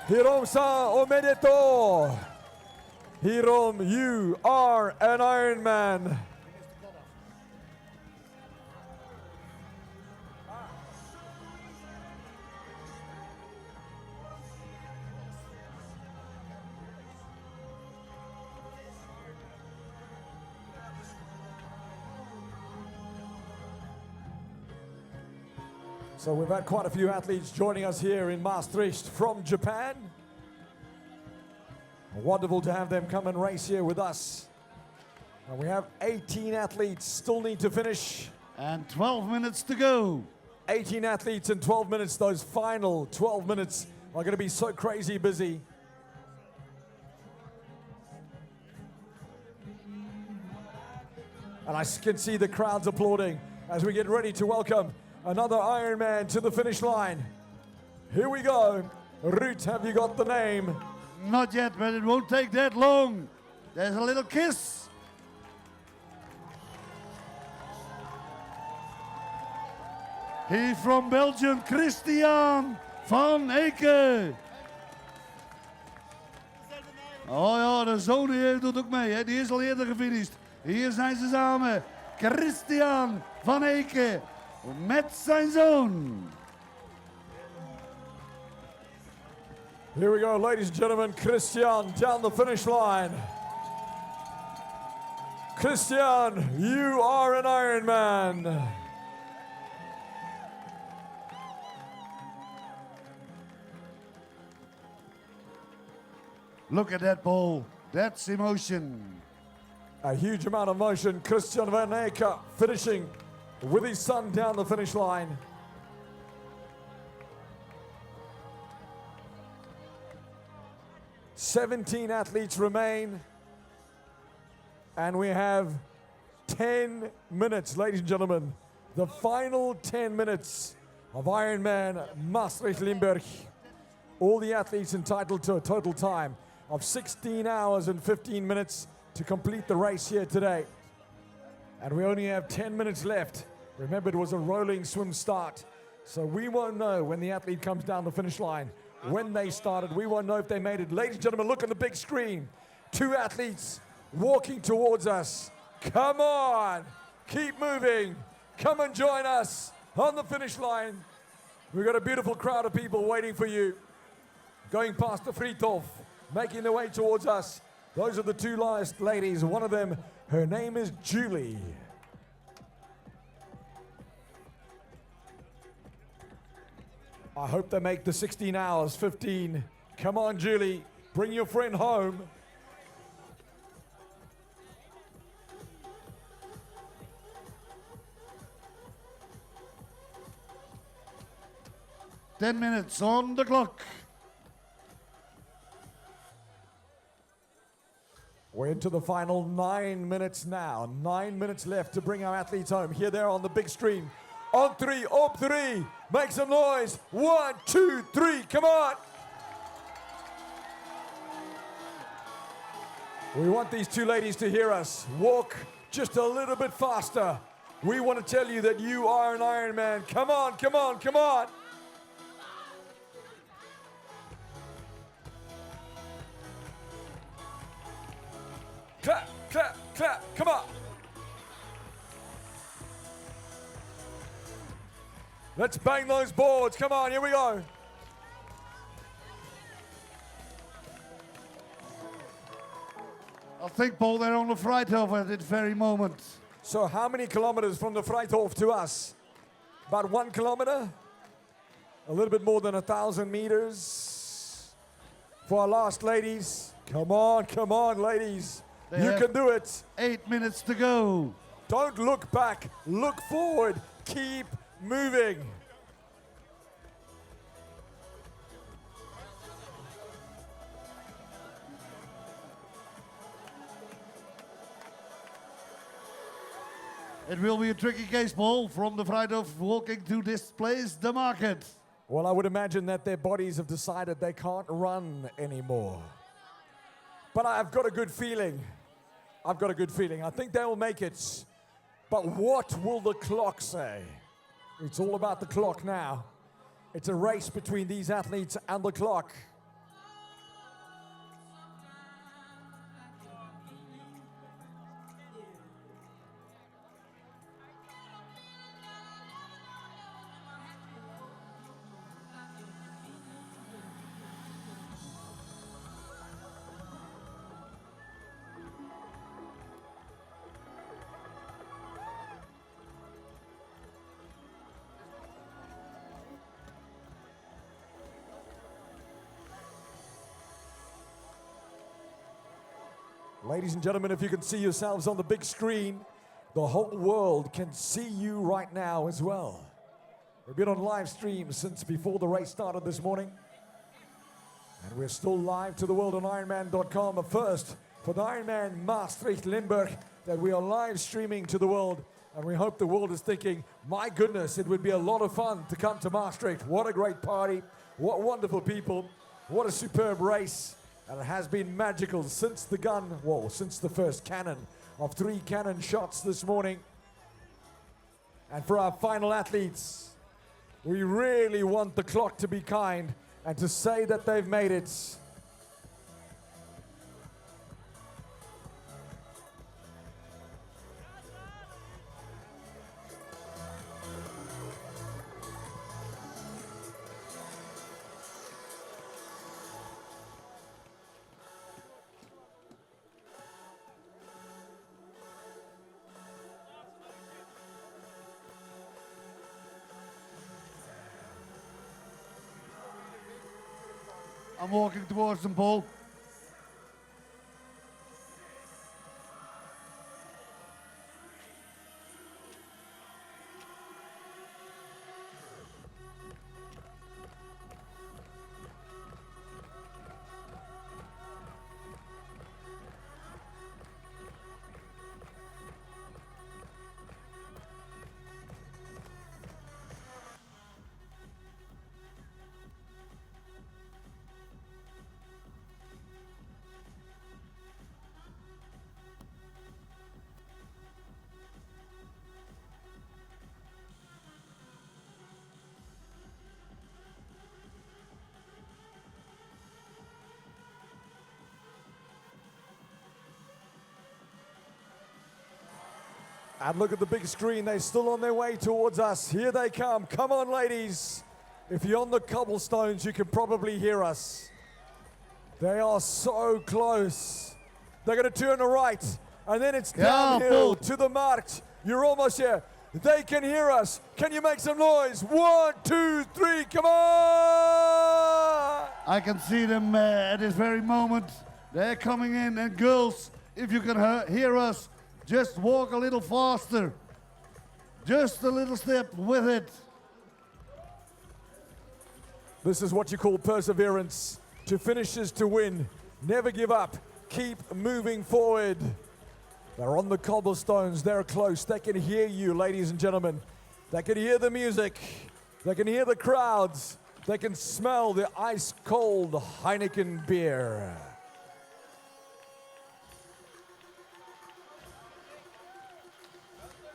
Hirom-san, omedetou. Hirom, you are an Ironman. So we've had quite a few athletes joining us here in Maastricht from Japan. Wonderful to have them come and race here with us. And we have 18 athletes still need to finish. And 12 minutes to go. 18 athletes in 12 minutes. Those final 12 minutes are going to be so crazy busy. And I can see the crowds applauding as we get ready to welcome another Ironman to the finish line. Here we go. Ruud, have you got the name? Not yet, but it won't take that long. There's a little kiss. He's from Belgium, Christian van Eke. Oh ja, de zoon die doet ook mee, hè. Die is al eerder gefinished. Hier zijn ze samen. Christian van Eke met zijn zoon. Here we go, ladies and gentlemen. Christian down the finish line. Christian, you are an Ironman. Look at that, Paul. That's emotion. A huge amount of motion. Christian van Eke finishing with his son down the finish line. "17 athletes remain, and we have 10 minutes, ladies and gentlemen. The final 10 minutes of Ironman Maastricht Limburg. All the athletes entitled to a total time of 16 hours and 15 minutes to complete the race here today. And we only have 10 minutes left. Remember, it was a rolling swim start, so we won't know when the athlete comes down the finish line. When they started, we won't know if they made it. Ladies and gentlemen, look at the big screen. 2 athletes walking towards us. Come on, keep moving. Come and join us on the finish line. We've got a beautiful crowd of people waiting for you. Going past the Friedhof, making their way towards us. Those are the 2 last ladies. One of them, her name is Julie. I hope they make the 16 hours, 15. Come on, Julie, bring your friend home. Ten minutes on the clock. We're into the final 9 minutes now. 9 minutes left to bring our athletes home. Here they are on the big screen. On 3, up 3. Make some noise. 1, 2, 3. Come on. We want these 2 ladies to hear us. Walk just a little bit faster. We want to tell you that you are an Ironman. Come on, come on, come on. Clap, clap, clap. Come on. Let's bang those boards. Come on, here we go. I think, Paul, they're on the Vrijthof at this very moment. So how many kilometers from the Vrijthof to us? About 1 kilometer? A little bit more than 1,000 meters. For our last ladies. Come on, ladies. You can do it. 8 minutes to go. Don't look back. Look forward. Keep moving. It will be a tricky case, Paul, from the Vrijthof walking to this place, the market. Well, I would imagine that their bodies have decided they can't run anymore. But I've got a good feeling. I think they will make it. But what will the clock say? It's all about the clock now. It's a race between these athletes and the clock. Ladies and gentlemen, if you can see yourselves on the big screen, the whole world can see you right now as well. We've been on live stream since before the race started this morning. And we're still live to the world on Ironman.com. But first, for the Ironman Maastricht Limburg, that we are live streaming to the world. And we hope the world is thinking, my goodness, it would be a lot of fun to come to Maastricht. What a great party. What wonderful people. What a superb race. And it has been magical since since the first cannon of 3 cannon shots this morning. And for our final athletes, we really want the clock to be kind and to say that they've made it. I'm walking towards them, Paul. And look at the big screen, they're still on their way towards us. Here they come. Come on, ladies. If you're on the cobblestones, you can probably hear us. They are so close. They're going to turn to right, and then it's downhill to the Markt. You're almost here. They can hear us. Can you make some noise? 1, 2, 3, come on! I can see them at this very moment. They're coming in, and girls, if you can hear us, just walk a little faster. Just a little step with it. This is what you call perseverance. To finish is to win. Never give up. Keep moving forward. They're on the cobblestones. They're close. They can hear you, ladies and gentlemen. They can hear the music. They can hear the crowds. They can smell the ice-cold Heineken beer.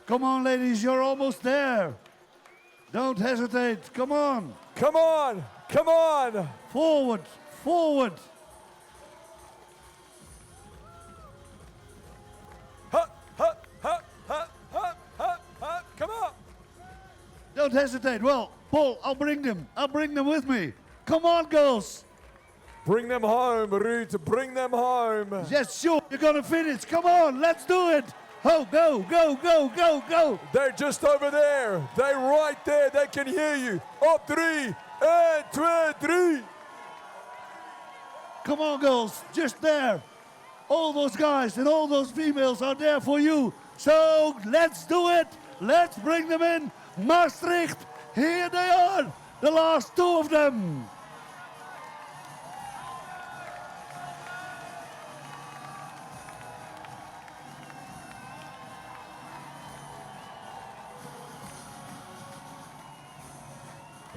Come on, ladies, you're almost there. Don't hesitate. Come on. Come on. Come on. Forward. Forward. Come on. Don't hesitate. Well, Paul, I'll bring them with me. Come on, girls. Bring them home, Ruud. Bring them home. Yes, sure. You're going to finish. Come on, let's do it. Oh, go, go, go, go, go. They're just over there. They're right there. They can hear you. Op 3, 1, 2, 3. Come on, girls. Just there. All those guys and all those females are there for you. So let's do it. Let's bring them in. Maastricht. Here they are. The last two of them.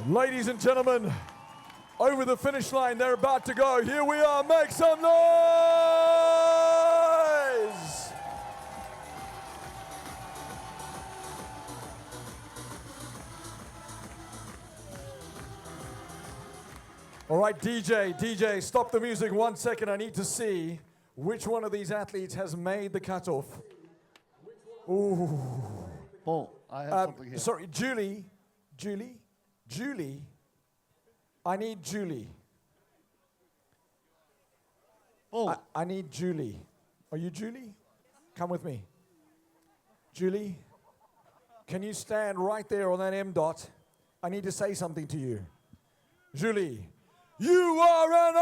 Ladies and gentlemen, over the finish line, they're about to go. Here we are, make some noise! All right, DJ, stop the music 1 second. I need to see which one of these athletes has made the cutoff. Ooh. Paul, I have something here. Sorry, Julie, I need Julie. Oh. I need Julie. Are you Julie? Come with me. Julie, can you stand right there on that M dot? I need to say something to you. Julie, you are an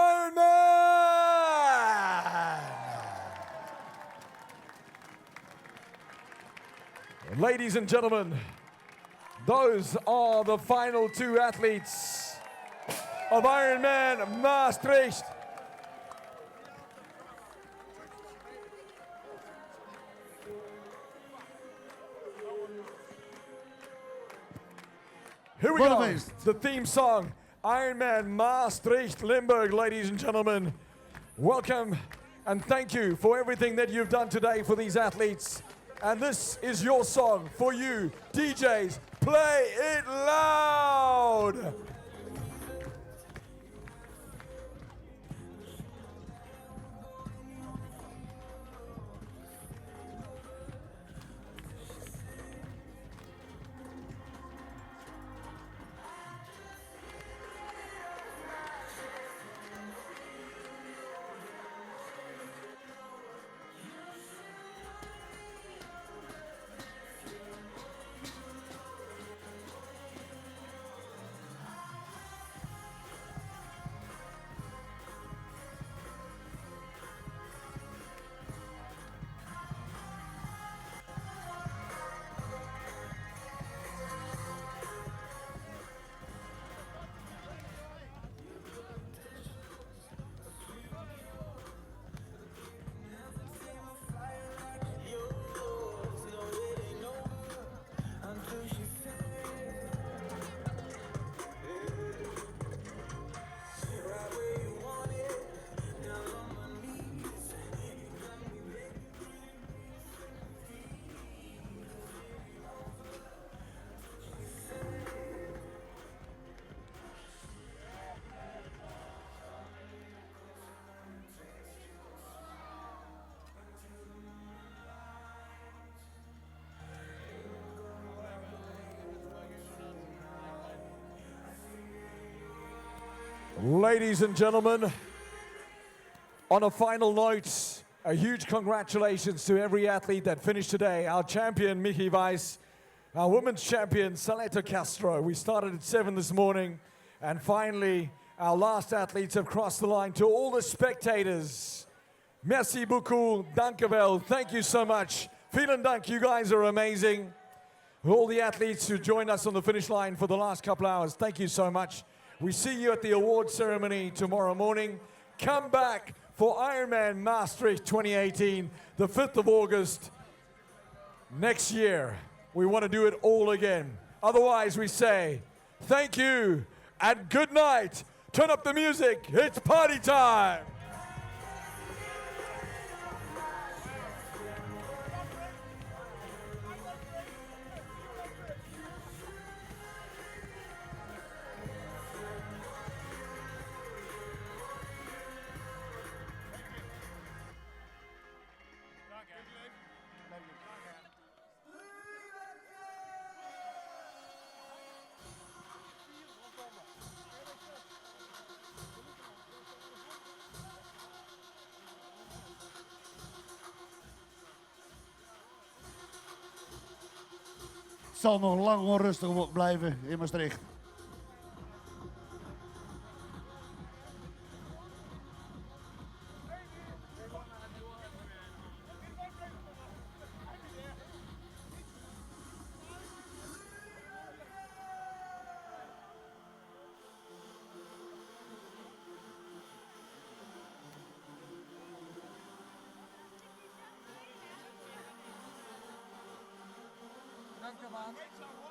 Ironman! Ladies and gentlemen, those are the final two athletes of Ironman Maastricht. Here we go. The theme song, Ironman Maastricht Limburg, ladies and gentlemen. Welcome and thank you for everything that you've done today for these athletes. And this is your song for you, DJs. Play it loud! Ladies and gentlemen, on a final note, a huge congratulations to every athlete that finished today. Our champion, Michi Weiss, our women's champion, Saletta Castro. We started at 7 this morning, and finally, our last athletes have crossed the line. To all the spectators, merci beaucoup, dankjewel, thank you so much. Vielen Dank, you guys are amazing. All the athletes who joined us on the finish line for the last couple hours, thank you so much. We see you at the award ceremony tomorrow morning. Come back for Ironman Maastricht 2018, the 5th of August next year. We want to do it all again. Otherwise, we say thank you and good night. Turn up the music. It's party time. zal nog lang onrustig blijven in Maastricht. Dank je, man.